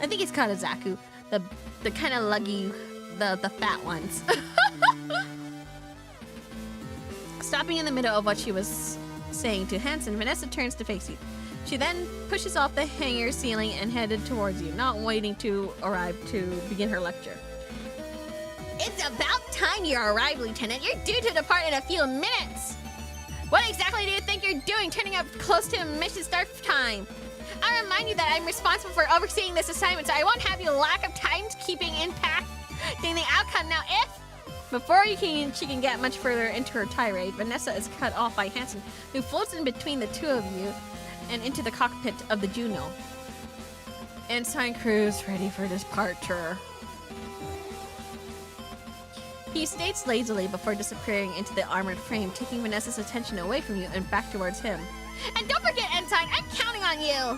[SPEAKER 2] I think it's kind of Zaku. The kind of luggy, the fat ones. Stopping in the middle of what she was saying to Hansen, Vanessa turns to face you. She then pushes off the hangar ceiling and headed towards you, not waiting to arrive to begin her lecture. It's about time you arrived, Lieutenant. You're due to depart in a few minutes. What exactly do you think you're doing, turning up close to mission start time? I remind you that I'm responsible for overseeing this assignment, so I won't have you lack of timekeeping impacting the outcome. Now, Before she can get much further into her tirade, Vanessa is cut off by Hansen, who floats in between the two of you and into the cockpit of the Juno. Ensign crew's ready for departure. He states lazily before disappearing into the armored frame, taking Vanessa's attention away from you and back towards him. And don't forget, Ensign, I'm counting on you!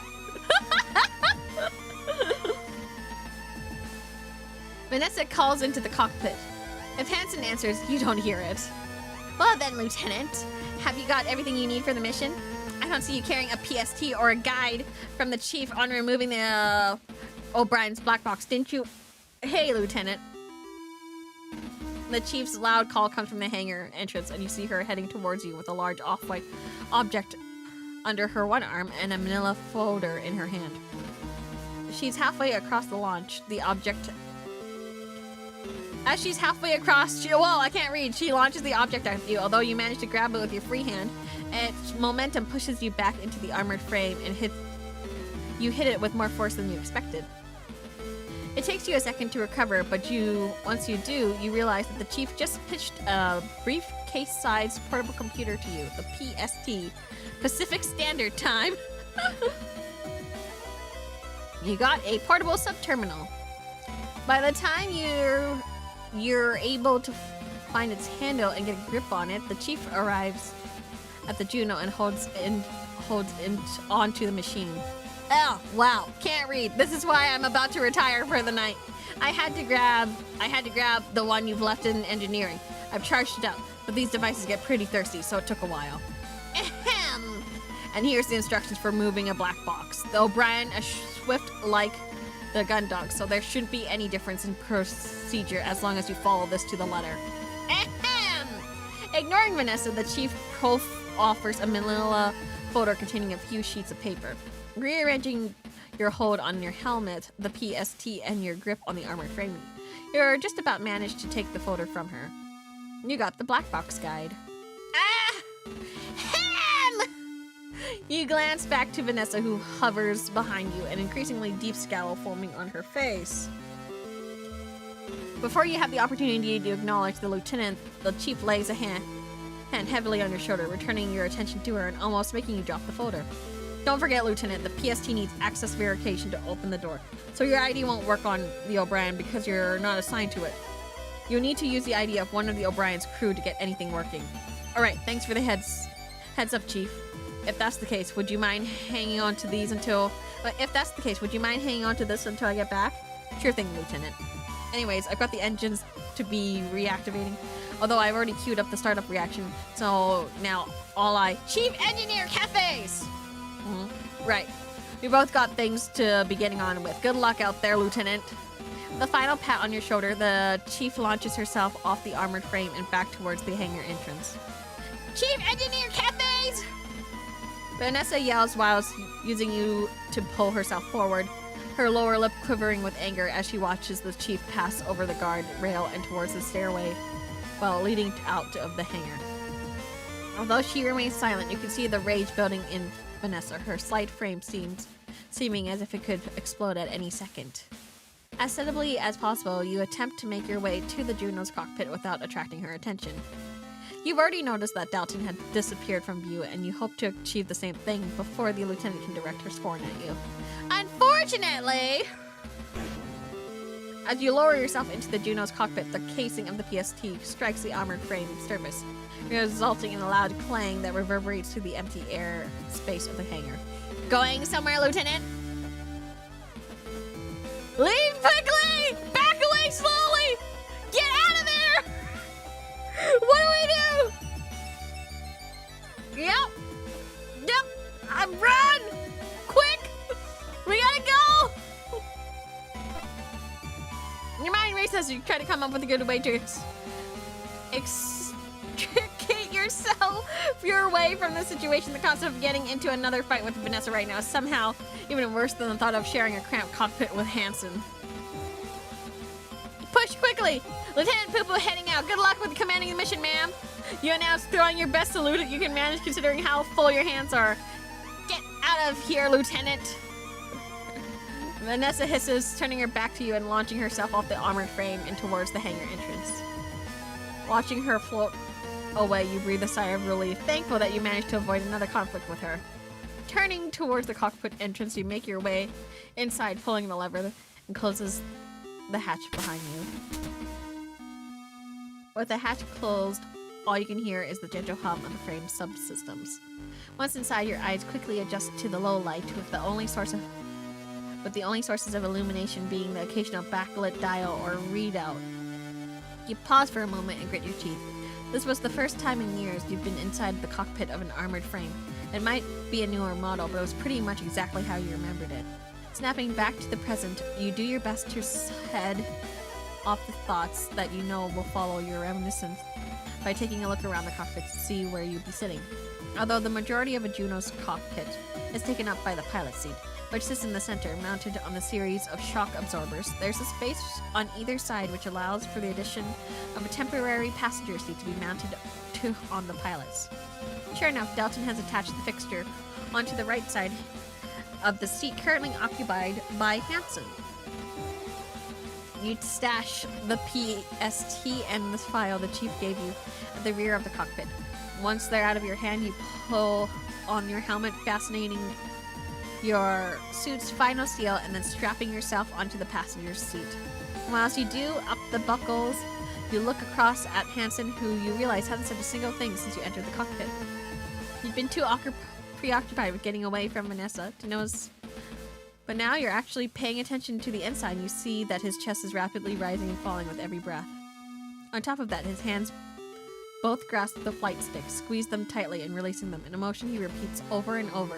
[SPEAKER 2] Vanessa calls into the cockpit. If Hansen answers, you don't hear it. Well then, Lieutenant, have you got everything you need for the mission? I don't see you carrying a PST or a guide from the chief on removing the O'Brien's black box, didn't you? Hey, Lieutenant. The chief's loud call comes from the hangar entrance, and you see her heading towards you with a large off-white object under her one arm and a manila folder in her hand. She's halfway across the launch. The object... As she's halfway across, I can't read. She launches the object at you, although you manage to grab it with your free hand. Its momentum pushes you back into the armored frame and you hit it with more force than you expected.
[SPEAKER 1] It takes you a second to recover, but once you do, you realize that the chief just pitched a briefcase-sized portable computer to you, the PST, Pacific Standard Time. You got a portable subterminal. By the time you're able to find its handle and get a grip on it, the chief arrives at the Juno and holds onto the machine. Oh, wow, can't read. This is why I'm about to retire for the night. I had to grab the one you've left in engineering. I've charged it up, but these devices get pretty thirsty, so it took a while. Ahem. And here's the instructions for moving a black box. The O'Brien is swift like the gun dog, so there shouldn't be any difference in procedure as long as you follow this to the letter. Ahem. Ignoring Vanessa, the chief offers a manila folder containing a few sheets of paper. Rearranging your hold on your helmet, the PST, and your grip on the armored framing, you're just about managed to take the folder from her. You got the black box guide. Ah! Ham! You glance back to Vanessa, who hovers behind you, an increasingly deep scowl forming on her face. Before you have the opportunity to acknowledge the lieutenant, the chief lays a hand heavily on your shoulder, returning your attention to her and almost making you drop the folder. Don't forget, Lieutenant, the PST needs access verification to open the door, so your ID won't work on the O'Brien because you're not assigned to it. You'll need to use the ID of one of the O'Brien's crew to get anything working. Alright, thanks for the heads up, Chief. If that's the case, would you mind hanging on to this until I get back? Sure thing, Lieutenant. Anyways, I've got the engines to be reactivating, although I've already queued up the startup reaction, so now Chief Engineer Cafes! Right. We both got things to be getting on with. Good luck out there, Lieutenant. With a final pat on your shoulder, the chief launches herself off the armored frame and back towards the hangar entrance. Chief Engineer Cafes! Vanessa yells while using you to pull herself forward, her lower lip quivering with anger as she watches the chief pass over the guard rail and towards the stairway while leading out of the hangar. Although she remains silent, you can see the rage building in Vanessa, her slight frame seeming as if it could explode at any second. As sensibly as possible, you attempt to make your way to the Juno's cockpit without attracting her attention. You've already noticed that Dalton had disappeared from view, and you hope to achieve the same thing before the lieutenant can direct her scorn at you. Unfortunately! As you lower yourself into the Juno's cockpit, the casing of the PST strikes the armored frame surface, resulting in a loud clang that reverberates through the empty air space of the hangar. Going somewhere, Lieutenant? Leave quickly! Back away slowly! Get out of there! What do we do? Yep. Run! Quick! We gotta go! Your mind races as you try to come up with a good way to extricate yourself your way from the situation. The concept of getting into another fight with Vanessa right now is somehow even worse than the thought of sharing a cramped cockpit with Hansen. Push quickly! Lieutenant Poo-Poo heading out. Good luck with commanding the mission, ma'am. You announced throwing your best salute that you can manage considering how full your hands are. Get out of here, Lieutenant! Vanessa hisses, turning her back to you and launching herself off the armored frame and towards the hangar entrance. Watching her float away, you breathe a sigh of relief, thankful that you managed to avoid another conflict with her. Turning towards the cockpit entrance, you make your way inside, pulling the lever, and closes the hatch behind you. With the hatch closed, all you can hear is the gentle hum of the frame's subsystems. Once inside, your eyes quickly adjust to the low light, with the only sources of illumination being the occasional backlit dial or readout. You pause for a moment and grit your teeth. This was the first time in years you've been inside the cockpit of an armored frame. It might be a newer model, but it was pretty much exactly how you remembered it. Snapping back to the present, you do your best to head off the thoughts that you know will follow your reminiscence by taking a look around the cockpit to see where you'd be sitting. Although the majority of a Juno's cockpit is taken up by the pilot seat, which sits in the center, mounted on a series of shock absorbers, there's a space on either side which allows for the addition of a temporary passenger seat to be mounted on the pilots. Sure enough, Dalton has attached the fixture onto the right side of the seat currently occupied by Hansen. you stash the PST and the file the chief gave you at the rear of the cockpit. Once they're out of your hand, you pull on your helmet, fastening your suit's final seal and then strapping yourself onto the passenger seat. Whilst you do up the buckles, you look across at Hansen, who you realize hasn't said a single thing since you entered the cockpit. You've been too preoccupied with getting away from Vanessa to notice, but now you're actually paying attention to the inside and you see that his chest is rapidly rising and falling with every breath. On top of that, his hands both grasp the flight stick, squeeze them tightly and releasing them, in a motion he repeats over and over.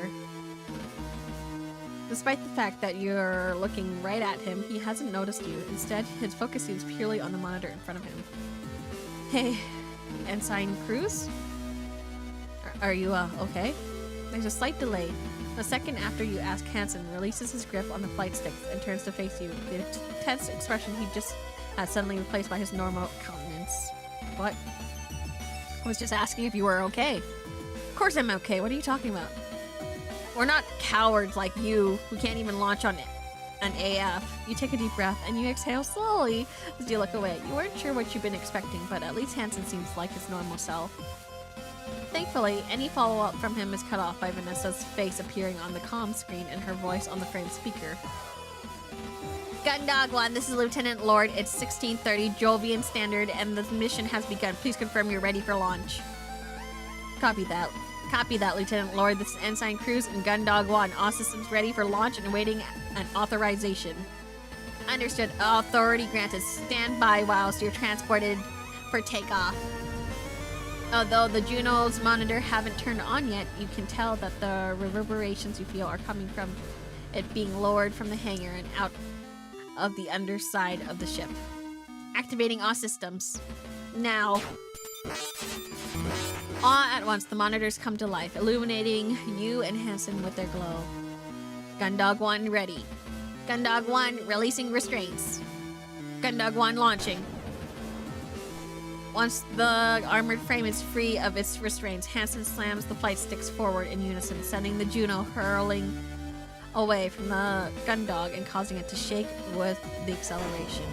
[SPEAKER 1] Despite the fact that you're looking right at him, he hasn't noticed you. Instead, his focus seems purely on the monitor in front of him. Hey, Ensign Cruz? Are you, okay? There's a slight delay. A second after you ask, Hansen releases his grip on the flight sticks and turns to face you. The tense expression he just had suddenly replaced by his normal countenance. What? I was just asking if you were okay. Of course I'm okay. What are you talking about? We're not cowards like you, who can't even launch on an AF. You take a deep breath and you exhale slowly as you look away. You weren't sure what you've been expecting, but at least Hansen seems like his normal self. Thankfully, any follow-up from him is cut off by Vanessa's face appearing on the comm screen and her voice on the frame speaker. Gundog 1, this is Lieutenant Lord. It's 1630 Jovian Standard, and the mission has begun. Please confirm you're ready for launch. Copy that. Copy that, Lieutenant Lord. This is Ensign Cruz and Gundog 1. All systems ready for launch and awaiting an authorization. Understood. Authority granted. Stand by whilst you're transported for takeoff. Although the Juno's monitor haven't turned on yet, you can tell that the reverberations you feel are coming from it being lowered from the hangar and out of the underside of the ship. Activating all systems. Now. All at once, the monitors come to life, illuminating you and Hansen with their glow. Gundog 1 ready. Gundog 1 releasing restraints. Gundog 1 launching. Once the armored frame is free of its restraints, Hansen slams the flight sticks forward in unison, sending the Juno hurling away from the Gundog and causing it to shake with the acceleration.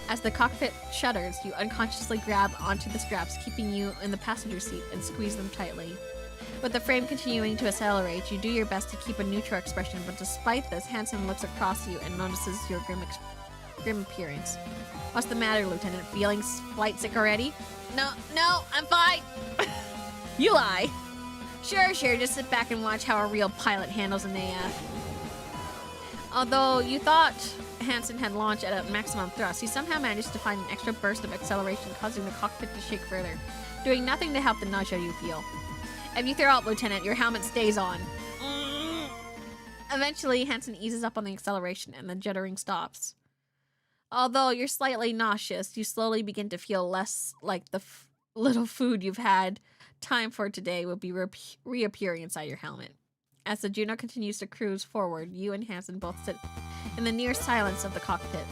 [SPEAKER 1] As the cockpit shudders, you unconsciously grab onto the straps, keeping you in the passenger seat, and squeeze them tightly. With the frame continuing to accelerate, you do your best to keep a neutral expression, but despite this, Hansen looks across you and notices your grim appearance. What's the matter, Lieutenant? Feeling flight sick already? No, I'm fine. You lie. Sure, just sit back and watch how a real pilot handles an AF. Although you thought Hansen had launched at a maximum thrust, he somehow managed to find an extra burst of acceleration, causing the cockpit to shake further, doing nothing to help the nausea you feel. If you throw up, Lieutenant, your helmet stays on. Eventually, Hansen eases up on the acceleration and the juddering stops. Although you're slightly nauseous, you slowly begin to feel less like the little food you've had time for today will be reappearing inside your helmet. As the Juno continues to cruise forward, you and Hansen both sit in the near silence of the cockpit,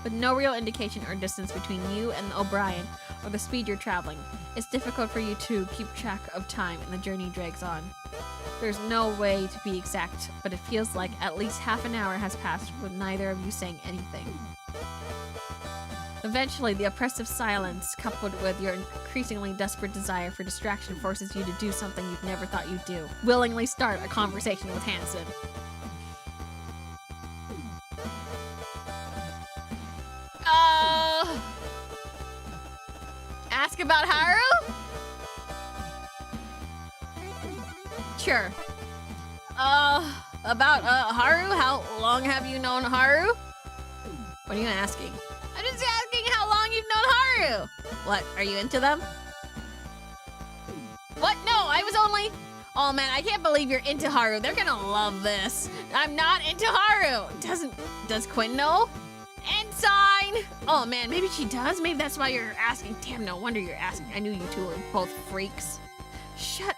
[SPEAKER 1] with no real indication or distance between you and O'Brien or the speed you're traveling. It's difficult for you to keep track of time and the journey drags on. There's no way to be exact, but it feels like at least half an hour has passed with neither of you saying anything. Eventually, the oppressive silence, coupled with your increasingly desperate desire for distraction, forces you to do something you've never thought you'd do. Willingly start a conversation with Hansen. Ask about Haru? Sure. About Haru? How long have you known Haru? What are you asking? I'm just asking how long you've known Haru. What, are you into them? What? No, I was only... Oh man, I can't believe you're into Haru. They're gonna love this. I'm not into Haru. Does Quinn know? Ensign! Oh man, maybe she does. Maybe that's why you're asking. Damn, no wonder you're asking. I knew you two were both freaks. Shut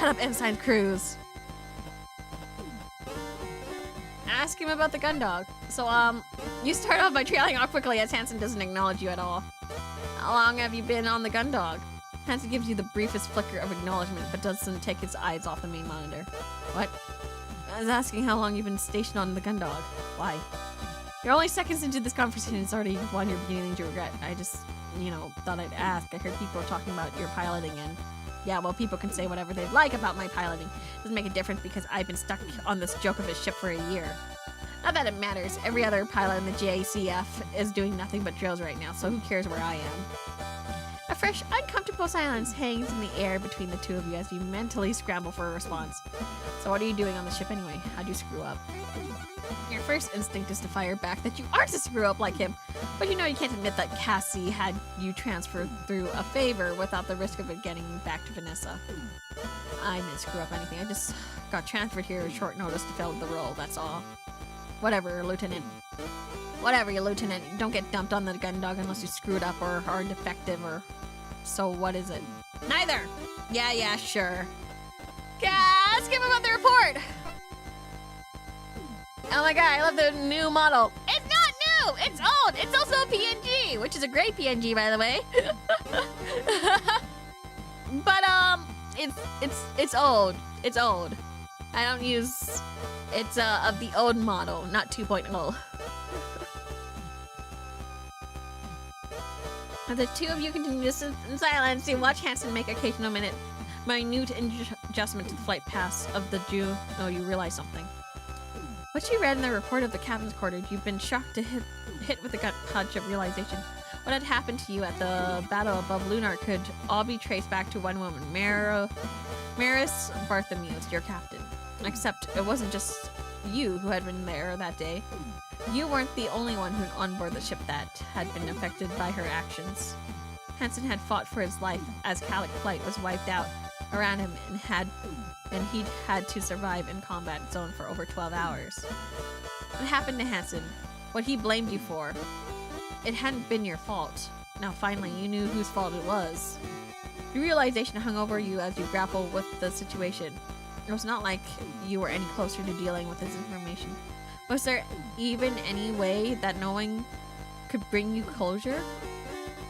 [SPEAKER 1] up, Ensign Cruz. Ask him about the Gundog. So, you start off by trailing off quickly as Hansen doesn't acknowledge you at all. How long have you been on the Gundog? Hansen gives you the briefest flicker of acknowledgement, but doesn't take his eyes off the main monitor. What? I was asking how long you've been stationed on the Gundog. Why? You're only seconds into this conversation. It's already one you're beginning to regret. I just, thought I'd ask. I heard people talking about your piloting, and yeah, well, people can say whatever they'd like about my piloting. Doesn't make a difference because I've been stuck on this joke of a ship for a year. Not that it matters. Every other pilot in the JCF is doing nothing but drills right now, so who cares where I am? A fresh, uncomfortable silence hangs in the air between the two of you as you mentally scramble for a response. So what are you doing on the ship anyway? How'd you screw up? Your first instinct is to fire back that you aren't a screw-up like him, but you can't admit that Cassie had you transferred through a favor without the risk of it getting back to Vanessa. I didn't screw up anything. I just got transferred here at short notice to fill the role, that's all. Whatever, Lieutenant. Whatever, you Lieutenant. Don't get dumped on the gun dog unless you screwed up or are defective or... So what is it? Neither! Yeah, sure. Let's give him up the report! Oh my god, I love the new model. It's not new! It's old! It's also a PNG! Which is a great PNG, by the way. But, it's old. It's old. I don't use... It's, of the old model, not 2.0. The two of you continue to sit in silence. You watch Hansen make occasional minute adjustment to the flight path of the Jew. Oh, you realize something. What you read in the report of the captain's quarters, you've been shocked to hit with a gut punch of realization. What had happened to you at the battle above Lunar could all be traced back to one woman, Maris Bartholomeus, your captain. Except it wasn't just you who had been there that day. You weren't the only one who on board the ship that had been affected by her actions. Hansen had fought for his life as Calic flight was wiped out around him and he'd had to survive in combat zone for over 12 hours. What happened to Hansen? What he blamed you for? It hadn't been your fault. Now finally you knew whose fault it was. The realization hung over you as you grappled with the situation. It was not like you were any closer to dealing with this information. Was there even any way that knowing could bring you closure?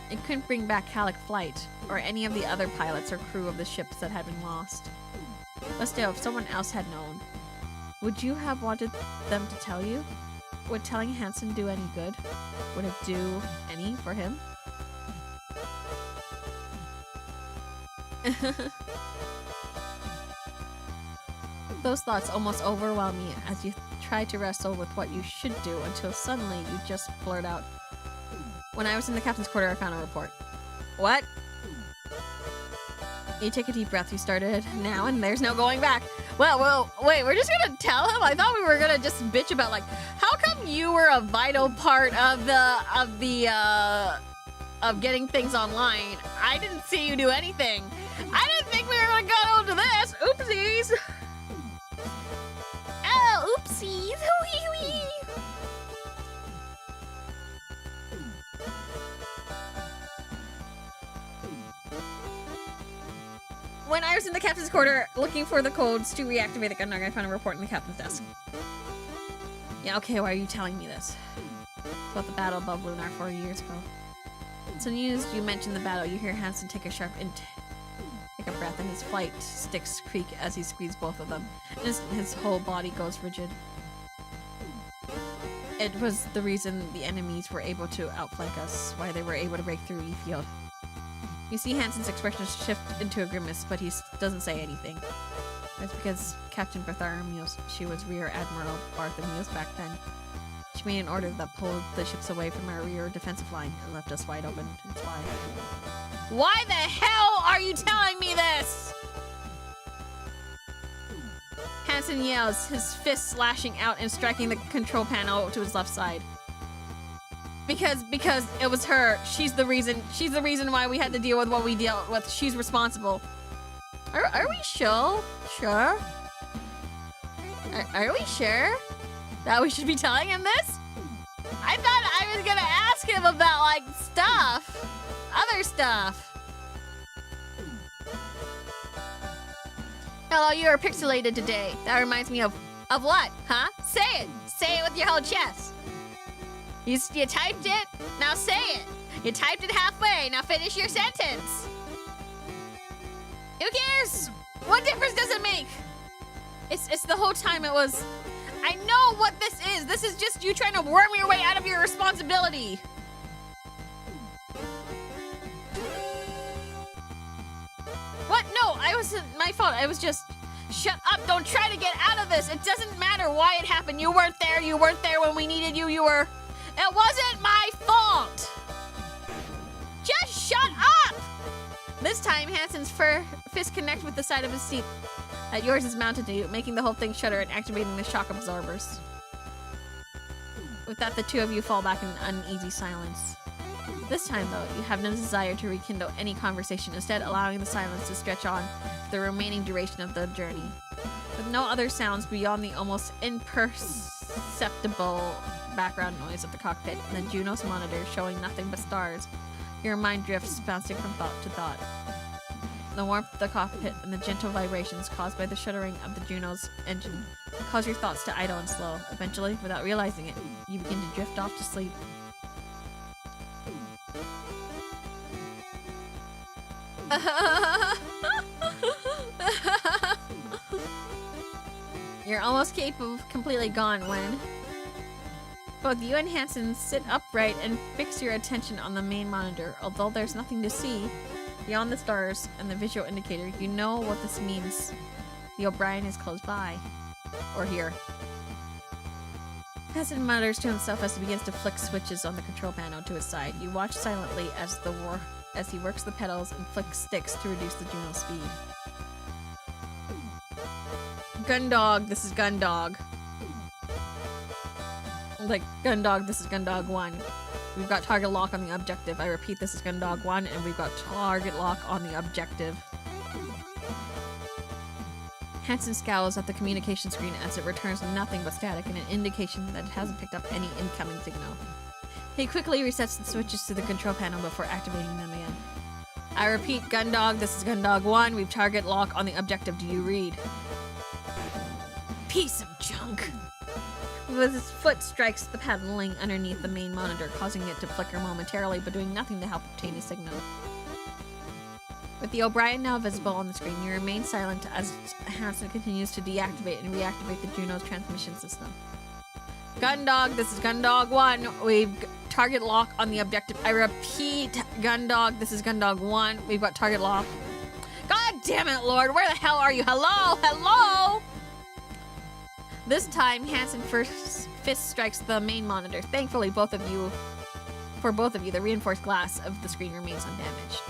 [SPEAKER 1] It couldn't bring back Calic flight, or any of the other pilots or crew of the ships that had been lost. But still, if someone else had known, would you have wanted them to tell you? Would telling Hansen do any good? Would it do any for him? Those thoughts almost overwhelm me as you try to wrestle with what you should do until suddenly you just blurt out, "When I was in the captain's quarter, I found a report." What? You take a deep breath. You started now, and there's no going back. Well, wait, we're just gonna tell him? I thought we were gonna just bitch about, like, how come you were a vital part of getting things online? I didn't see you do anything. I didn't think we were gonna go into this. Oopsies. Oh, oopsies. Wee. When I was in the captain's quarter looking for the codes to reactivate the gun, I found a report in the captain's desk. Yeah, okay, why are you telling me this? It's about the battle above Lunar 4 years ago. So news you mentioned the battle, you hear Hansen take a sharp take a breath, and his flight sticks creak as he squeezes both of them. His whole body goes rigid. It was the reason the enemies were able to outflank us, why they were able to break through E-field. You see Hansen's expression shift into a grimace, but he doesn't say anything. That's because Captain Bartholomeus, she was Rear Admiral Bartholomeus back then. She made an order that pulled the ships away from our rear defensive line and left us wide open to spy. Why the hell are you telling me this? Hansen yells, his fists lashing out and striking the control panel to his left side. Because it was her. She's the reason why we had to deal with what we dealt with. She's responsible. Are we sure? Sure? Are we sure that we should be telling him this? I thought I was gonna ask him about, like, stuff. Other stuff. Hello, you are pixelated today. That reminds me of what? Huh? Say it. Say it with your whole chest. You typed it, now say it. You typed it halfway, now finish your sentence. Who cares? What difference does it make? It's the whole time it was, I know what this is. This This is just you trying to worm your way out of your responsibility. What? No, I wasn't my fault. I was just... Shut up. Don't try to get out of this. It doesn't matter why it happened. You weren't there. You weren't there when we needed you. You were... It wasn't my fault. Just shut up. This time, Hansen's fist connects with the side of his seat that yours is mounted to you, making the whole thing shudder and activating the shock absorbers. With that, the two of you fall back in uneasy silence. This time, though, you have no desire to rekindle any conversation, instead allowing the silence to stretch on for the remaining duration of the journey. With no other sounds beyond the almost imperceptible background noise of the cockpit and the Juno's monitor showing nothing but stars, your mind drifts, bouncing from thought to thought. The warmth of the cockpit and the gentle vibrations caused by the shuddering of the Juno's engine cause your thoughts to idle and slow. Eventually, without realizing it, you begin to drift off to sleep. You're almost capable of completely gone when both you and Hansen sit upright and fix your attention on the main monitor. Although there's nothing to see beyond the stars and the visual indicator, you know what this means. The O'Brien is close by. Or here. Hansen mutters to himself as he begins to flick switches on the control panel to his side. You watch silently as he works the pedals and flicks sticks to reduce the Juno's speed. Gundog, this is Gundog. Like, Gundog, this is Gundog 1. We've got target lock on the objective. I repeat, this is Gundog 1, and we've got target lock on the objective. Hansen scowls at the communication screen as it returns nothing but static and an indication that it hasn't picked up any incoming signal. He quickly resets the switches to the control panel before activating them again. I repeat, Gundog, this is Gundog 1. We've target lock on the objective. Do you read? Piece of junk. With his foot strikes the paneling underneath the main monitor, causing it to flicker momentarily, but doing nothing to help obtain a signal. With the O'Brien now visible on the screen, you remain silent as Hansen continues to deactivate and reactivate the Juno's transmission system. Gundog, this is Gundog 1. We've target lock on the objective. I repeat, Gundog, this is Gundog 1. We've got target lock. God damn it, Lord. Where the hell are you? Hello? Hello? This time, Hansen fist strikes the main monitor. Thankfully, for both of you, the reinforced glass of the screen remains undamaged.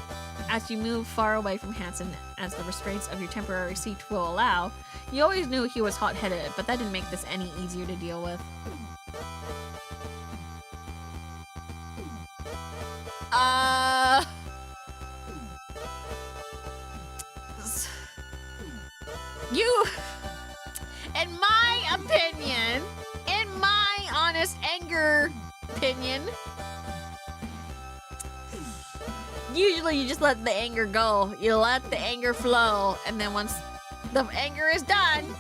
[SPEAKER 1] As you move far away from Hansen, as the restraints of your temporary seat will allow, you always knew he was hot-headed, but that didn't make this any easier to deal with. You... In my opinion, in my honest anger opinion, usually you just let the anger go. You let the anger flow, and then once the anger is done,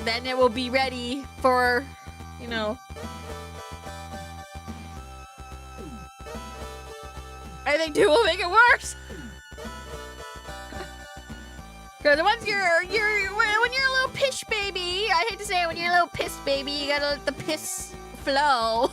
[SPEAKER 1] then it will be ready for, you know. I think 2 will make it worse. Because once when you're a little piss baby, I hate to say it, when you're a little piss baby, you gotta let the piss flow.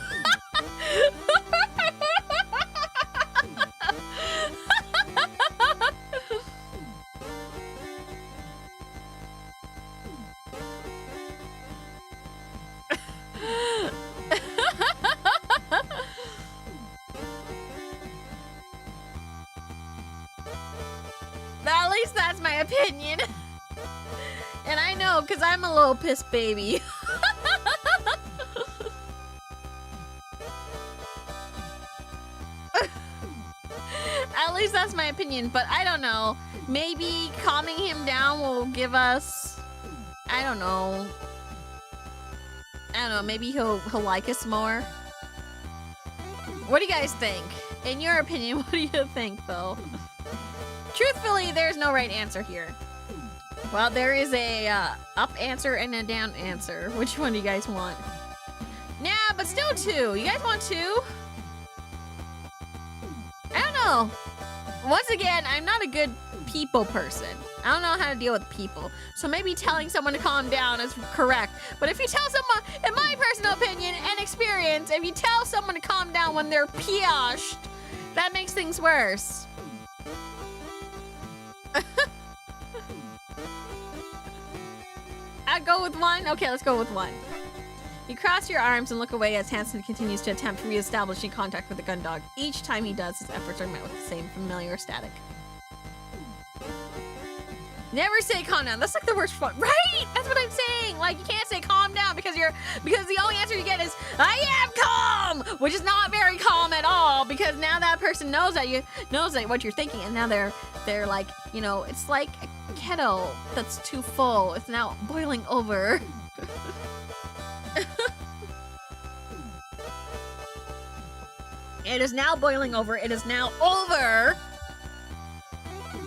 [SPEAKER 1] At least that's my opinion. And I know, because I'm a little piss baby. At least that's my opinion, but I don't know. Maybe calming him down will give us... I don't know, maybe he'll like us more. What do you guys think? In your opinion, what do you think, though? Truthfully, there's no right answer here. Well, there is a up answer and a down answer. Which one do you guys want? Nah, but still 2. You guys want 2? I don't know. Once again, I'm not a good people person. I don't know how to deal with people. So maybe telling someone to calm down is correct. But if you tell someone, in my personal opinion, and
[SPEAKER 2] experience, if you tell someone to calm down when they're pissed, that makes things worse. I'd go with 1. Okay, let's go with 1. You cross your arms and look away as Hansen continues to attempt reestablishing contact with the gun dog. Each time he does, his efforts are met with the same familiar static. Never say calm down. That's like the worst one, right? That's what I'm saying. Like, you can't say calm down because the only answer you get is I am calm, which is not very calm at all. Because now that person knows that what you're thinking, and now they're like, you know, it's like a kettle that's too full. It's now boiling over. It is now boiling over. It is now over.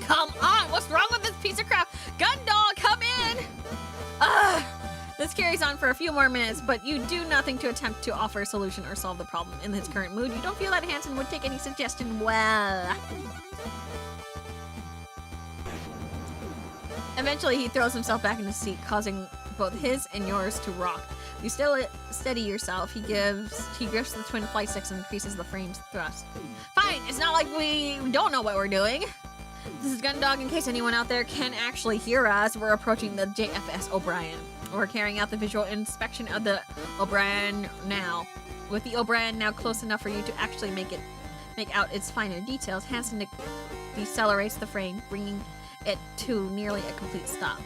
[SPEAKER 2] Come on, what's wrong with this piece of crap? Gun dog, come in! Ugh. This carries on for a few more minutes, but you do nothing to attempt to offer a solution or solve the problem. In his current mood, you don't feel that Hansen would take any suggestion well. Eventually, he throws himself back in his seat, causing both his and yours to rock. You still steady yourself. He grips the twin flight sticks and increases the frame's thrust. Fine, it's not like we don't know what we're doing. This is Gun Dog in case anyone out there can actually hear us. We're approaching the JFS O'Brien. We're carrying out the visual inspection of the O'Brien now. With the O'Brien now close enough for you to actually make out its finer details, Hansen decelerates the frame, bringing it to nearly a complete stop.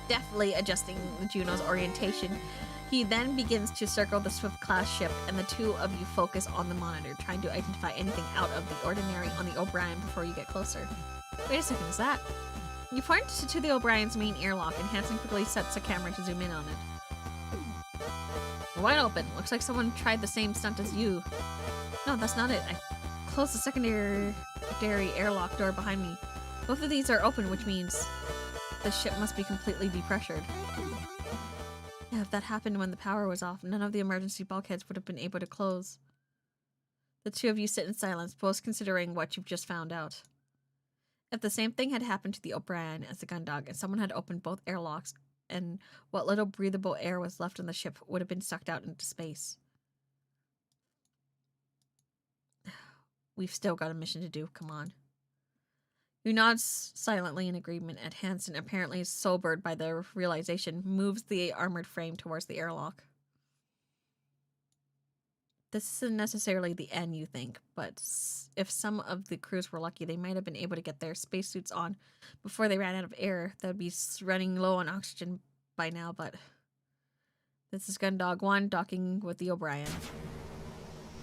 [SPEAKER 2] Deftly adjusting the Juno's orientation, he then begins to circle the Swift-class ship, and the two of you focus on the monitor, trying to identify anything out of the ordinary on the O'Brien before you get closer. Wait a second, is that? You point to the O'Brien's main airlock, and Hansen quickly sets a camera to zoom in on it. Wide open. Looks like someone tried the same stunt as you. No, that's not it. I closed the secondary airlock door behind me. Both of these are open, which means the ship must be completely depressured. Yeah, if that happened when the power was off, none of the emergency bulkheads would have been able to close. The two of you sit in silence, both considering what you've just found out. If the same thing had happened to the O'Brien as the gun dog, and someone had opened both airlocks, and what little breathable air was left on the ship would have been sucked out into space. We've still got a mission to do, come on. You nods silently in agreement, and Hansen, apparently sobered by the realization, moves the armored frame towards the airlock. This isn't necessarily the end, you think, but if some of the crews were lucky, they might have been able to get their spacesuits on before they ran out of air. They would be running low on oxygen by now, but this is Gundog 1 docking with the O'Brien.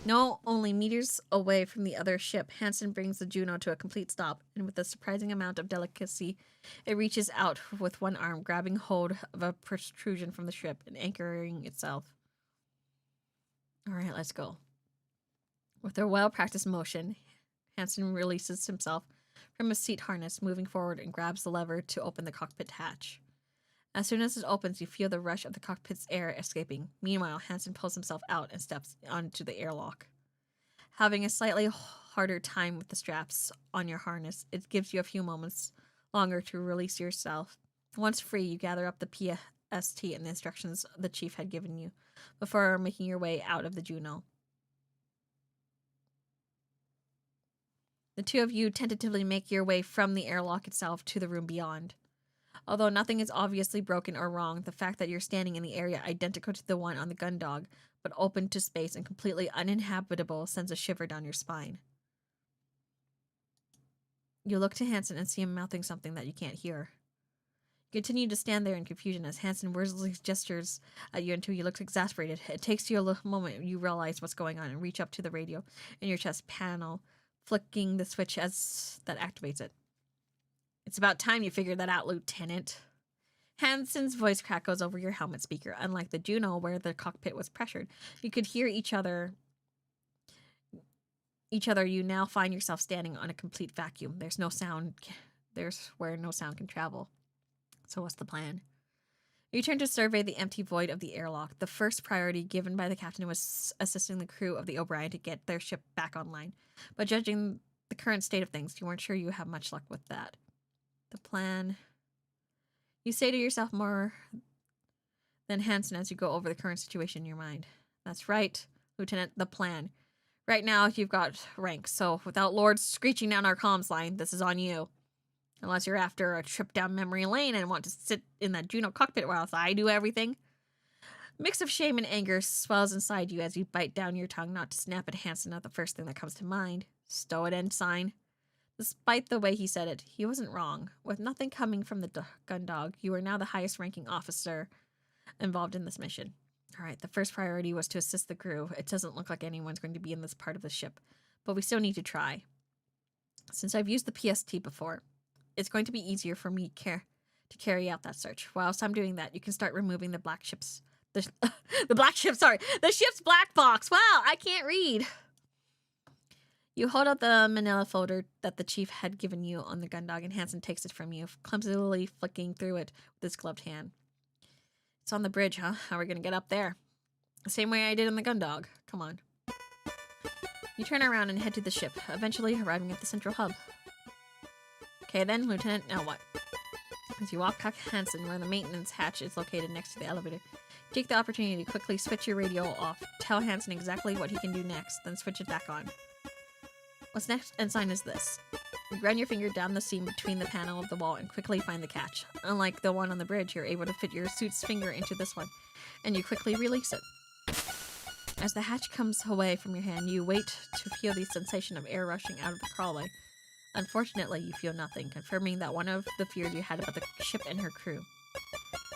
[SPEAKER 2] No, only meters away from the other ship, Hansen brings the Juno to a complete stop, and with a surprising amount of delicacy, it reaches out with one arm, grabbing hold of a protrusion from the ship and anchoring itself. All right, let's go. With a well-practiced motion, Hansen releases himself from his seat harness, moving forward and grabs the lever to open the cockpit hatch. As soon as it opens, you feel the rush of the cockpit's air escaping. Meanwhile, Hansen pulls himself out and steps onto the airlock. Having a slightly harder time with the straps on your harness, it gives you a few moments longer to release yourself. Once free, you gather up the PST and the instructions the chief had given you before making your way out of the Juno. The two of you tentatively make your way from the airlock itself to the room beyond. Although nothing is obviously broken or wrong, the fact that you're standing in the area identical to the one on the gun dog, but open to space and completely uninhabitable, sends a shiver down your spine. You look to Hansen and see him mouthing something that you can't hear. You continue to stand there in confusion as Hansen wordlessly gestures at you until you look exasperated. It takes you a little moment you realize what's going on and reach up to the radio in your chest panel, flicking the switch as that activates it. It's about time you figured that out, Lieutenant. Hansen's voice crack goes over your helmet speaker. Unlike the Juno, where the cockpit was pressured, you could hear each other. You now find yourself standing on a complete vacuum. There's no sound. There's where no sound can travel. So what's the plan? You turn to survey the empty void of the airlock. The first priority given by the captain was assisting the crew of the O'Brien to get their ship back online. But judging the current state of things, you weren't sure you have much luck with that. The plan. You say to yourself more than Hansen as you go over the current situation in your mind.
[SPEAKER 1] That's right, Lieutenant, the plan. Right now, you've got rank, so without Lords screeching down our comms line, this is on you. Unless you're after a trip down memory lane and want to sit in that Juno cockpit whilst I do everything. Mix of shame and anger swells inside you as you bite down your tongue not to snap at Hansen at the first thing that comes to mind. Stow it, ensign. Despite the way he said it, he wasn't wrong. With nothing coming from the gun dog, you are now the highest ranking officer involved in this mission. Alright, the first priority was to assist the crew. It doesn't look like anyone's going to be in this part of the ship, but we still need to try. Since I've used the PST before, it's going to be easier for me to carry out that search. Whilst I'm doing that, you can start removing the the ship's black box. Wow, I can't read. You hold out the manila folder that the chief had given you on the gun dog, and Hansen takes it from you, clumsily flicking through it with his gloved hand. It's on the bridge, huh? How are we gonna get up there? The same way I did on the gun dog. Come on. You turn around and head to the ship, eventually arriving at the central hub. Okay then, Lieutenant, now what? As you walk past Hansen, where the maintenance hatch is located next to the elevator, take the opportunity to quickly switch your radio off, tell Hansen exactly what he can do next, then switch it back on. What's next, Ensign, is this. You run your finger down the seam between the panel of the wall and quickly find the catch. Unlike the one on the bridge, you're able to fit your suit's finger into this one, and you quickly release it. As the hatch comes away from your hand, you wait to feel the sensation of air rushing out of the crawlway. Unfortunately, you feel nothing, confirming that one of the fears you had about the ship and her crew.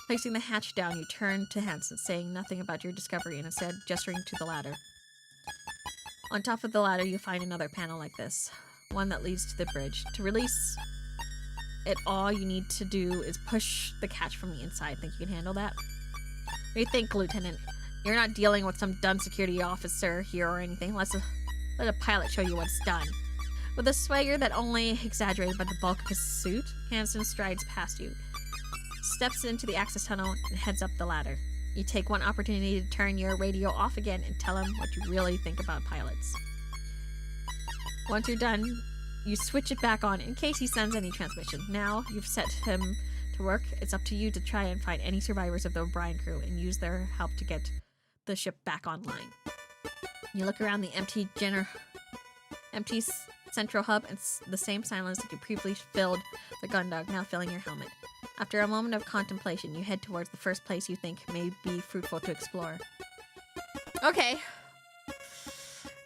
[SPEAKER 1] Placing the hatch down, you turn to Hansen, saying nothing about your discovery and instead gesturing to the ladder. On top of the ladder, you find another panel like this, one that leads to the bridge. To release it, all you need to do is push the catch from the inside. Think you can handle that? What do you think, Lieutenant? You're not dealing with some dumb security officer here or anything. Let a pilot show you what's done. With a swagger that only exaggerated by the bulk of his suit, Hansen strides past you, steps into the access tunnel, and heads up the ladder. You take one opportunity to turn your radio off again and tell him what you really think about pilots. Once you're done, you switch it back on in case he sends any transmission. Now you've set him to work, it's up to you to try and find any survivors of the O'Brien crew and use their help to get the ship back online. You look around the empty central hub and the same silence that you previously filled the gun dog, now filling your helmet. After a moment of contemplation, you head towards the first place you think may be fruitful to explore. Okay.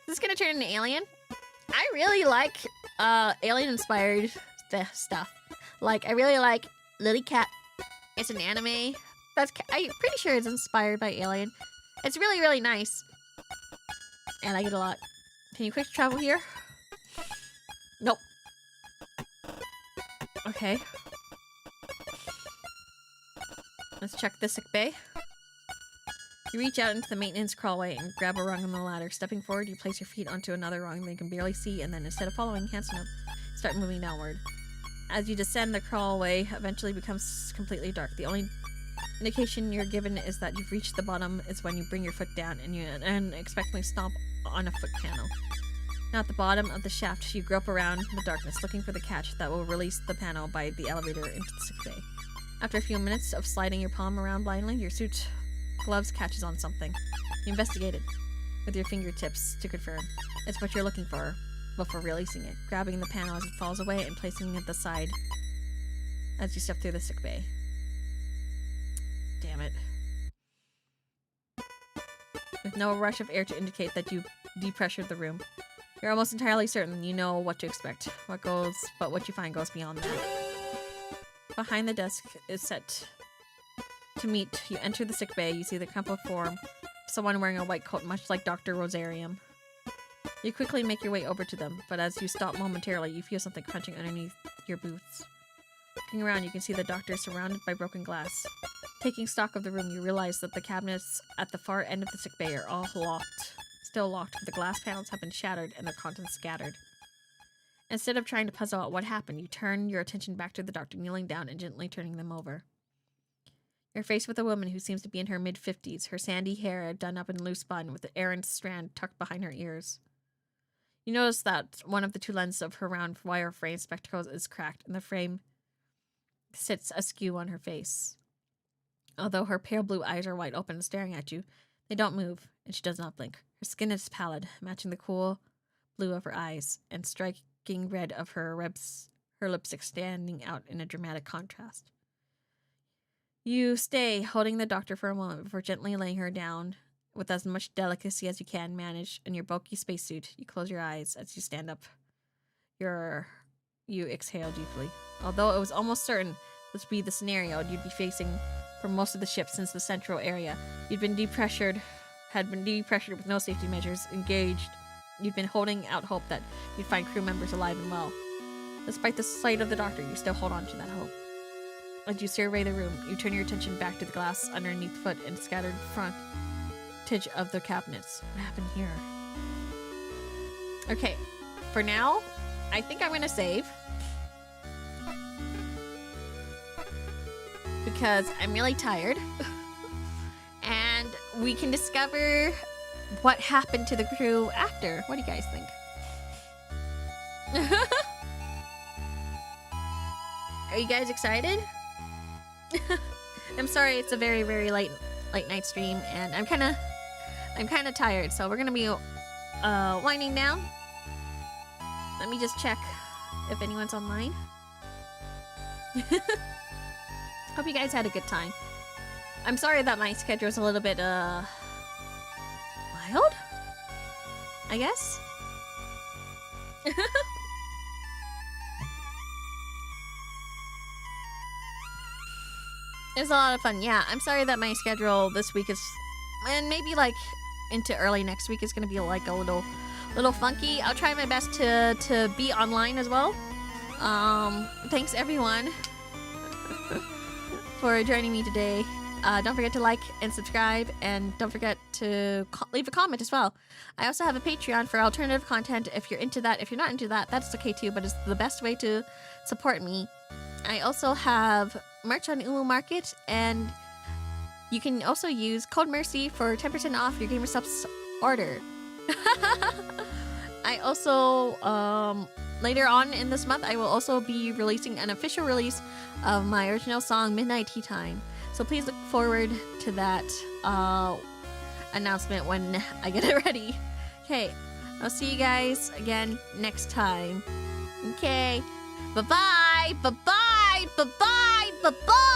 [SPEAKER 1] This is gonna turn into Alien. I really like Alien-inspired stuff. Like, I really like Lily Cat. It's an anime. I'm pretty sure it's inspired by Alien. It's really, really nice. And I like it a lot. Can you quick travel here? Nope. Okay. Let's check the sick bay. You reach out into the maintenance crawlway and grab a rung on the ladder. Stepping forward, you place your feet onto another rung that you can barely see, and then instead of following Hansen up, start moving downward. As you descend, the crawlway eventually becomes completely dark. The only indication you're given is that you've reached the bottom is when you bring your foot down and you unexpectedly stomp on a foot panel. Now at the bottom of the shaft, you grope around the darkness, looking for the catch that will release the panel by the elevator into the sick bay. After a few minutes of sliding your palm around blindly, your suit gloves catches on something. You investigate it with your fingertips to confirm it's what you're looking for before releasing it, grabbing the panel as it falls away and placing it at the side as you step through the sick bay. Damn it. With no rush of air to indicate that you depressured the room, you're almost entirely certain you know what to expect. But what you find goes beyond that. Behind the desk is set to meet. You enter the sick bay. You see the crumpled form of someone wearing a white coat, much like Dr. Rosarium. You quickly make your way over to them, but as you stop momentarily, you feel something crunching underneath your boots. Looking around, you can see the doctor surrounded by broken glass. Taking stock of the room, you realize that the cabinets at the far end of the sick bay are all still locked, but the glass panels have been shattered and their contents scattered. Instead of trying to puzzle out what happened, you turn your attention back to the doctor, kneeling down and gently turning them over. You're faced with a woman who seems to be in her mid-50s, her sandy hair done up in loose bun with the errant strand tucked behind her ears. You notice that one of the two lenses of her round wire frame spectacles is cracked, and the frame sits askew on her face. Although her pale blue eyes are wide open and staring at you, They don't move, and she does not blink. Her skin is pallid, matching the cool blue of her eyes, and striking red of her lipstick standing out in a dramatic contrast. You stay, holding the doctor for a moment before gently laying her down with as much delicacy as you can manage in your bulky spacesuit. You close your eyes as you stand up. You exhale deeply. Although it was almost certain this would be the scenario you'd be facing for most of the ship since the central area. Had been depressured with no safety measures engaged. You'd been holding out hope that you'd find crew members alive and well. Despite the sight of the doctor, you still hold on to that hope. As you survey the room, you turn your attention back to the glass underneath foot and scattered frontage of the cabinets. What happened here? Okay, for now, I think I'm gonna save. Because I'm really tired. And we can discover what happened to the crew after. What do you guys think? Are you guys excited? I'm sorry, it's a very, very late night stream, and I'm kind of tired, so we're gonna be winding down. Let me just check if anyone's online. Hope you guys had a good time. I'm sorry that my schedule is a little bit wild, I guess. It was a lot of fun. Yeah, I'm sorry that my schedule this week is, and maybe like into early next week is gonna be like a little funky. I'll try my best to be online as well. Thanks everyone for joining me today. Don't forget to like and subscribe, and don't forget to leave a comment as well. I also have a Patreon for alternative content if you're into that. If you're not into that, that's okay too, but it's the best way to support me. I also have merch on Umu Market, and you can also use code MERCY for 10% off your GamerSupps order. I also, later on in this month, I will also be releasing an official release of my original song, Midnight Tea Time. So please look forward to that announcement when I get it ready. Okay, I'll see you guys again next time. Okay, bye-bye, bye-bye, bye-bye, bye-bye.